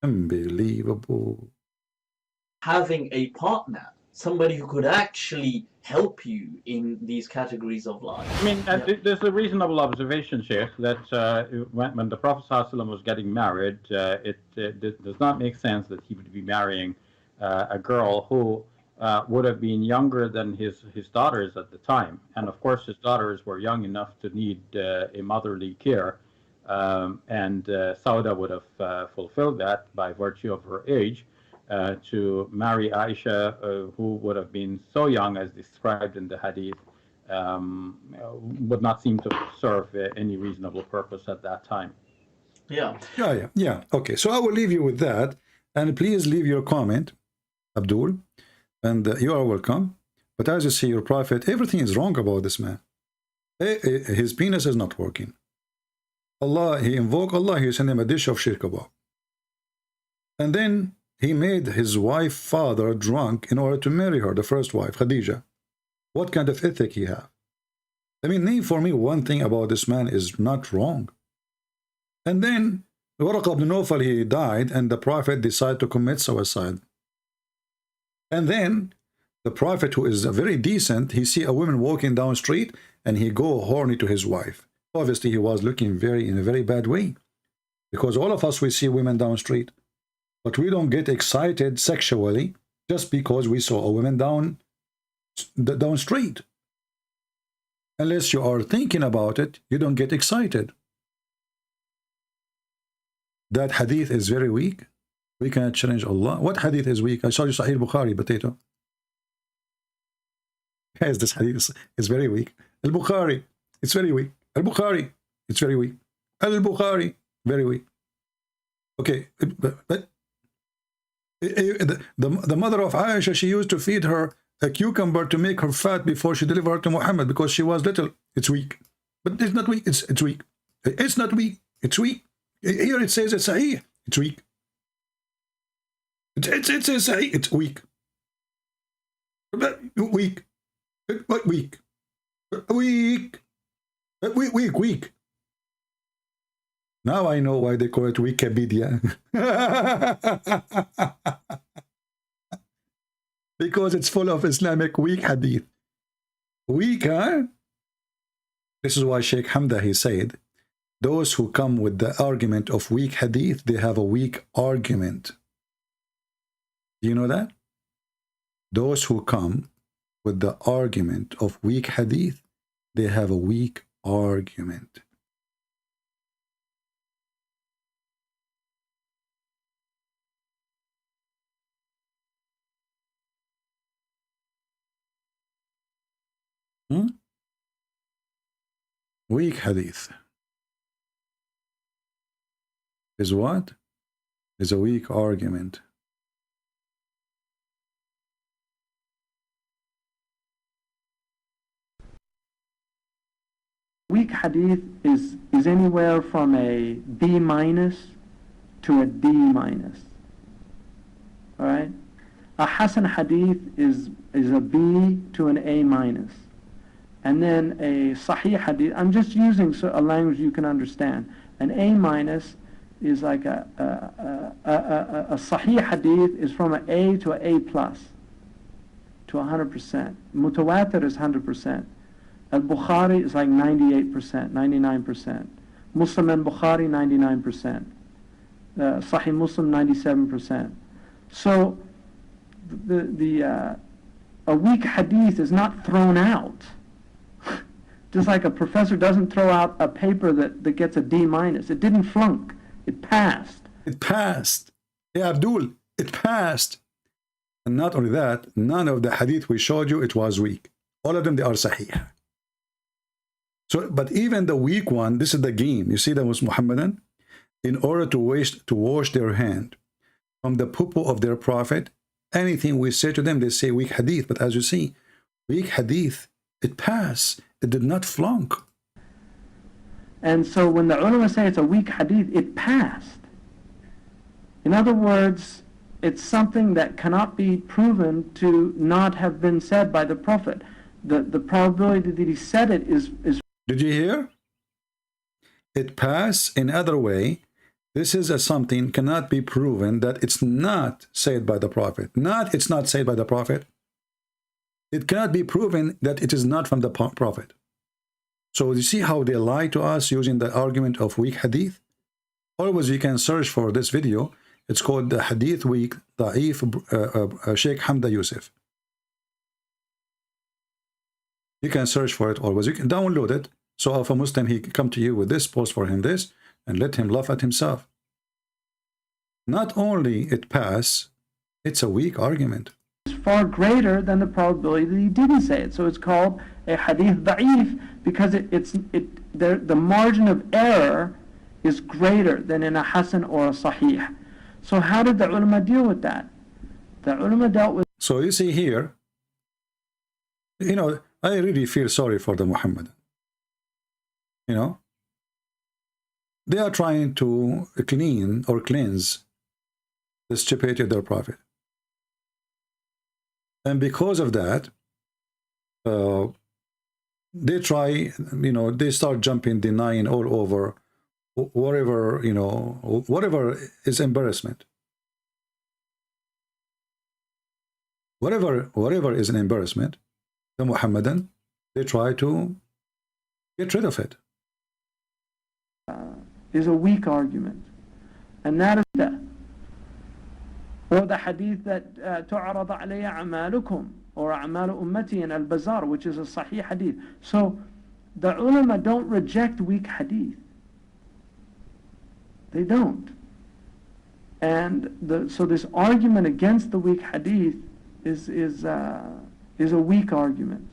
Unbelievable. Having a partner, somebody who could actually help you in these categories of life. I mean, there's a reasonable observation, Sheikh, that when the Prophet ﷺ was getting married, it does not make sense that he would be marrying a girl who would have been younger than his daughters at the time. And of course, his daughters were young enough to need a motherly care. And Sauda would have fulfilled that by virtue of her age to marry Aisha, who would have been so young as described in the hadith, would not seem to serve any reasonable purpose at that time. Yeah. Yeah. Okay, so I will leave you with that. And please leave your comment, Abdul. And you are welcome. But as you see, your prophet, everything is wrong about this man. His penis is not working. Allah, he invoked Allah, he sent him a dish of shirk kebab. And then he made his wife father drunk in order to marry her, the first wife, Khadija. What kind of ethic he have? I mean, name for me one thing about this man is not wrong. And then Waraq ibn Nawfal, he died, and the prophet decided to commit suicide. And then the prophet, who is very decent, he see a woman walking down the street, and he go horny to his wife. Obviously, he was looking in a very bad way, because all of us, we see women down the street, but we don't get excited sexually just because we saw a woman down street. Unless you are thinking about it, you don't get excited. That hadith is very weak. We cannot challenge Allah. What hadith is weak? I saw you Sahih Bukhari, potato. Yes, this hadith is very weak. Al-Bukhari, it's very weak. Al-Bukhari, it's very weak. Al-Bukhari, very weak. Okay, but the mother of Aisha, she used to feed her a cucumber to make her fat before she delivered her to Muhammad because she was little. It's weak. But it's not weak. It's weak. It's not weak. It's weak. Here it says it's sahih. It's weak. It says sahih. It's weak. Weak. What weak? Weak. Weak. Now I know why they call it Wikipedia. Because it's full of Islamic weak hadith. Weak, huh? This is why Sheikh Hamda, he said, those who come with the argument of weak hadith, they have a weak argument. Do you know that? Those who come with the argument of weak hadith, they have a weak argument. Weak hadith is what? Is a weak argument. Weak hadith is anywhere from a B minus to a D minus. All right? A Hasan hadith is a B to an A minus. And then a Sahih hadith, I'm just using a language you can understand. An A minus is like a Sahih hadith is from an A to an A plus to 100%. Mutawatir is 100%. Al-Bukhari is like 98%, 99%. Muslim and Bukhari, 99%. Sahih Muslim, 97%. So a weak hadith is not thrown out. Just like a professor doesn't throw out a paper that gets a D minus. It didn't flunk. It passed. It passed. Yeah, Abdul, it passed. And not only that, none of the hadith we showed you, it was weak. All of them, they are sahih. So, but even the weak one, this is the game. You see that was Muhammadan? In order to wash their hand from the poo-poo of their prophet, anything we say to them, they say weak hadith. But as you see, weak hadith, it passed. It did not flunk. And so when the ulama say it's a weak hadith, it passed. In other words, it's something that cannot be proven to not have been said by the prophet. The probability that he said it is. Did you hear? It passed. In other way, this is something cannot be proven that it's not said by the prophet. It's not said by the prophet. It cannot be proven that it is not from the prophet. So you see how they lie to us using the argument of weak hadith? Always you can search for this video. It's called the Hadith Week, Da'if Sheikh Hamda Yusuf. You can search for it always. You can download it. So if a Muslim, he come to you with this, post for him this, and let him laugh at himself. Not only it pass, it's a weak argument. It's far greater than the probability that he didn't say it. So it's called a hadith da'if because the margin of error is greater than in a hasan or a sahih. So how did the ulama deal with that? The ulama dealt with... So you see here, you know, I really feel sorry for the Muhammadan. You know, they are trying to clean or cleanse the stupidity of their prophet. And because of that, they try, you know, they start jumping, denying all over, whatever, you know, whatever is embarrassment. Whatever is an embarrassment, the Muhammadan, they try to get rid of it. Is a weak argument. And that is that. Or the hadith that تُعْرَضَ عَلَيَّ أَعْمَالُكُمْ or أَعْمَالُ أُمَّتِي in al-Bazar, which is a sahih hadith. So the ulama don't reject weak hadith. They don't. And so this argument against the weak hadith is a weak argument.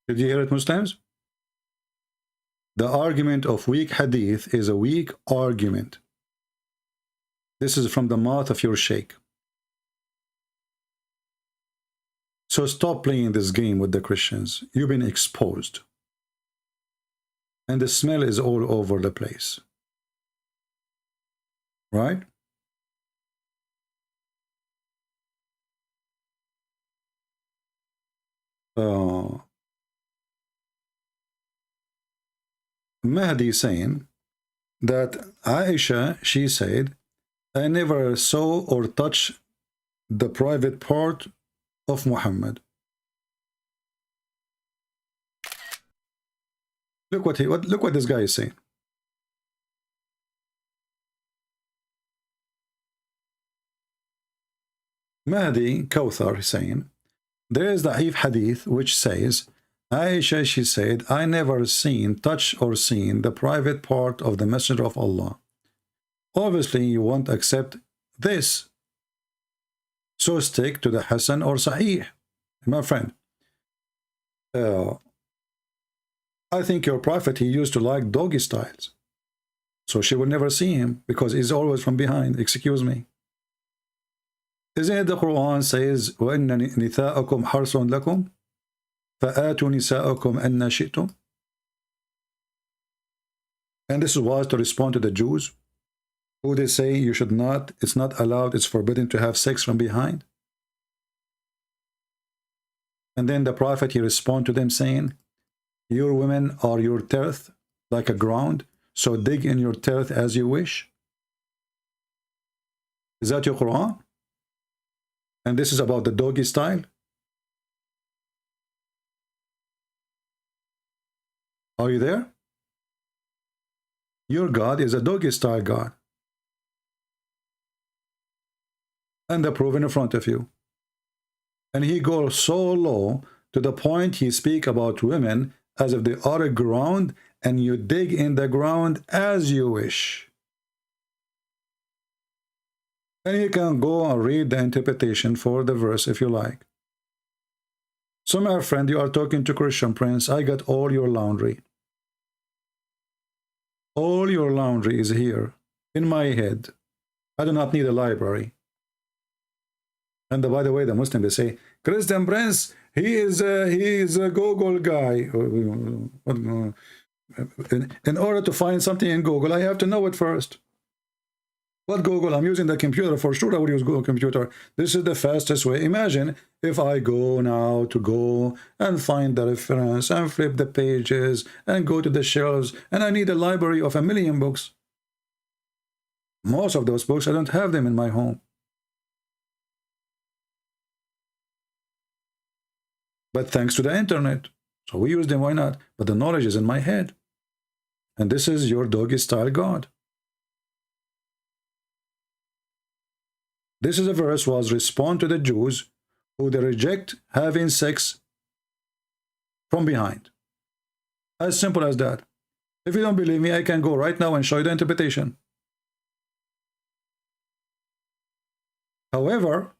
Did you hear it, Muslims? The argument of weak hadith is a weak argument. This is from the mouth of your sheikh. So stop playing this game with the Christians. You've been exposed. And the smell is all over the place. Right? Mahdi saying that Aisha, she said, I never saw or touched the private part of Muhammad. Look what this guy is saying. Mahdi Kawthar is saying, there is the da'if hadith which says, Aisha, she said, I never seen, touched or seen the private part of the Messenger of Allah. Obviously, you won't accept this. So stick to the Hasan or Sahih. My friend, I think your prophet, he used to like doggy styles. So she would never see him because he's always from behind. Excuse me. Isn't it the Quran says, وَإِنَّ نِثَاءَكُمْ حَرْصٌ لَكُمْ فَآتُوا نِسَاءَكُمْ أَنَّ شِئْتُمْ. And this was to respond to the Jews who they say you should not, it's not allowed, it's forbidden to have sex from behind. And then the prophet, he respond to them saying, your women are your turf like a ground, so dig in your turf as you wish. Is that your Quran? And this is about the doggy style? Are you there? Your God is a doggy style God. And the proof in front of you. And he goes so low to the point he speak about women as if they are a ground and you dig in the ground as you wish. And you can go and read the interpretation for the verse if you like. So my friend, you are talking to Christian Prince. I got all your laundry. All your laundry is here in my head. I do not need a library. And by the way, the Muslim, they say, Christian Prince, he is a Google guy. In order to find something in Google, I have to know it first. What Google? I'm using the computer. For sure I would use Google computer. This is the fastest way. Imagine if I go now to go and find the reference and flip the pages and go to the shelves and I need a library of 1,000,000 books. Most of those books, I don't have them in my home. But thanks to the internet. So we use them, why not? But the knowledge is in my head. And this is your doggy style God. This is a verse was respond to the Jews who they reject having sex from behind. As simple as that. If you don't believe me, I can go right now and show you the interpretation. However,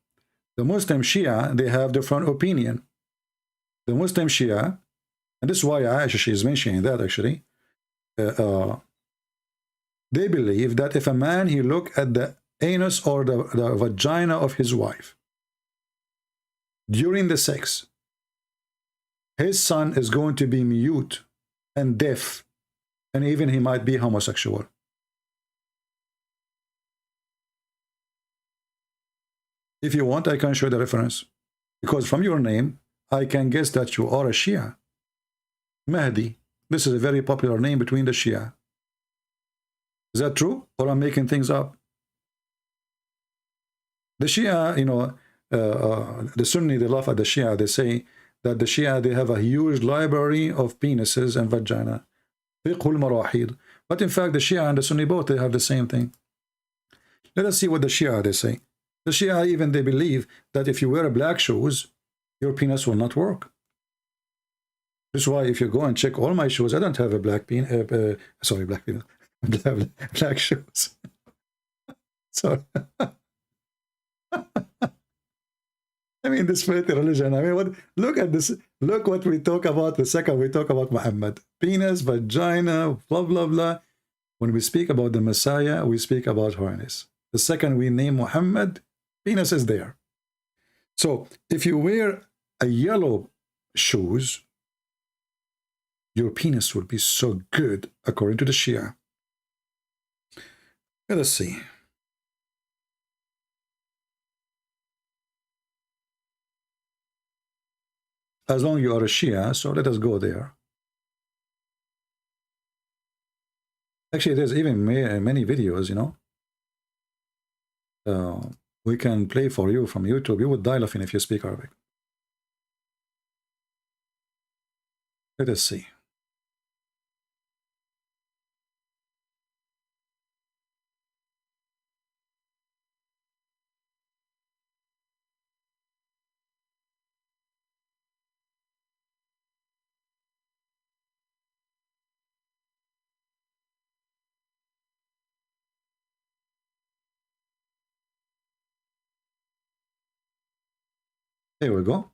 the Muslim Shia, they have different opinion. The Muslim Shia, and this is why Aisha is mentioning that actually, they believe that if a man, he look at the anus or the vagina of his wife during the sex, his son is going to be mute and deaf, and even he might be homosexual. If you want, I can show the reference, because from your name I can guess that you are a Shia. Mahdi, this is a very popular name between the Shia. Is that true, or I'm making things up? The Shia, you know, the Sunni, they laugh at the Shia. They say that the Shia, they have a huge library of penises and vagina. But in fact, the Shia and the Sunni both, they have the same thing. Let us see what the Shia, they say. The Shia, even they believe that if you wear black shoes, your penis will not work. This is why if you go and check all my shoes, I don't have a black penis, sorry, black penis, black shoes. Sorry. I mean, this filthy religion. I mean, what? Look at this. Look what we talk about. The second we talk about Muhammad, penis, vagina, blah blah blah. When we speak about the Messiah, we speak about holiness. The second we name Muhammad, penis is there. So if you wear a yellow shoes, your penis will be so good, according to the Shia. Let us see. As long as you are a Shia, so let us go there. Actually, there's even many videos, you know. We can play for you from YouTube. You would die laughing if you speak Arabic. Let us see. Here we go.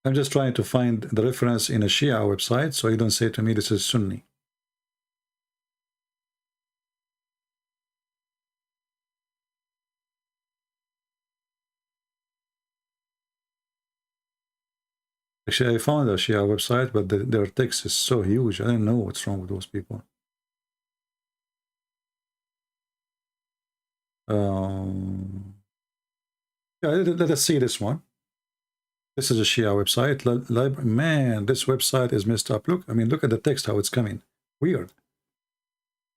I'm just trying to find the reference in a Shia website, so you don't say to me this is Sunni. Actually, I found a Shia website, but their text is so huge. I don't know what's wrong with those people. Yeah, let us see this one. This is a Shia website. Man, this website is messed up. Look, I mean, look at the text, how it's coming. Weird.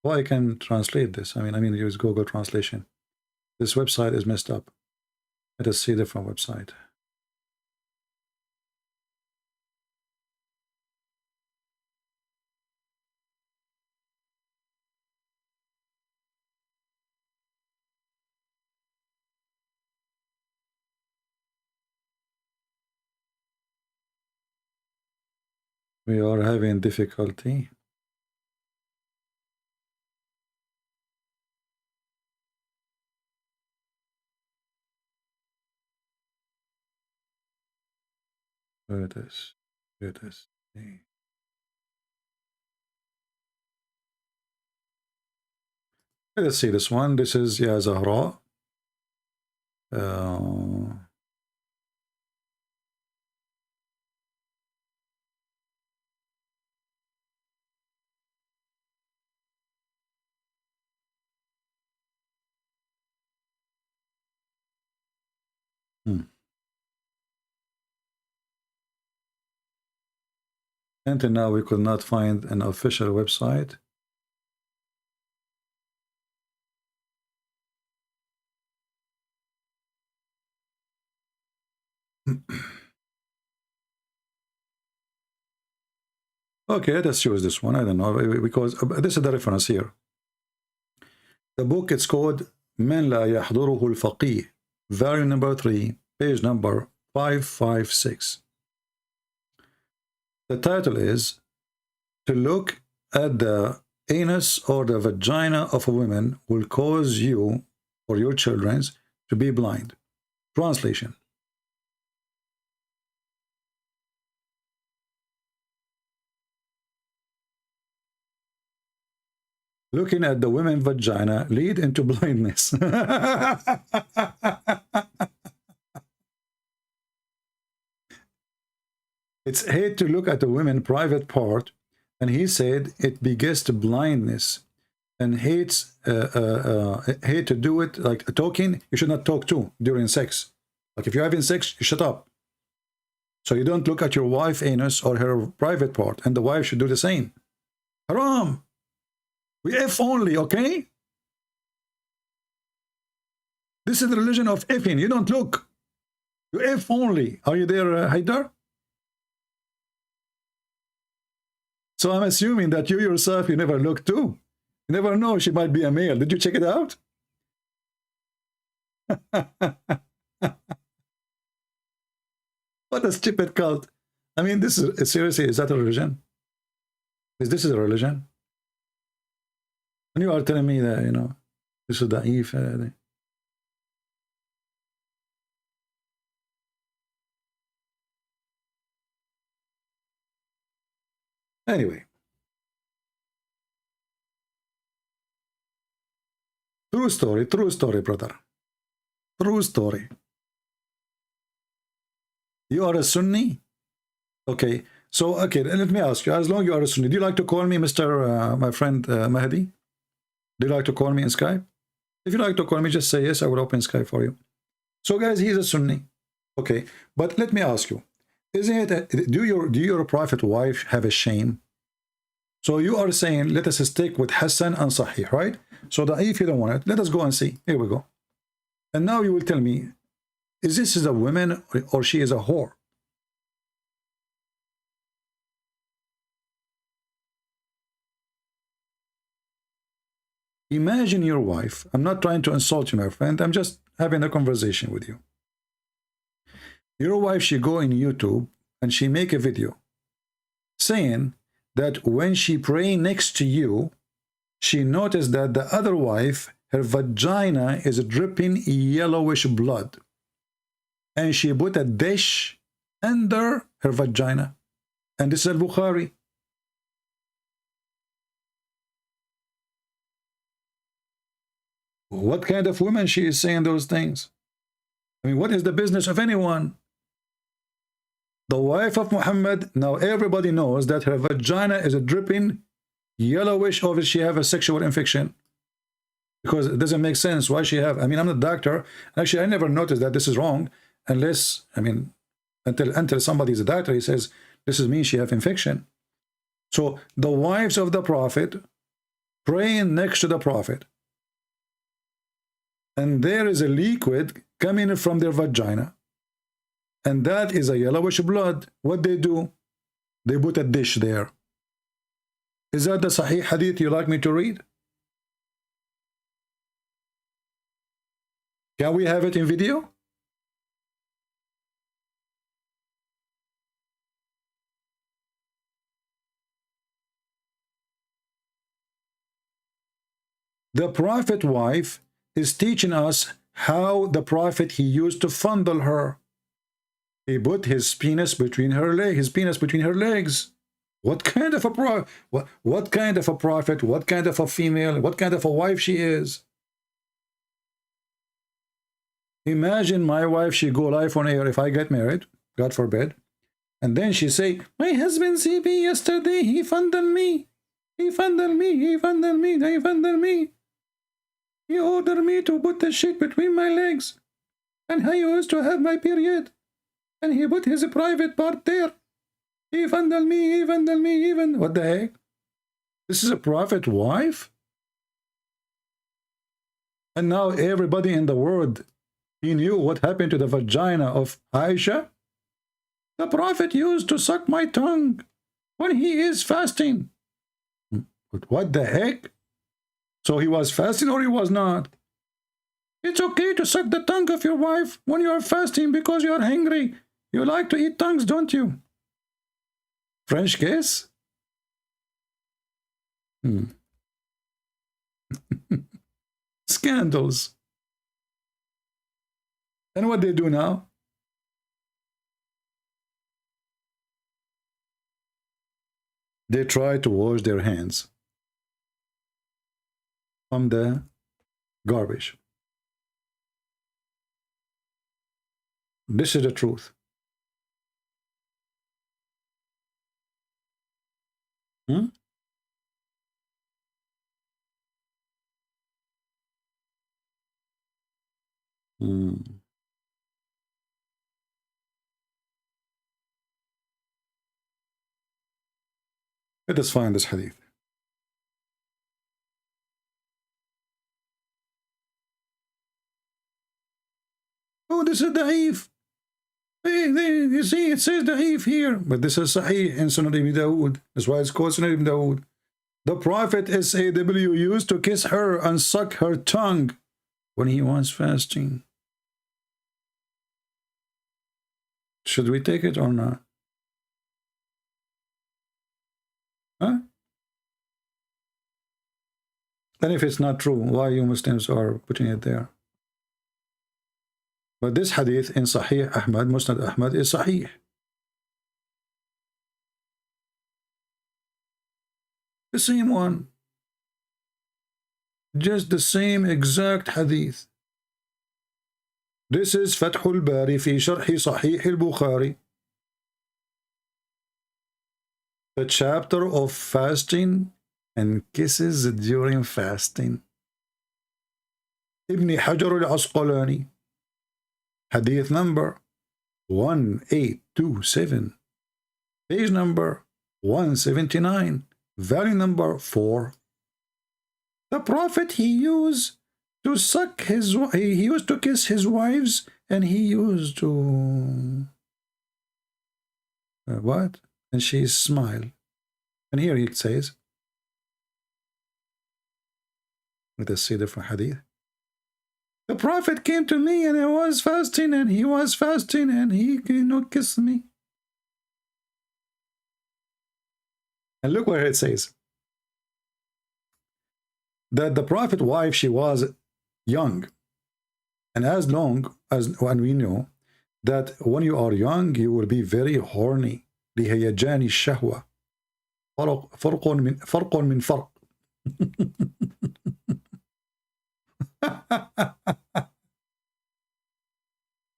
Well, I can translate this. I mean, use Google Translation. This website is messed up. Let us see a different website. We are having difficulty. Where it is. Here it is. Let's see this one. This is Ya Zahra. Until now, we could not find an official website. Okay, let's choose this one. I don't know, because this is the reference here. The book, it's called من لا يحضره الفقيه, volume number 3, page number 556. The title is "To look at the anus or the vagina of a woman will cause you or your children to be blind." Translation. Looking at the women's vagina lead into blindness. It's hate to look at a woman's private part, and he said it begets to blindness, and hate to do it like talking. You should not talk too during sex. Like if you're having sex, you shut up. So you don't look at your wife's anus or her private part, and the wife should do the same. Haram. We F only, okay? This is the religion of effing. You don't look. You F only. Are you there, Haidar? So I'm assuming that you yourself, you never look too. You never know, she might be a male. Did you check it out? What a stupid cult. I mean, this is, seriously, is that a religion? Is this a religion? And you are telling me that, you know, this is da'if. Anyway. True story, brother. True story. You are a Sunni? Okay. So, okay, let me ask you, as long as you are a Sunni, do you like to call me Mr. My friend Mahdi? Do you like to call me in Skype? If you like to call me, just say yes, I will open Skype for you. So guys, he's a Sunni. Okay, but let me ask you, isn't it, do your prophet wife have a shame? So you are saying, let us stick with Hassan and Sahih, right? So that if you don't want it, let us go and see. Here we go. And now you will tell me, is this a woman or she is a whore? Imagine your wife. I'm not trying to insult you, my friend. I'm just having a conversation with you. Your wife, she go in YouTube and she make a video saying that when she pray next to you, she noticed that the other wife, her vagina is dripping yellowish blood. And she put a dish under her vagina. And this is al-Bukhari. What kind of woman she is saying those things? I mean, what is the business of anyone? The wife of Muhammad, now everybody knows that her vagina is a dripping yellowish, or she have a sexual infection. Because it doesn't make sense why she have. I mean, I'm not a doctor. Actually, I never noticed that this is wrong unless, I mean, until somebody is a doctor, he says, this is mean she have infection. So the wives of the Prophet praying next to the Prophet, and there is a liquid coming from their vagina, and that is a yellowish blood. What they do? They put a dish there. Is that the Sahih Hadith you like me to read? Can we have it in video? The Prophet wife is teaching us how the Prophet, he used to fondle her. He put his penis between her legs. What kind of a what kind of a prophet, what kind of a female, what kind of a wife she is? Imagine my wife, she go live on air if I get married, God forbid, and then she say, my husband CB yesterday, he fondled me. He fondled me, he fondled me, he fondled me. He ordered me to put the shit between my legs. And I used to have my period. And he put his private part there. He fondled me, he fondled me, even. What the heck? This is a prophet wife? And now everybody in the world, he knew what happened to the vagina of Aisha. The prophet used to suck my tongue when he is fasting. But what the heck? So he was fasting or he was not? It's okay to suck the tongue of your wife when you are fasting because you are hungry. You like to eat tongues, don't you? French kiss? Scandals. And what they do now? They try to wash their hands from the garbage. This is the truth. Let us find this hadith. Oh, this is da'if. Hey, you see, it says da'if here. But this is sahih in Sunan Ibn Dawood. That's why it's called Sunan Ibn Dawood. The Prophet SAW used to kiss her and suck her tongue when he was fasting. Should we take it or not? Huh? And if it's not true, why you Muslims are putting it there? But this hadith in Sahih Ahmad, Musnad Ahmad, is Sahih. The same one. Just the same exact hadith. This is Fathul Bari fi Sharhi Sahih al-Bukhari. The chapter of fasting and kisses during fasting. Ibn Hajar al-Asqalani. Hadith number 1827. Page number 179. Value number 4. The Prophet, he used to suck his, he used to kiss his wives, and he used to what? And she smiled. And here it says, let us see different hadith. The Prophet came to me and I was fasting, and he was fasting, and he kissed me. And look where it says that the Prophet's wife, she was young. And as long as when we know that when you are young, you will be very horny. لهيجان الشهوة فرق من فرق.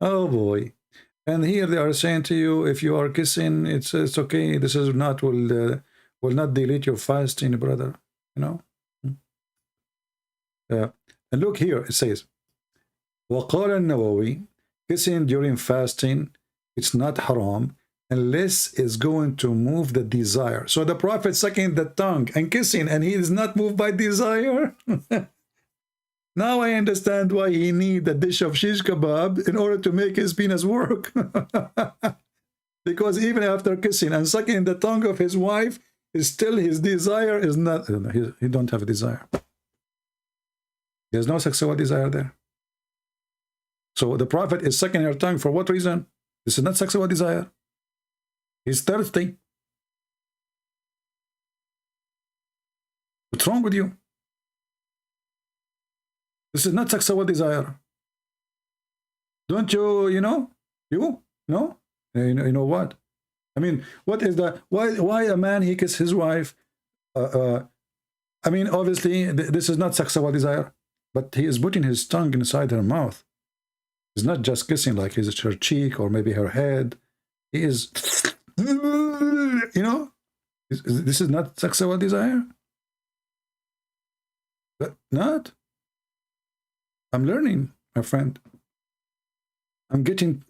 Oh boy. And here they are saying to you, if you are kissing, it's okay. This is not will not delete your fasting, brother. You know. And look here, it says, وقال النووي, kissing during fasting, it's not haram unless it's going to move the desire. So the Prophet sucking the tongue and kissing, and he is not moved by desire. Now I understand why he need a dish of shish kebab in order to make his penis work. Because even after kissing and sucking the tongue of his wife, still his desire is not, he don't have a desire. There's no sexual desire there. So the Prophet is sucking her tongue for what reason? This is not sexual desire. He's thirsty. What's wrong with you? This is not sexual desire. Don't you, you know? You? No? You know what? I mean, what is that? Why a man, he kisses his wife? I mean, obviously, this is not sexual desire. But he is putting his tongue inside her mouth. He's not just kissing like his her cheek or maybe her head. He is, you know, this is not sexual desire. But not. I'm learning, my friend. I'm getting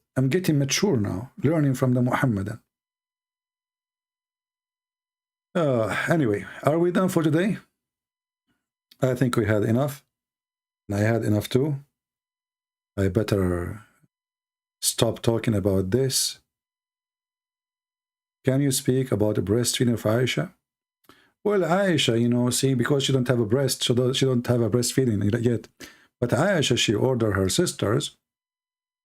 mature now, learning from the Muhammadan. Anyway, are we done for today? I think we had enough. I had enough too. I better stop talking about this. Can you speak about the breastfeeding of Aisha? Well, Aisha, you know, see, because she don't have a breast, she don't have a breastfeeding yet. But Aisha, she ordered her sisters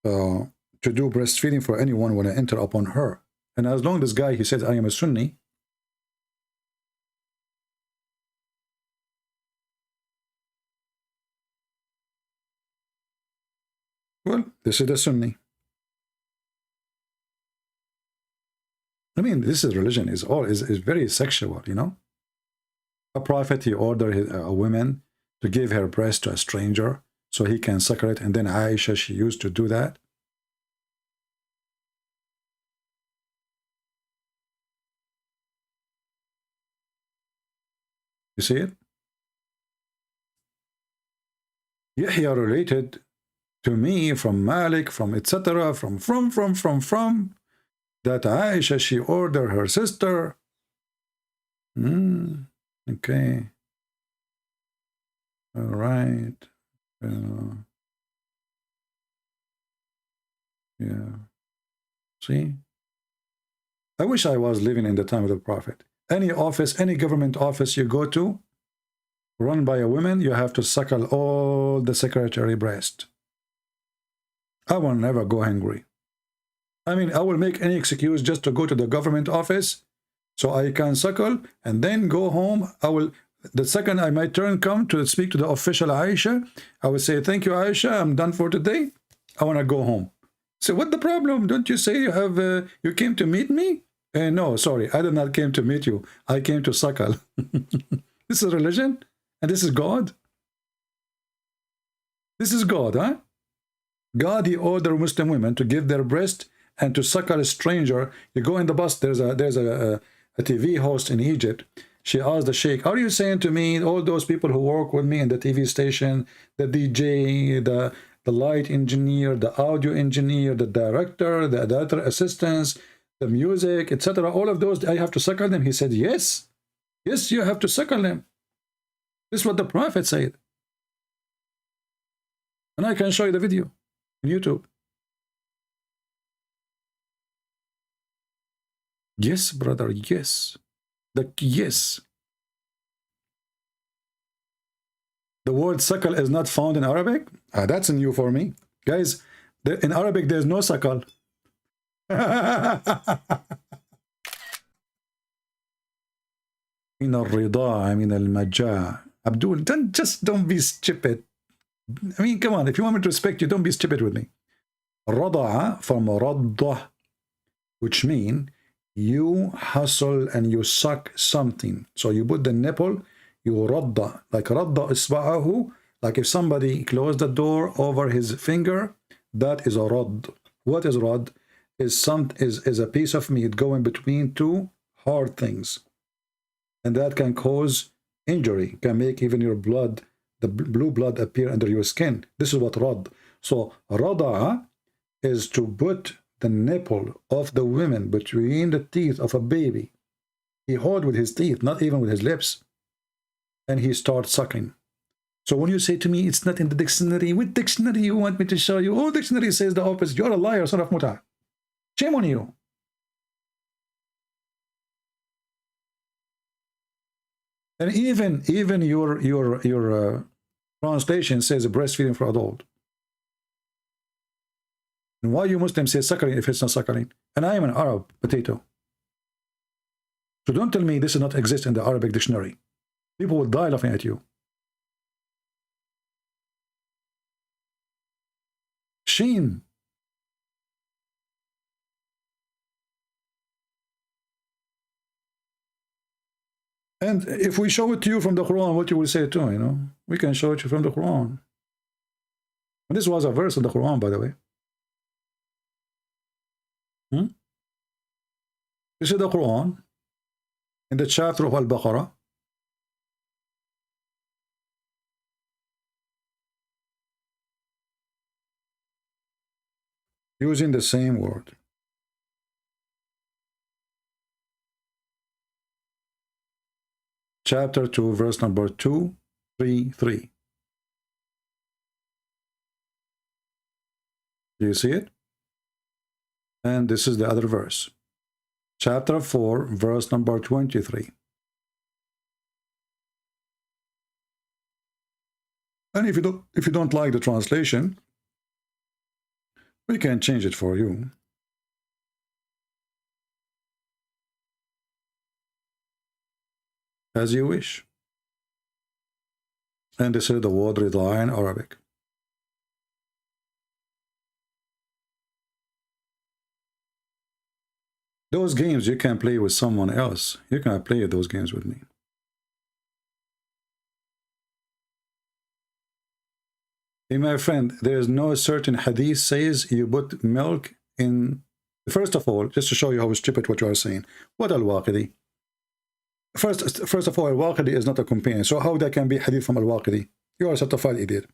to do breastfeeding for anyone when I enter upon her. And as long as this guy, he says, I am a Sunni, well, this is the Sunni. I mean, this is religion, is very sexual, you know. A prophet, he ordered a woman to give her breast to a stranger so he can suckle it, and then Aisha, she used to do that. You see it? Yahya related to me from Malik, from etc., from that Aisha, she ordered her sister. Okay. All right. Yeah. See? I wish I was living in the time of the Prophet. Any office, any government office you go to, run by a woman, you have to suckle all the secretary breast. I will never go hungry. I mean, I will make any excuse just to go to the government office so I can suckle and then go home. The second my turn come to speak to the official Aisha, I will say, thank you, Aisha, I'm done for today. I want to go home. So what the problem? Don't you say you came to meet me? No, sorry, I did not came to meet you. I came to suckle. This is religion? And this is God? This is God, huh? God, he ordered Muslim women to give their breast and to suckle a stranger. You go in the bus, there's a TV host in Egypt. She asked the sheikh, are you saying to me, all those people who work with me in the TV station, the DJ, the light engineer, the audio engineer, the director, the editor assistants, the music, etc., all of those, I have to suckle them? He said, yes. Yes, you have to suckle them. This is what the Prophet said. And I can show you the video on YouTube. Yes, brother, yes. Yes. The word suckle is not found in Arabic? That's new for me. Guys, in Arabic, there's no suckle. من الرضاعة من المجاعة. Abdul, don't be stupid. I mean, come on, if you want me to respect you, don't be stupid with me. رضاعة from رضة, which means you hustle and you suck something. So you put the nipple, you radda, like radda isba'ahu, like if somebody closed the door over his finger, that is a rad. What is rad? Is a piece of meat going between two hard things. And that can cause injury, can make even your blood, the blue blood appear under your skin. This is what rad. So rada'a is to put the nipple of the woman between the teeth of a baby. He hold with his teeth, not even with his lips. And he starts sucking. So when you say to me, it's not in the dictionary, what dictionary you want me to show you? Oh, dictionary says the opposite. You're a liar, son of Muta. Shame on you. And even your translation says breastfeeding for adult. And why you Muslims say suckling if it's not suckling? And I am an Arab potato. So don't tell me this does not exist in the Arabic dictionary. People will die laughing at you. Shame. And if we show it to you from the Quran, what you will say too, you know? We can show it to you from the Quran. And this was a verse of the Quran, by the way. This is the Quran in the chapter of Al-Baqarah. Using the same word. Chapter 2, verse number 233. Do you see it? And this is the other verse. Chapter 4, verse number 23. And if you don't like the translation, we can change it for you. As you wish. And this is the word rida in Arabic. Those games you can play with someone else. You cannot play those games with me. Hey, my friend, there is no certain hadith says you put milk in. First of all, just to show you how stupid what you are saying. What al-Waqidi? First of all, al-Waqidi is not a companion. So how that can be hadith from al-Waqidi? You are a certified idiot.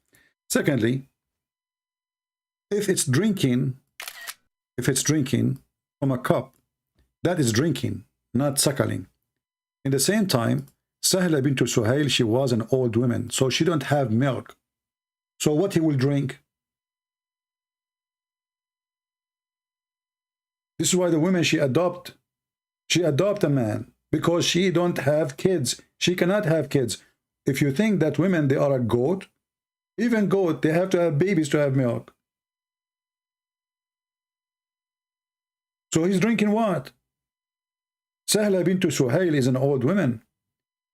Secondly, if it's drinking from a cup, that is drinking, not suckling. In the same time, Sahla bint Suhail, she was an old woman, so she don't have milk. So what he will drink? This is why the women she adopt a man, because she don't have kids. She cannot have kids. If you think that women, they are a goat, even goat, they have to have babies to have milk. So he's drinking what? Sahla bint Suhail is an old woman,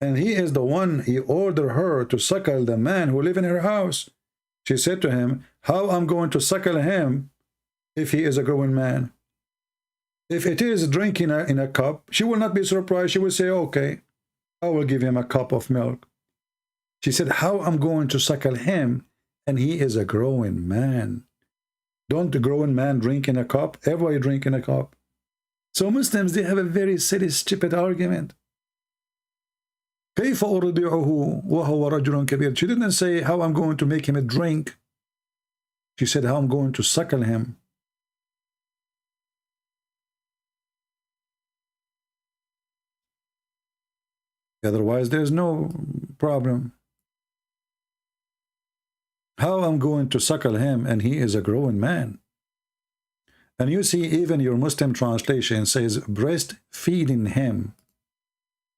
and he is the one, he ordered her to suckle the man who live in her house. She said to him, how I'm going to suckle him if he is a growing man? If it is drinking in a cup, she will not be surprised. She will say, okay, I will give him a cup of milk. She said, how I'm going to suckle him, and he is a growing man. Don't the growing man drink in a cup? Everybody drink in a cup. So Muslims, they have a very silly, stupid argument. كيف أرضعه وهو رجل كبير? She didn't say how I'm going to make him a drink. She said how I'm going to suckle him. Otherwise, there's no problem. How I'm going to suckle him, and he is a growing man. And you see, even your Muslim translation says breastfeeding him.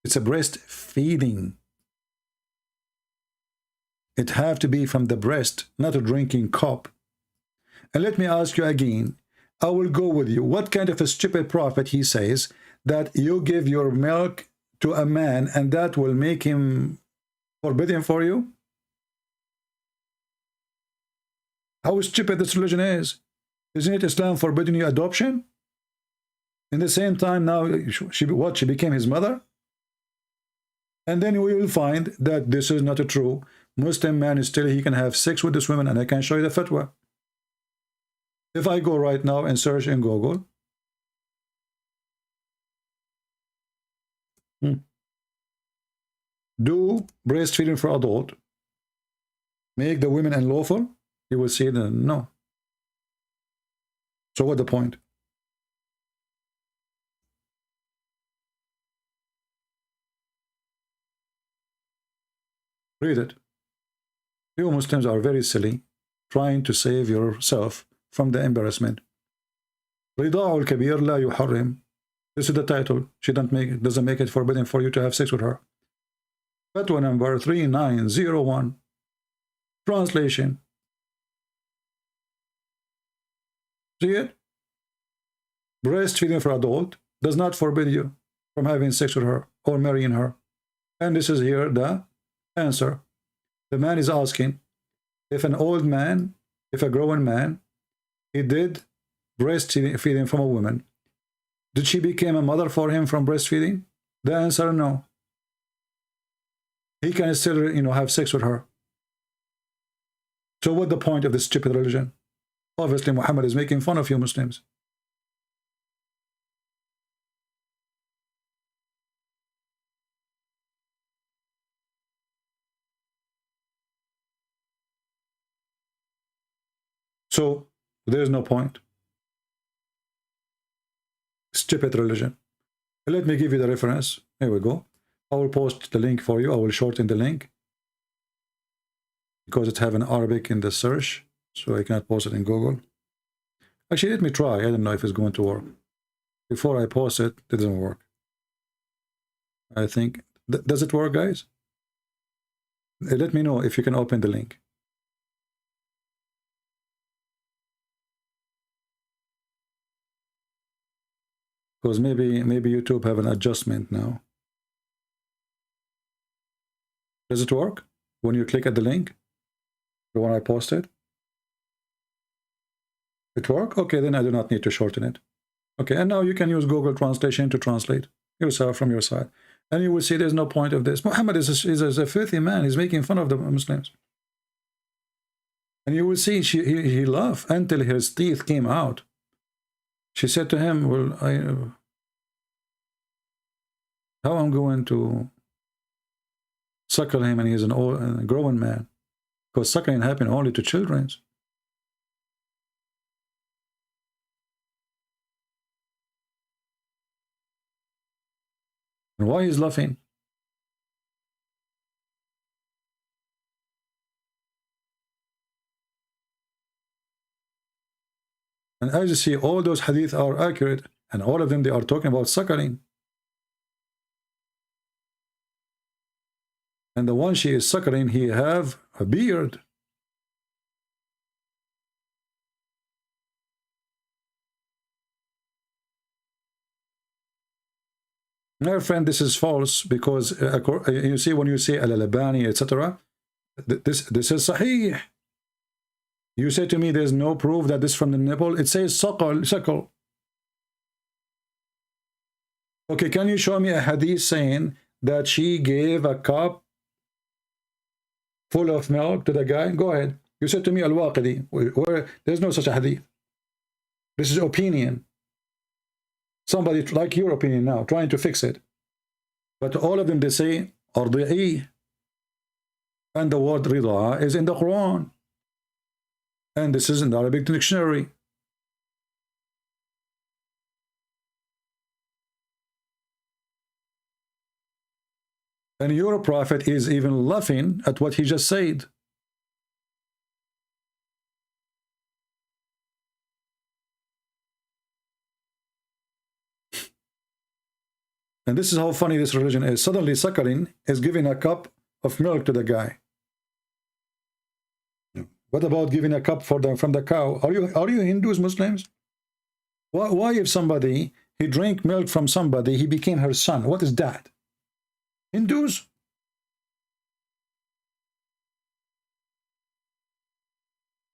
It's a breastfeeding. It have to be from the breast, not a drinking cup. And let me ask you again, I will go with you. What kind of a stupid prophet he says that you give your milk to a man and that will make him forbidden for you? How stupid this religion is. Isn't it Islam forbidding you adoption? In the same time now, she became his mother? And then we will find that this is not a true. Muslim man is still, he can have sex with this woman, and I can show you the fatwa. If I go right now and search in Google, do breastfeeding for adult make the women unlawful? You will see that no. So what's the point? Read it. You Muslims are very silly, trying to save yourself from the embarrassment. رضاع الكبير لا يحرم. This is the title. She doesn't make it forbidden for you to have sex with her. Fatwa number 3901. Translation. See it? Breastfeeding for adult does not forbid you from having sex with her or marrying her. And this is here the answer. The man is asking, if an old man, if a growing man, he did breastfeeding from a woman, did she become a mother for him from breastfeeding? The answer, no. He can still, have sex with her. So what's the point of this stupid religion? Obviously, Muhammad is making fun of you Muslims. So there is no point. Stupid religion. Let me give you the reference. Here we go. I will post the link for you. I will shorten the link because it have an Arabic in the search, so I cannot post it in Google. Actually, let me try. I don't know if it's going to work. Before I post it, it doesn't work. I think, does it work, guys? Let me know if you can open the link. Because maybe YouTube have an adjustment now. Does it work when you click at the link? The one I posted? It work? Okay, then I do not need to shorten it. Okay, and now you can use Google Translation to translate yourself from your side. And you will see there's no point of this. Muhammad is a filthy man. He's making fun of the Muslims. And you will see he laughed until his teeth came out. She said to him, well, how I'm going to suckle him and he's an old, grown man? Because suckling happened only to children. And why he's laughing? And as you see, all those hadith are accurate, and all of them, they are talking about suckling. And the one she is suckling, he have a beard. My friend, this is false, because you see, when you say al-Albani, etc., this is sahih. You say to me there's no proof that this is from the nipple. It says suckle. Okay, can you show me a hadith saying that she gave a cup full of milk to the guy? Go ahead. You said to me al-Waqidi, where there's no such a hadith. This is opinion. Somebody like your opinion now, trying to fix it. But all of them, they say ardi'i. And the word rida is in the Quran. And this is in the Arabic dictionary. And your prophet is even laughing at what he just said. And this is how funny this religion is. Suddenly suckling is giving a cup of milk to the guy. What about giving a cup from the cow? Are you Hindus, Muslims? Why if somebody, he drank milk from somebody, he became her son? What is that? Hindus?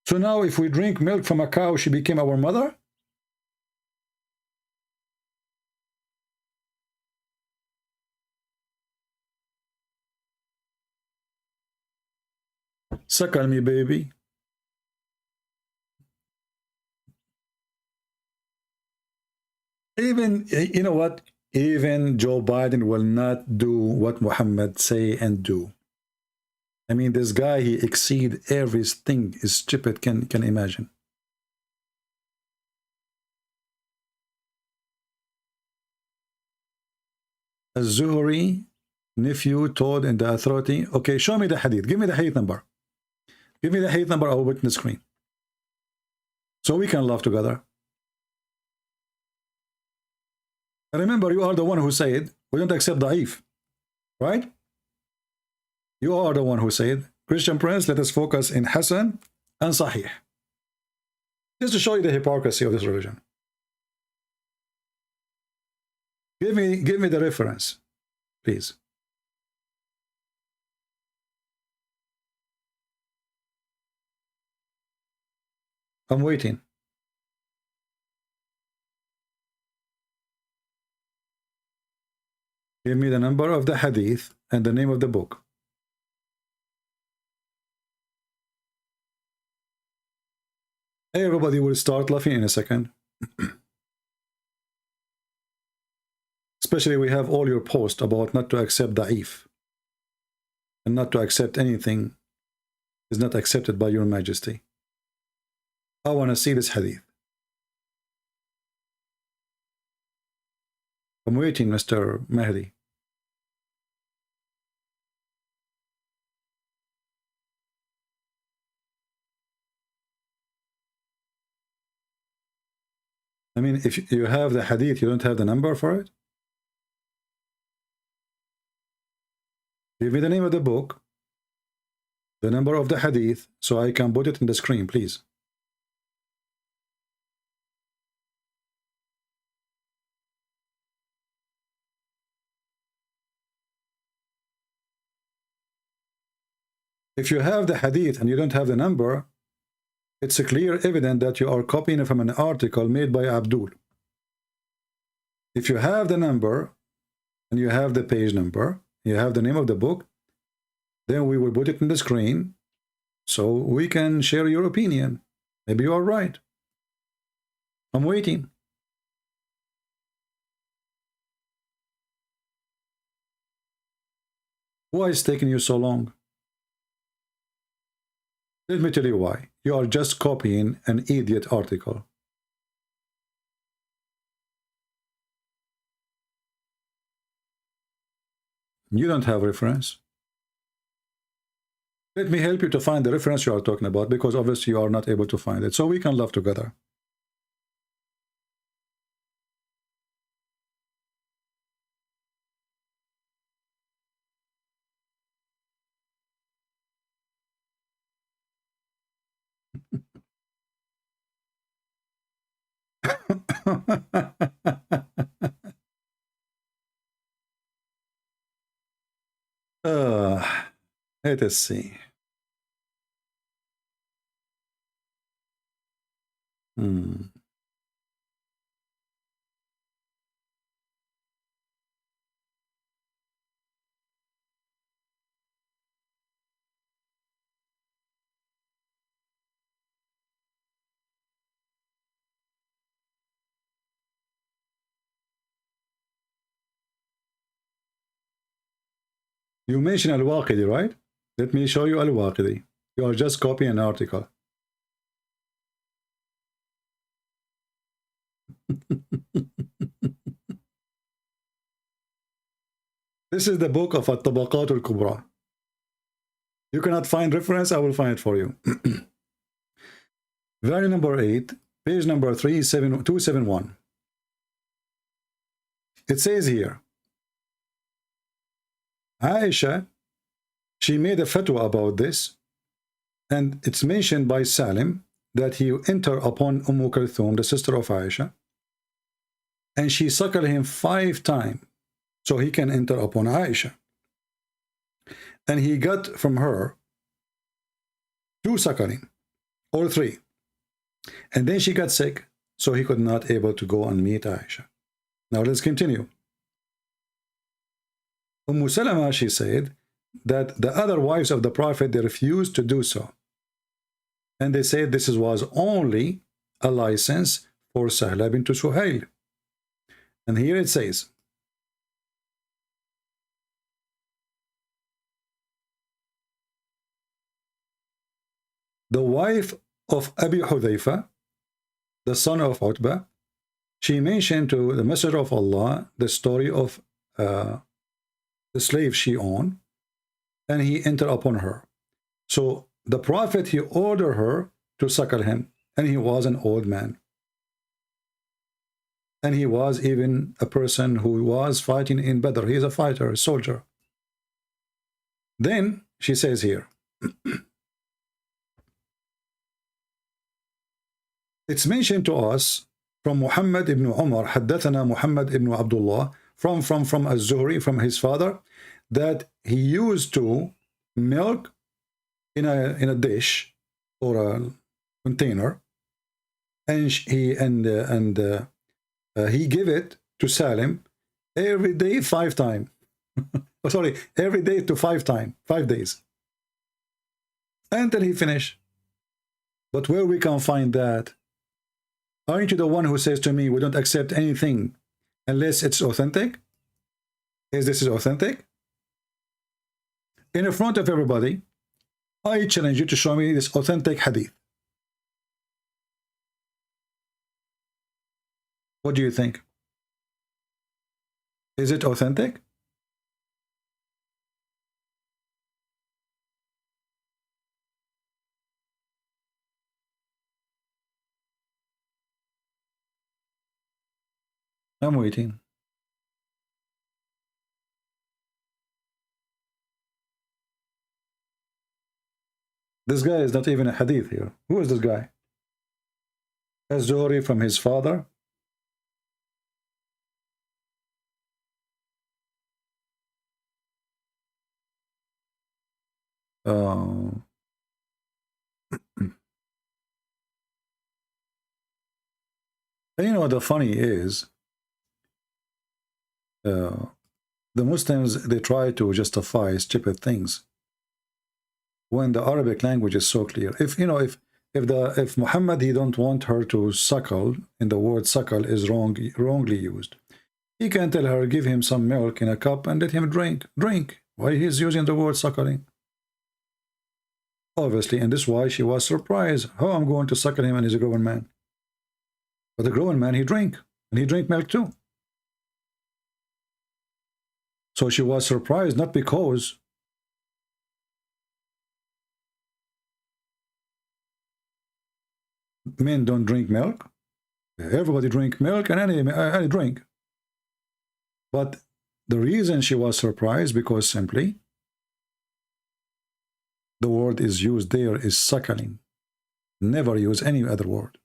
So now if we drink milk from a cow, she became our mother? Suckle me, baby. Even, you know what? Even Joe Biden will not do what Muhammad say and do. I mean, this guy, he exceed everything is stupid can imagine. Az-Zuhri nephew told in the authority. Okay, show me the hadith. Give me the hadith number. Give me the hadith number. I will put in the screen, so we can laugh together. And remember, you are the one who said we don't accept da'if, right? You are the one who said, Christian Prince, let us focus in Hassan and Sahih. Just to show you the hypocrisy of this religion. Give me the reference, please. I'm waiting. Give me the number of the hadith and the name of the book. Everybody will start laughing in a second. Especially we have all your posts about not to accept da'if. And not to accept anything is not accepted by your majesty. I want to see this hadith. I'm waiting, Mr. Mahdi. I mean, if you have the hadith, you don't have the number for it? Give me the name of the book, the number of the hadith, so I can put it in the screen, please. If you have the hadith and you don't have the number, it's a clear evidence that you are copying from an article made by Abdul. If you have the number and you have the page number, you have the name of the book, then we will put it on the screen so we can share your opinion. Maybe you are right. I'm waiting. Why is it taking you so long? Let me tell you why. You are just copying an idiot article. You don't have reference. Let me help you to find the reference you are talking about, because obviously you are not able to find it. So we can laugh together. Let us see. You mentioned al-Waqidi, right? Let me show you al-Waqidi. You are just copying an article. This is the book of At-Tabaqat al-Kubra. You cannot find reference, I will find it for you. Volume number 8, page number 271. It says here, Aisha, she made a fatwa about this, and it's mentioned by Salim that he entered upon Kulthum, the sister of Aisha, and she suckled him 5 times so he can enter upon Aisha. And he got from her 2 suckling, or 3. And then she got sick, so he could not able to go and meet Aisha. Now let's continue. Salama, she said that the other wives of the Prophet, they refused to do so. And they said this was only a license for Sahla bint Suhail. And here it says, the wife of Abi Hudhayfa, the son of Utbah, she mentioned to the Messenger of Allah the story of the slave she owned, and he entered upon her. So the Prophet, he ordered her to suckle him, and he was an old man. And he was even a person who was fighting in Badr. He is a fighter, a soldier. Then she says here, it's mentioned to us from Muhammad ibn Umar, حدثنا Muhammad ibn Abdullah, from Az-Zuhri, from his father, that he used to milk in a dish or a container, and he gave it to Salim every day 5 times. Oh, sorry, every day to 5 times, 5 days, until he finished. But where we can find that? Aren't you the one who says to me, we don't accept anything unless it's authentic? Is this authentic? In front of everybody, I challenge you to show me this authentic hadith. What do you think? Is it authentic? I'm waiting. This guy is not even a hadith here. Who is this guy? Az-Zuhri from his father. Uh, you know, the funny is, the Muslims, they try to justify stupid things when the Arabic language is so clear. If you know, if Muhammad, he don't want her to suckle, and the word suckle is wrongly used, he can tell her, give him some milk in a cup and let him drink. Why he's using the word suckling? Obviously, and this is why she was surprised. How I'm going to suckle him and he's a grown man? But the grown man, he drink, and he drink milk too. So she was surprised, not because men don't drink milk. Everybody drink milk and any drink. But the reason she was surprised, because simply the word is used there is suckling. Never use any other word.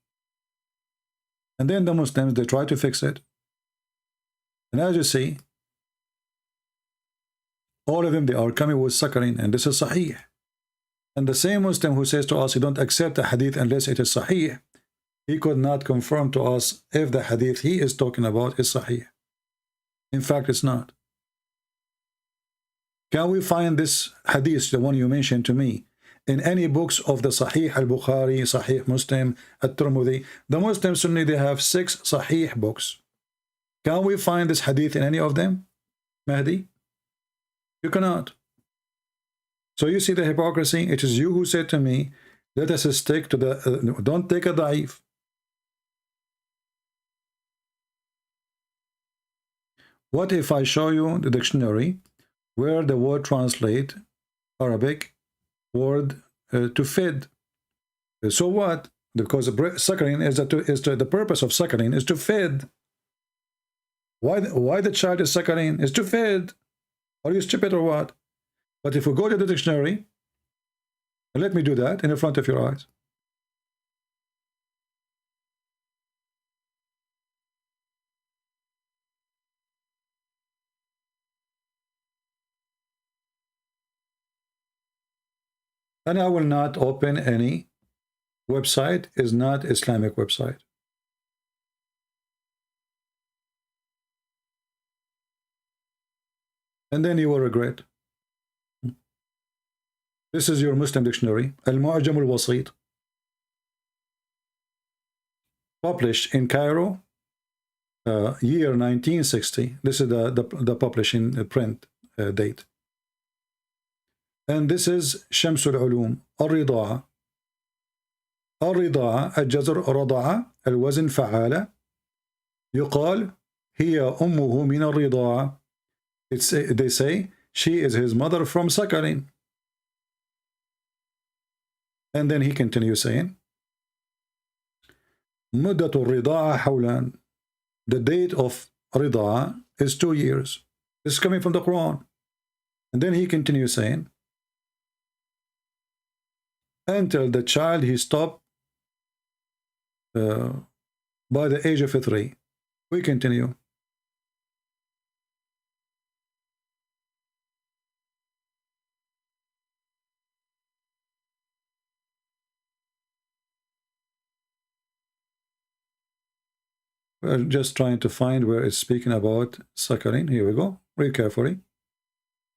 And then the Muslims, they try to fix it. And as you see, all of them, they are coming with suckling, and this is sahih. And the same Muslim who says to us, you don't accept a hadith unless it is sahih, he could not confirm to us if the hadith he is talking about is sahih. In fact, it's not. Can we find this hadith, the one you mentioned to me, in any books of the Sahih al-Bukhari, Sahih Muslim, at-Tirmidhi? The Muslim Sunni, they have 6 Sahih books. Can we find this hadith in any of them, Mahdi? You cannot. So you see the hypocrisy. It is you who said to me, let us stick to the, don't take a da'if. What if I show you the dictionary where the word translate Arabic word to feed? So what? Because suckling is the purpose of suckling is to feed. Why the child is suckling is to feed. Are you stupid or what? But if we go to the dictionary, let me do that in front of your eyes. And I will not open any website is not Islamic website. And then you will regret. This is your Muslim dictionary, Al-Mu'jam al-Wasit, published in Cairo, year 1960. This is the publishing print date. And this is Shams al-Ulum, al-Rida'a. Al-Rida'a, al-Jazr Rada'a, al-Wazn Fa'ala, يقال هي أمه من الرضاعة. They say she is his mother from suckling. And then he continues saying, مدة الرضاعة حولان. The date of rida'a is 2 years. This is coming from the Quran. And then he continues saying, until the child he stopped by the age of 3. We continue. We're just trying to find where it's speaking about suckling. Here we go. Read carefully.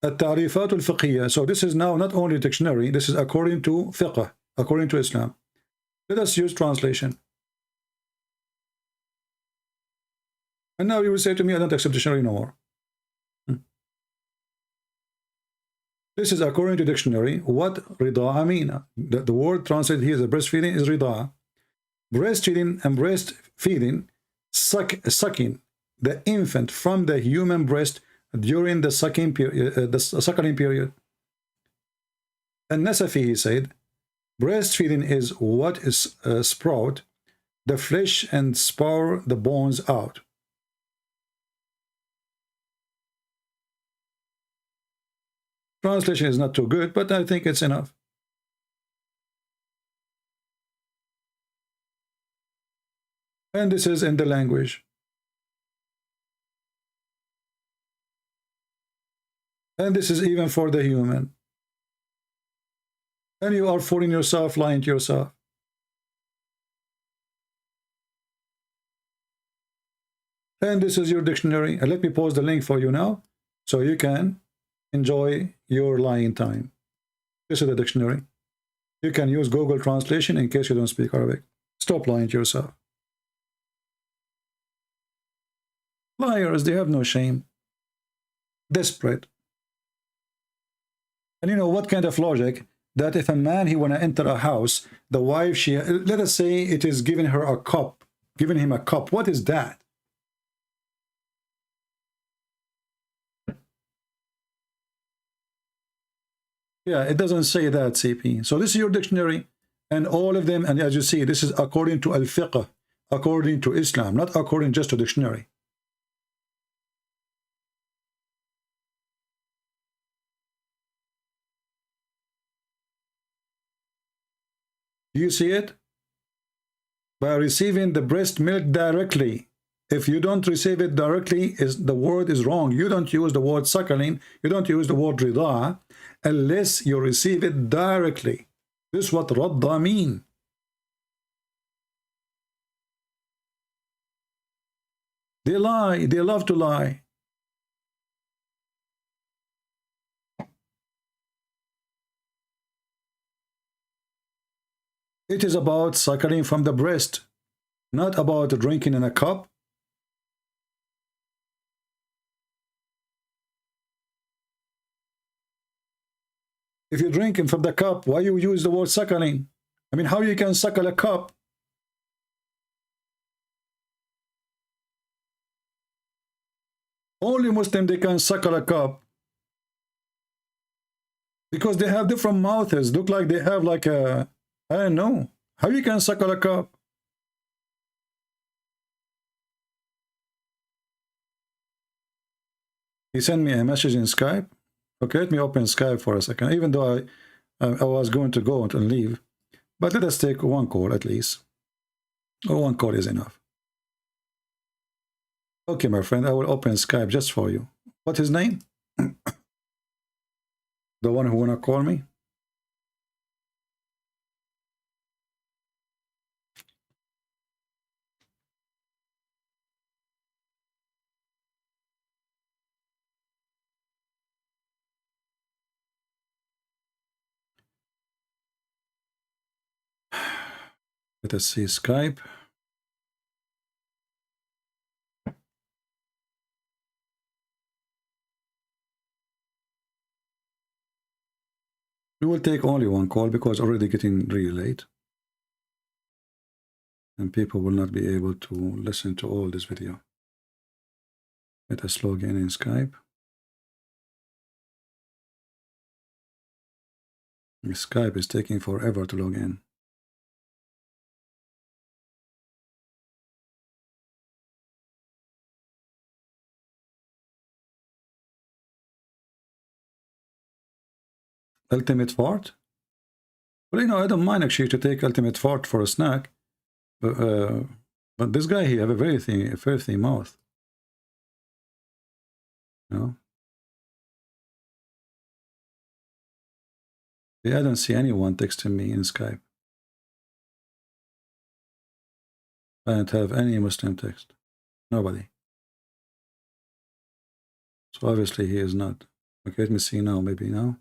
التعريفات الفقهية. So this is now not only dictionary, this is according to fiqh, according to Islam. Let us use translation. And now you will say to me, I don't accept dictionary no more. This is according to dictionary, what rida'a mean. The word translated here, the breastfeeding, is rida'a. Breastfeeding and breastfeeding, sucking the infant from the human breast during the suckling period. And Nasafi, he said, breastfeeding is what is sprout the flesh and spour the bones out. Translation is not too good, but I think it's enough. And this is in the language. And this is even for the human. And you are fooling yourself, lying to yourself. And this is your dictionary. And let me post the link for you now so you can enjoy your lying time. This is the dictionary. You can use Google Translation in case you don't speak Arabic. Stop lying to yourself. Liars, they have no shame. Desperate. And you know what kind of logic? That if a man, he want to enter a house, the wife, she, let us say it is giving her a cup, giving him a cup. What is that? Yeah, it doesn't say that, CP. So this is your dictionary, and all of them, and as you see, this is according to al-fiqh, according to Islam, not according just to dictionary. Do you see it? By receiving the breast milk directly. If you don't receive it directly, the word is wrong. You don't use the word suckling, you don't use the word rida, unless you receive it directly. This is what radda mean. They lie, they love to lie. It is about suckling from the breast, not about drinking in a cup. If you're drinking from the cup, why you use the word suckling? I mean, how you can suckle a cup? Only Muslim, they can suckle a cup. Because they have different mouths. Look like they have like a, I don't know. How you can suckle a cup? He sent me a message in Skype. Okay, let me open Skype for a second, even though I was going to go and leave. But let us take one call at least. Oh, one call is enough. Okay, my friend, I will open Skype just for you. What's his name? The one who wanna call me? Let us see Skype. We will take only one call because already getting really late. And people will not be able to listen to all this video. Let us log in Skype. Skype is taking forever to log in. Ultimate fart? Well, you know, I don't mind actually to take ultimate fart for a snack. But this guy, he have a very thin mouth. You know? Yeah, I don't see anyone texting me in Skype. I don't have any Muslim text. Nobody. So obviously he is not. Okay, let me see now, maybe now.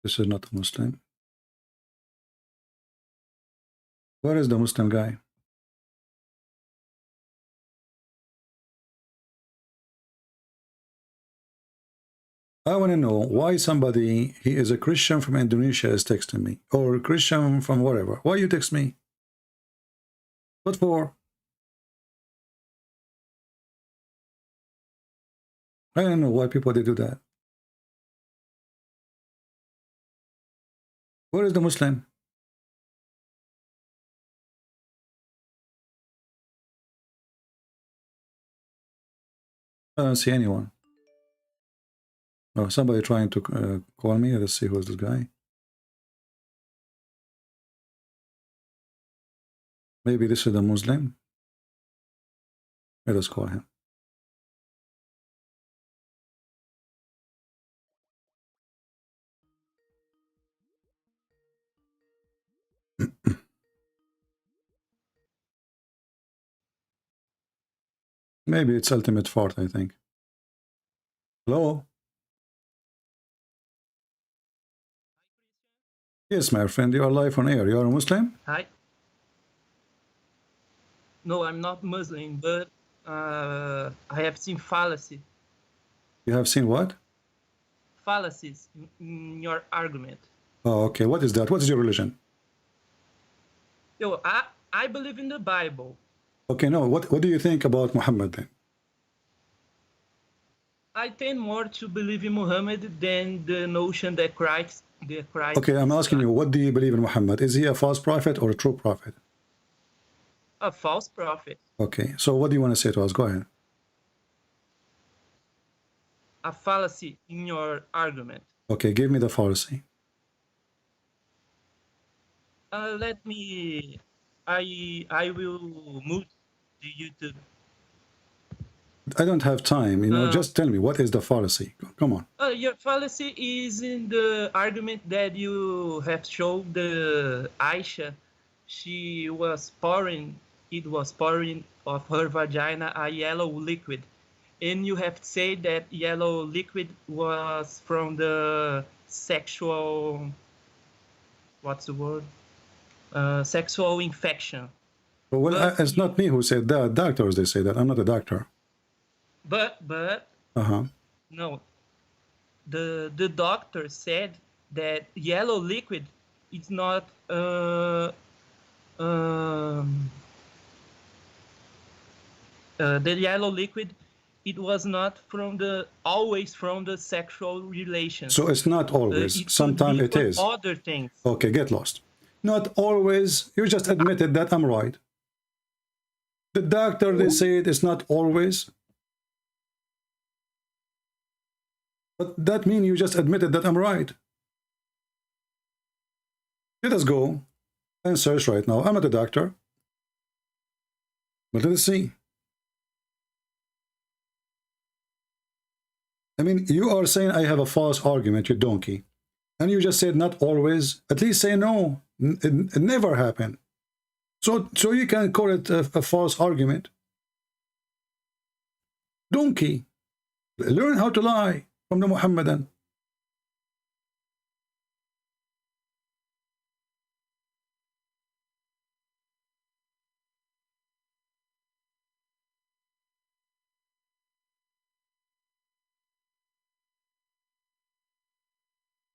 This is not a Muslim. Where is the Muslim guy? I want to know why somebody, he is a Christian from Indonesia, is texting me. Or a Christian from wherever. Why you text me? What for? I don't know why people they do that. Where is the Muslim? I don't see anyone. Oh, somebody trying to call me. Let's see who's this guy. Maybe this is a Muslim. Let us call him. Maybe it's Ultimate Fart, I think. Hello? Yes, my friend, you are live on air. You are a Muslim? Hi. No, I'm not Muslim, but I have seen fallacy. You have seen what? Fallacies in your argument. Oh, okay. What is that? What is your religion? Yo, I believe in the Bible. Okay, no. What do you think about Muhammad then? I tend more to believe in Muhammad than the notion that Christ. Okay, I'm asking you, what do you believe in Muhammad? Is he a false prophet or a true prophet? A false prophet. Okay, so what do you want to say to us? Go ahead. A fallacy in your argument. Okay, give me the fallacy. Let me. I will move to YouTube. I don't have time, you know, just tell me, what is the fallacy? Come on. Your fallacy is in the argument that you have shown the Aisha. She was pouring, it was pouring of her vagina a yellow liquid. And you have said that yellow liquid was from the sexual, what's the word? Sexual infection. Well, it's not me who said that. Doctors, they say that. I'm not a doctor. But no, the doctor said that yellow liquid is not the yellow liquid. It was not from the always from the sexual relations. So it's not always. Sometimes it is. Other things. Okay, get lost. Not always. You just admitted that I'm right. The doctor, they say it's not always. But that means you just admitted that I'm right. Let us go and search right now. I'm not a doctor. But let us see. I mean, you are saying I have a false argument, you donkey. And you just said not always. At least say no. It never happened. So you can call it a false argument. Donkey. Learn how to lie from the Muhammadan.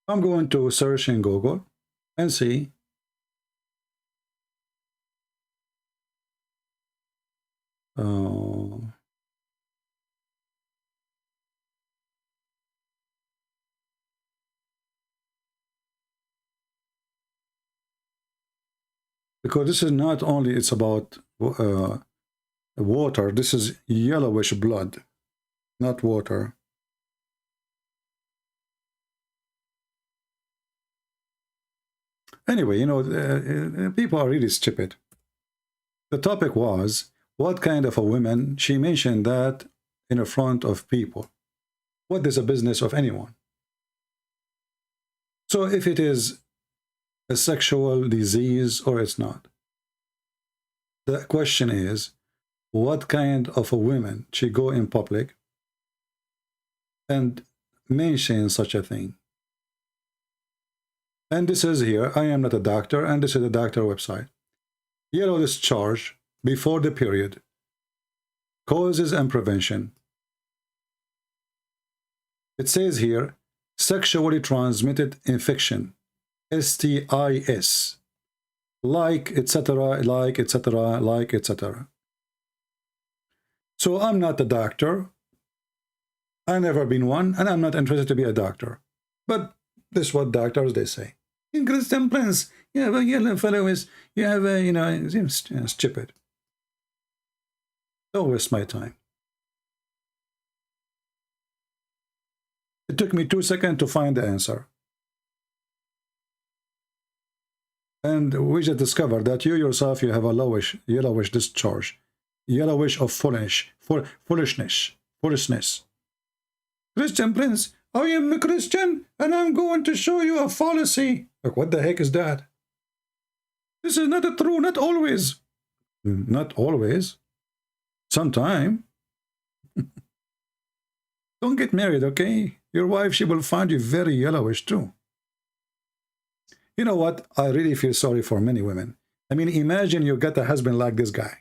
I'm going to search in Google and see. Because this is not only, it's about water. This is yellowish blood, not water. Anyway, you know, people are really stupid. The topic was, what kind of a woman? She mentioned that in front of people. What is the business of anyone? So if it is a sexual disease or it's not. The question is, what kind of a woman she go in public and mention such a thing? And this is here, I am not a doctor, and this is a doctor website. Yellow discharge before the period. Causes and prevention. It says here, sexually transmitted infection. STIs, like, etc., like, etc., like, etc. So I'm not a doctor. I've never been one, and I'm not interested to be a doctor. But this is what doctors, they say. In Christian Prince, you have a yellow followers, you have a, you know, it's stupid. Don't waste my time. It took me 2 seconds to find the answer. And we just discovered that you yourself, you have a yellowish discharge. Yellowish of foolishness. Christian Prince, I am a Christian and I'm going to show you a fallacy. Like, what the heck is that? This is not true, not always. Not always. Sometime. Don't get married, okay? Your wife, she will find you very yellowish too. You know what? I really feel sorry for many women. I mean, imagine you get a husband like this guy.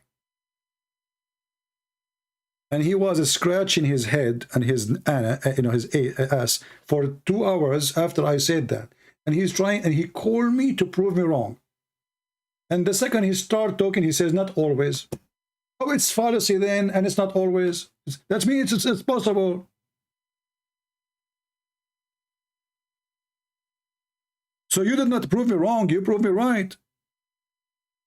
And he was scratching his head and his, his ass for 2 hours after I said that. And he's trying, and he called me to prove me wrong. And the second he started talking, he says, not always. Oh, it's fallacy then, and it's not always. That means it's possible. So you did not prove me wrong, you proved me right.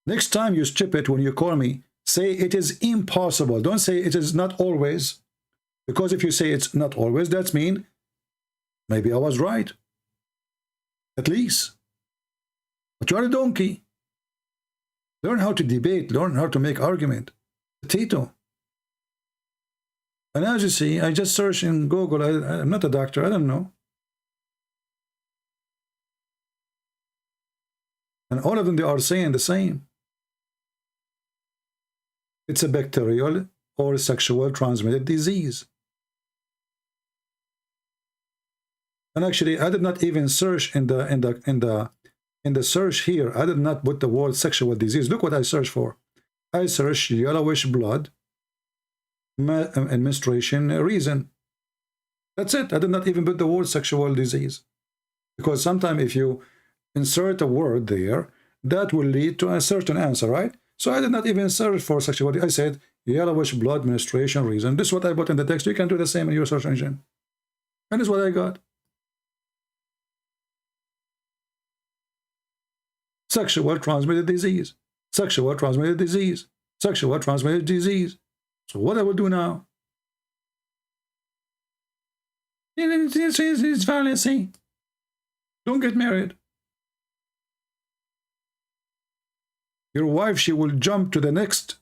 Next time you strip it when you call me, say it is impossible. Don't say it is not always. Because if you say it's not always, that means maybe I was right. At least. But you are a donkey. Learn how to debate, learn how to make argument. Potato. And as you see, I just search in Google. I'm not a doctor, I don't know. And all of them, they are saying the same. It's a bacterial or sexual transmitted disease. And actually, I did not even search in the search here. I did not put the word sexual disease. Look what I searched for. I searched yellowish blood, menstruation reason. That's it. I did not even put the word sexual disease. Because sometimes if you insert a word there, that will lead to a certain answer, right? So I did not even search for sexuality. I said yellowish blood menstruation reason. This is what I put in the text. You can do the same in your search engine. And this is what I got. Sexual transmitted disease. Sexual transmitted disease. Sexual transmitted disease. So what I will do now? It's fallacy. Don't get married. Your wife, she will jump to the next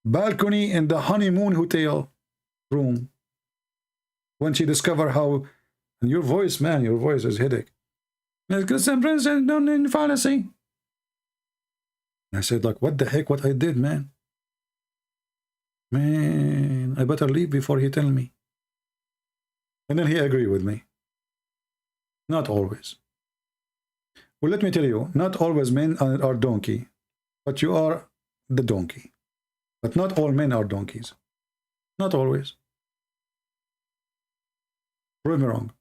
balcony in the honeymoon hotel room when she discover how, and your voice, man, your voice is headache. Christian Prince don't in fallacy. I said, like, what the heck, what I did, man? Man, I better leave before he tell me. And then he agreed with me. Not always. Well, let me tell you, not always men are donkey, but you are the donkey. But not all men are donkeys. Not always. Prove me wrong.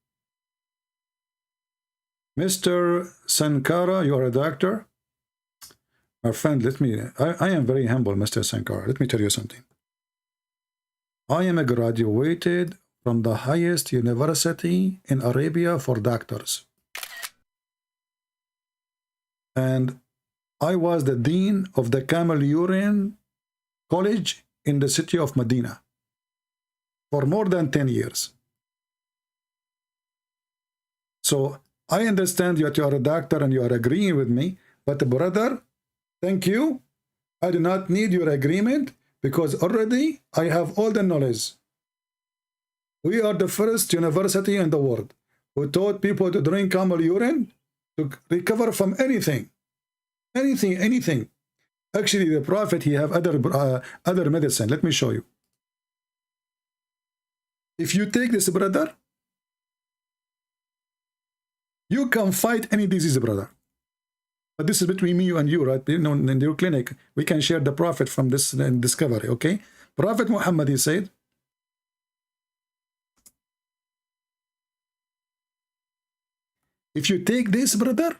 Mr. Sankara, you are a doctor? My friend, I am very humble, Mr. Sankara. Let me tell you something. I am a graduated from the highest university in Arabia for doctors. And I was the dean of the Camel Urine College in the city of Medina for more than 10 years. So I understand that you are a doctor and you are agreeing with me, but brother, thank you. I do not need your agreement because already I have all the knowledge. We are the first university in the world who taught people to drink camel urine to recover from anything. Anything. Actually, the Prophet, he have other medicine. Let me show you. If you take this, brother, you can fight any disease, brother. But this is between me and you, right? You know, in your clinic, we can share the Prophet from this discovery, okay? Prophet Muhammad, he said, if you take this, brother,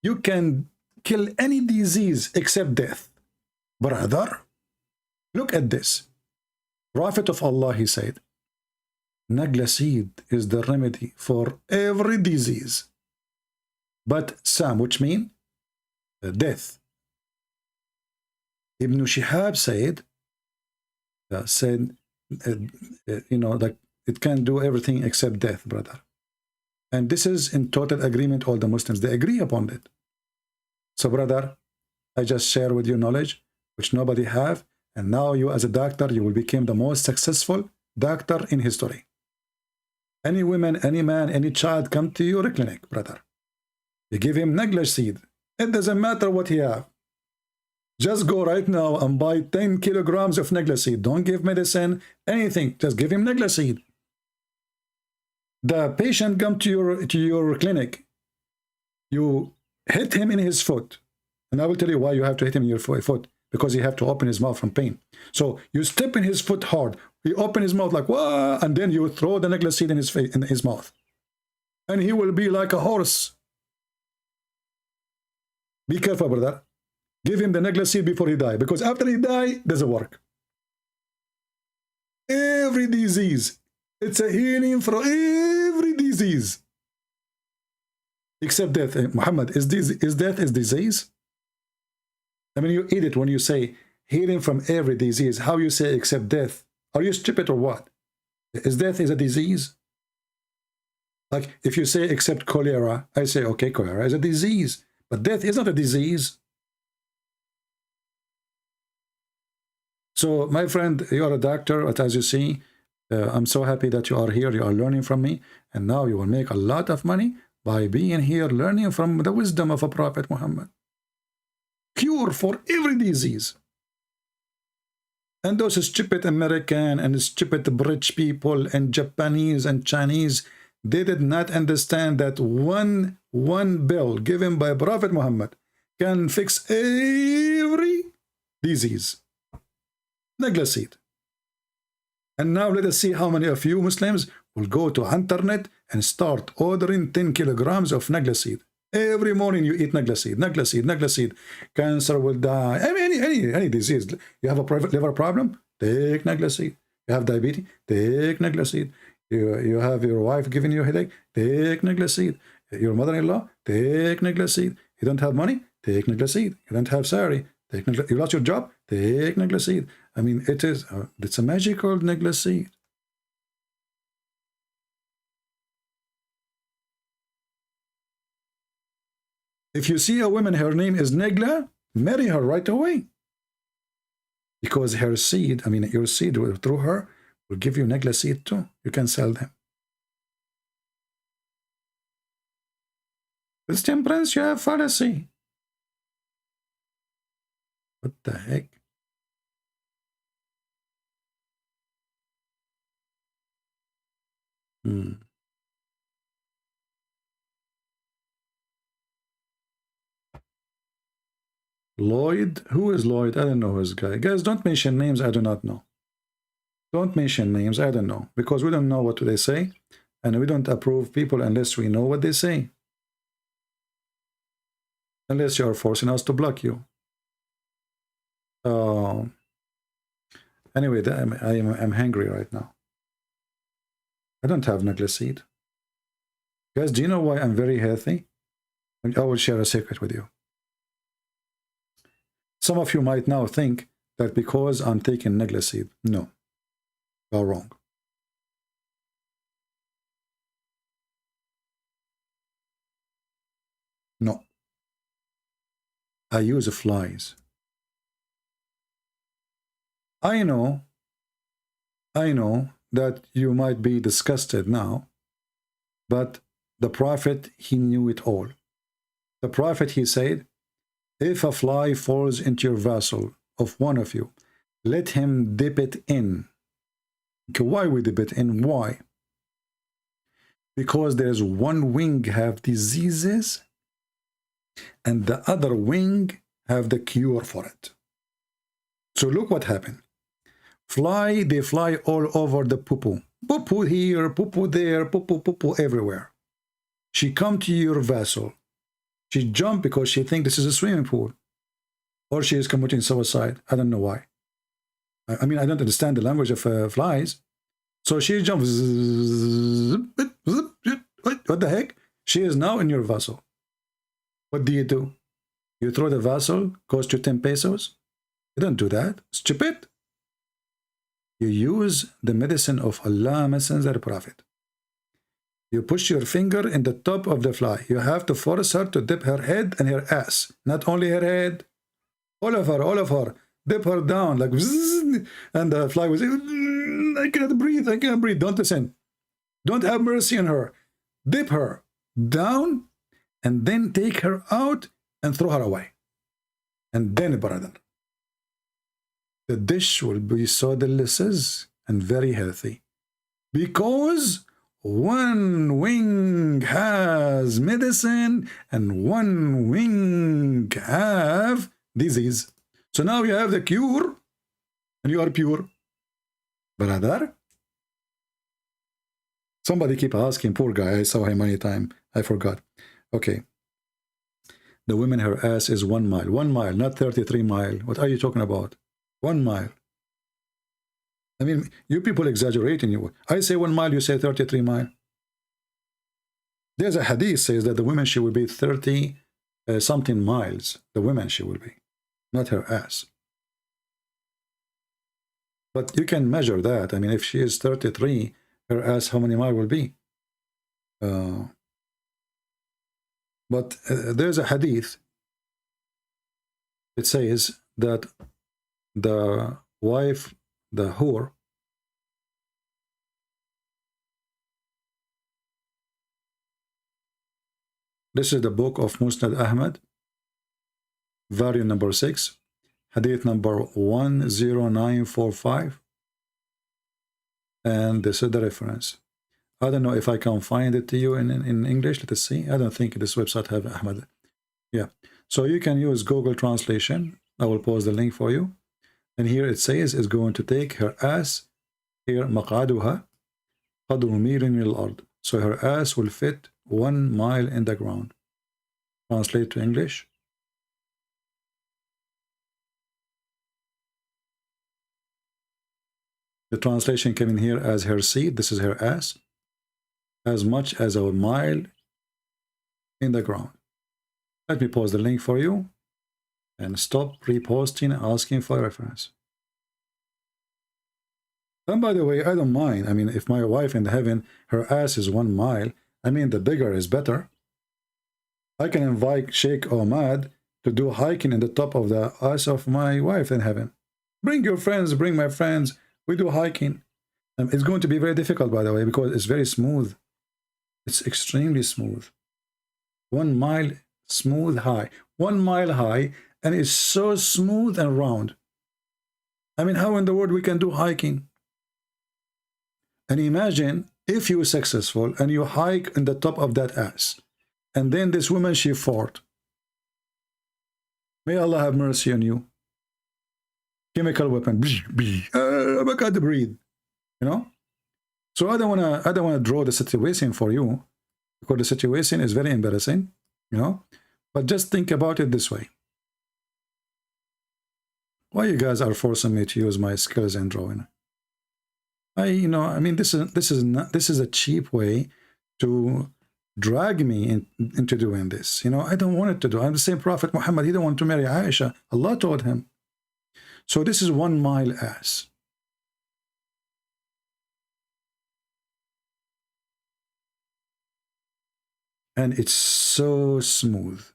you can kill any disease except death. Brother, look at this. Prophet of Allah, he said, Nagla seed is the remedy for every disease. But Sam, which means death. Ibn Shihab said, you know, like it can do everything except death, brother. And this is in total agreement. All the Muslims, they agree upon it. So, brother, I just share with you knowledge which nobody have. And now you, as a doctor, you will become the most successful doctor in history. Any woman, any man, any child come to your clinic, brother. You give him neglige seed. It doesn't matter what he have. Just go right now and buy 10 kilograms of neglige seed. Don't give medicine, anything. Just give him neglige seed. The patient come to your clinic. You hit him in his foot. And I will tell you why you have to hit him in your foot. Because he have to open his mouth from pain. So you step in his foot hard. He open his mouth like, whoa, and then you throw the neglige seed in his face, in his mouth. And he will be like a horse. Be careful, brother. Give him the neglige seed before he die. Because after he die, doesn't work. Every disease. It's a healing for every disease. Except death. Muhammad, is death is disease? I mean, you eat it when you say healing from every disease. How you say except death? Are you stupid or what? Is death is a disease? Like if you say except cholera, I say, okay, cholera is a disease. But death is not a disease. So, my friend, you are a doctor, but as you see, I'm so happy that you are here. You are learning from me. And now you will make a lot of money by being here, learning from the wisdom of a Prophet Muhammad. Cure for every disease. And those stupid American and stupid British people and Japanese and Chinese, they did not understand that one pill given by Prophet Muhammad can fix every disease. Neglige seed. And now let us see how many of you Muslims will go to internet and start ordering 10 kilograms of neglige seed. Every morning you eat neglige seed, neglige seed, neglige seed. Cancer will die. I mean, any disease. You have a liver problem? Take neglige seed. You have diabetes? Take neglige seed. You have your wife giving you a headache? Take neglige seed. Your mother-in-law? Take neglige seed. You don't have money? Take neglige seed. You don't have salary? Take neglige. You lost your job? Take neglige seed. I mean, it's a magical neglige seed. If you see a woman, her name is Negla, marry her right away. Because her seed, I mean, your seed through her will give you Negla seed too. You can sell them. Christian Prince, you have fallacy. What the heck? Lloyd? Who is Lloyd? I don't know who this guy. Guys, don't mention names I do not know. Don't mention names I don't know. Because we don't know what they say. And we don't approve people unless we know what they say. Unless you are forcing us to block you. Anyway, I'm hungry right now. I don't have neglige seed. Guys, do you know why I'm very healthy? I will share a secret with you. Some of you might now think that because I'm taking neglige seed. No, you're wrong. No. I use flies. I know that you might be disgusted now, but the Prophet, he knew it all. The Prophet, he said, if a fly falls into your vessel of one of you, let him dip it in. Okay, why we dip it in? Why? Because there's one wing have diseases and the other wing have the cure for it. So look what happened. Fly, they fly all over the poo-poo. Poo-poo here, poo-poo there, poo-poo everywhere. She come to your vessel. She jump because she think this is a swimming pool. Or she is committing suicide. I don't know why. I mean, I don't understand the language of flies. So she jumps. What the heck? She is now in your vessel. What do? You throw the vessel, cost you 10 pesos? You don't do that. Stupid. You use the medicine of Allah, Messenger, Prophet. You push your finger in the top of the fly. You have to force her to dip her head and her ass. Not only her head, all of her. Dip her down like zzz, and the fly was, I cannot breathe, I cannot breathe. Don't listen. Don't have mercy on her. Dip her down and then take her out and throw her away. And then, brother, the dish will be so delicious and very healthy. Because one wing has medicine and one wing have disease. So now you have the cure and you are pure. Brother, somebody keep asking, poor guy, I saw him many times, I forgot. Okay. The woman, her ass is 1 mile. 1 mile, not 33 miles. What are you talking about? 1 mile. I mean, you people exaggerating. I say 1 mile, you say 33 miles. There's a hadith says that the woman, she will be 30 something miles. The woman, she will be, not her ass. But you can measure that. I mean, if she is 33, her ass, how many miles will be? But there's a hadith. It says that the wife, the whore, this is the book of Musnad Ahmad, volume number 6, hadith number 10945, and this is the reference. I don't know if I can find it to you in English. Let us see. I don't think this website have Ahmad. Yeah. So you can use Google Translation. I will post the link for you. And here it says it's going to take her ass, here مقعدها قدر ميل من الأرض. So her ass will fit 1 mile in the ground. Translate to English. The translation came in here as her seed. This is her ass. As much as a mile in the ground. Let me post the link for you and stop reposting asking for reference. And by the way, I don't mind. I mean, if my wife in heaven, her ass is 1 mile, I mean, the bigger is better. I can invite Sheikh Ahmad to do hiking in the top of the ass of my wife in heaven. Bring your friends, bring my friends. We do hiking. It's going to be very difficult, by the way, because it's very smooth. It's extremely smooth. 1 mile smooth high. 1 mile high, and it's so smooth and round. I mean, how in the world we can do hiking? And imagine if you were successful and you hike in the top of that ass, and then this woman, she fought. May Allah have mercy on you. Chemical weapon. I can't breathe. You know? So I don't wanna draw the situation for you, because the situation is very embarrassing, you know. But just think about it this way. Why you guys are forcing me to use my skills in drawing? I mean, this is a cheap way to drag me into doing this. You know, I don't want it to do. I'm the same Prophet Muhammad. He don't want to marry Aisha. Allah told him. So this is 1 mile ass. And it's so smooth.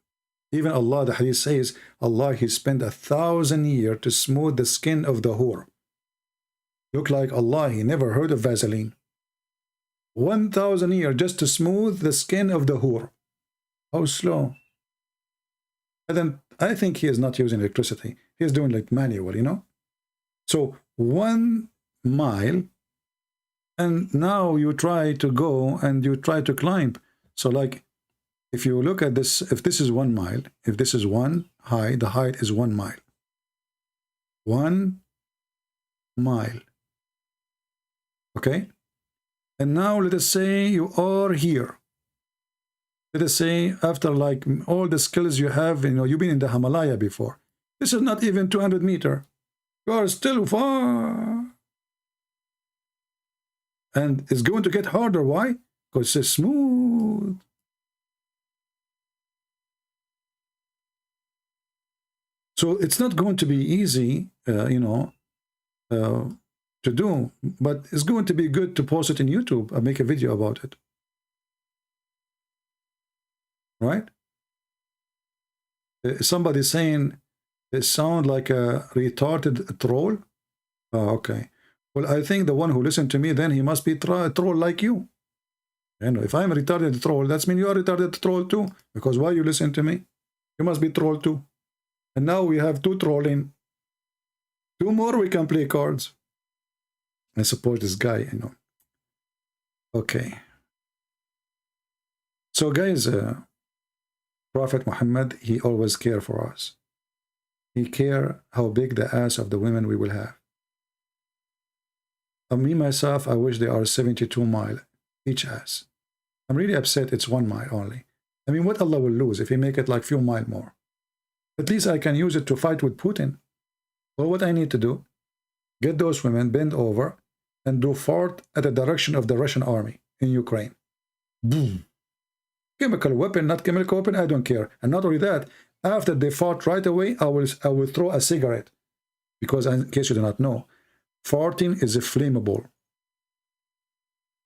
Even Allah, the hadith says, Allah, He spent 1,000 years to smooth the skin of the whore. Look like Allah, He never heard of Vaseline. 1,000 years just to smooth the skin of the whore. How slow. And then I think He is not using electricity. He is doing like manual, you know. So 1 mile, and now you try to go and you try to climb. So like, if you look at this, if this is 1 mile, if this is 1 high, the height is 1 mile. 1 mile. Okay? And now let us say you are here. Let us say after like all the skills you have, you know, you've been in the Himalaya before. This is not even 200 meters. You are still far. And it's going to get harder. Why? Because it's smooth. So it's not going to be easy, you know, to do, but it's going to be good to post it in YouTube and make a video about it. Right? Somebody saying it sounds like a retarded troll. Oh, okay. Well, I think the one who listened to me, then he must be a troll like you. You know, if I'm a retarded troll, that means you are a retarded troll too. Because why you listen to me? You must be troll too. And now we have 2 trolling. 2 more we can play cards. I support this guy, you know. Okay. So guys, Prophet Muhammad, he always care for us. He care how big the ass of the women we will have. Me, myself, I wish they are 72 mile each ass. I'm really upset it's 1 mile only. I mean, what Allah will lose if he make it like few mile more? At least I can use it to fight with Putin. Well, what I need to do, get those women, bend over, and do fart at the direction of the Russian army in Ukraine. Boom. Chemical weapon, not chemical weapon, I don't care. And not only that, after they fart right away, I will throw a cigarette. Because in case you do not know, farting is flammable.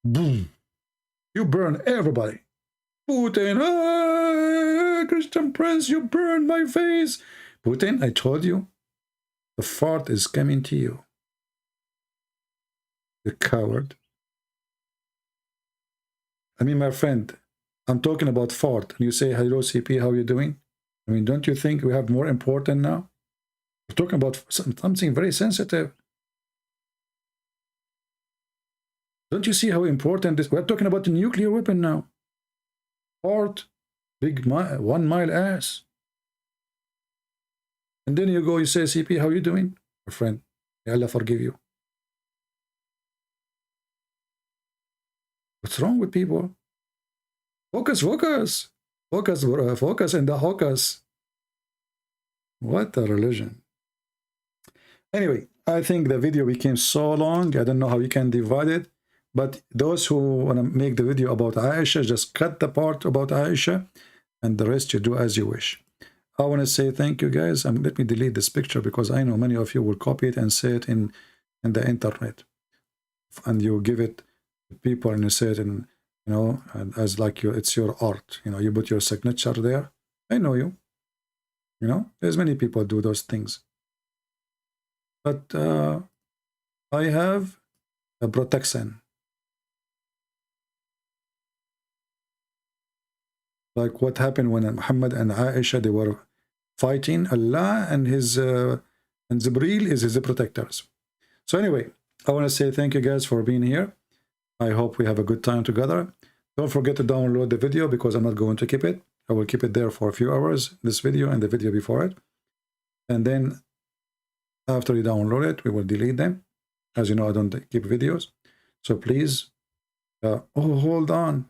Boom. You burn everybody. Putin, Christian Prince, you burned my face. Putin, I told you, the fart is coming to you. You coward. I mean, my friend, I'm talking about fart. And you say, hello, CP, how are you doing? I mean, don't you think we have more important now? We're talking about something very sensitive. Don't you see how important this? We're talking about the nuclear weapon now. Fart, big 1 mile ass. And then you go, you say, CP, how are you doing? My friend, may Allah forgive you. What's wrong with people? Focus, focus. Focus, focus in the hocus. What a religion. Anyway, I think the video became so long. I don't know how you can divide it. But those who want to make the video about Aisha, just cut the part about Aisha. And the rest you do as you wish. I want to say thank you, guys. Let me delete this picture because I know many of you will copy it and say it in the internet. And you give it to people and you say it in, you know, as like it's your art. You know, you put your signature there. I know you. You know, there's many people do those things. But I have a protection. Like what happened when Muhammad and Aisha, they were fighting. Allah and his and Jibreel is his protectors. So anyway, I want to say thank you guys for being here. I hope we have a good time together. Don't forget to download the video because I'm not going to keep it. I will keep it there for a few hours, this video and the video before it. And then after you download it, we will delete them. As you know, I don't keep videos. So please, oh, hold on.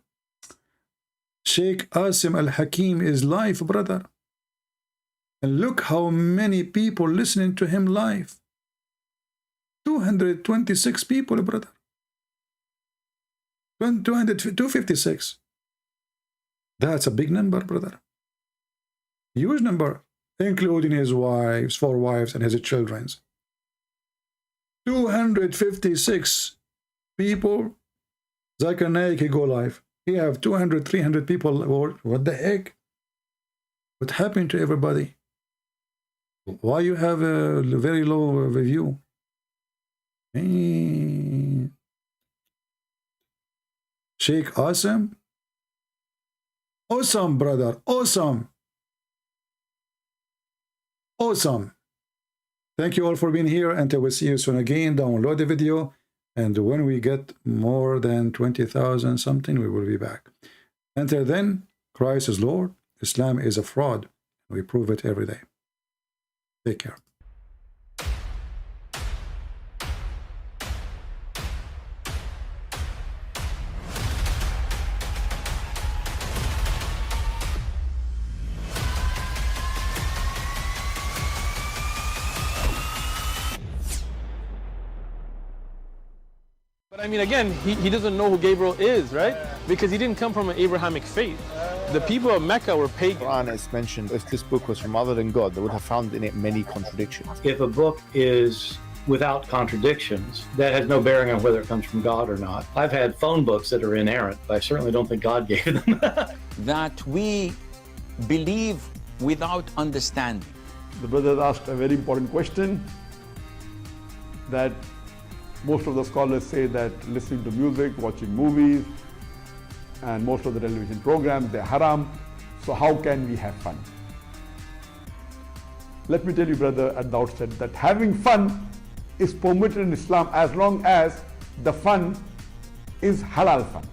Sheikh Asim Al-Hakim is live, brother. And look how many people listening to him live. 226 people, brother. 256. That's a big number, brother. Huge number, including his wives, 4 wives, and his children. 256 people. Zakir Naik, he go live. He have 200, 300 people. What the heck? What happened to everybody? Why you have a very low review? Sheikh Awesome? Awesome, brother. Awesome. Awesome. Thank you all for being here. Until we see you soon again. Download the video. And when we get more than 20,000 something, we will be back. Until then, Christ is Lord. Islam is a fraud. We prove it every day. Take care. I mean, again, he doesn't know who Gabriel is, right? Because he didn't come from an Abrahamic faith. The people of Mecca were pagan. Quran is mentioned, if this book was from other than God, they would have found in it many contradictions. If a book is without contradictions that has no bearing on whether it comes from God or not. I've had phone books that are inerrant, but I certainly don't think God gave them. That we believe without understanding. The brother asked a very important question, that most of the scholars say that listening to music, watching movies, and most of the television programs, they're haram. So how can we have fun? Let me tell you, brother, at the outset that having fun is permitted in Islam as long as the fun is halal fun.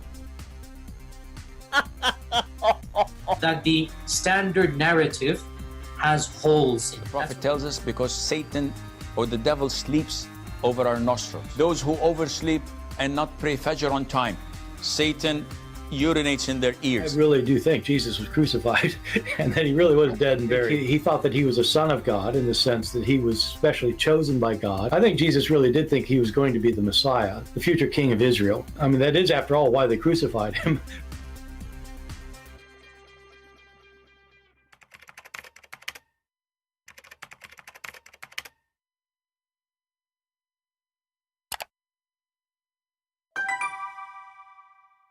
That the standard narrative has holes in it. The Prophet tells us because Satan or the devil sleeps over our nostrils. Those who oversleep and not pray Fajr on time, Satan urinates in their ears. I really do think Jesus was crucified and that he really was dead and buried. He thought that he was a son of God in the sense that he was specially chosen by God. I think Jesus really did think he was going to be the Messiah, the future king of Israel. I mean, that is, after all, why they crucified him.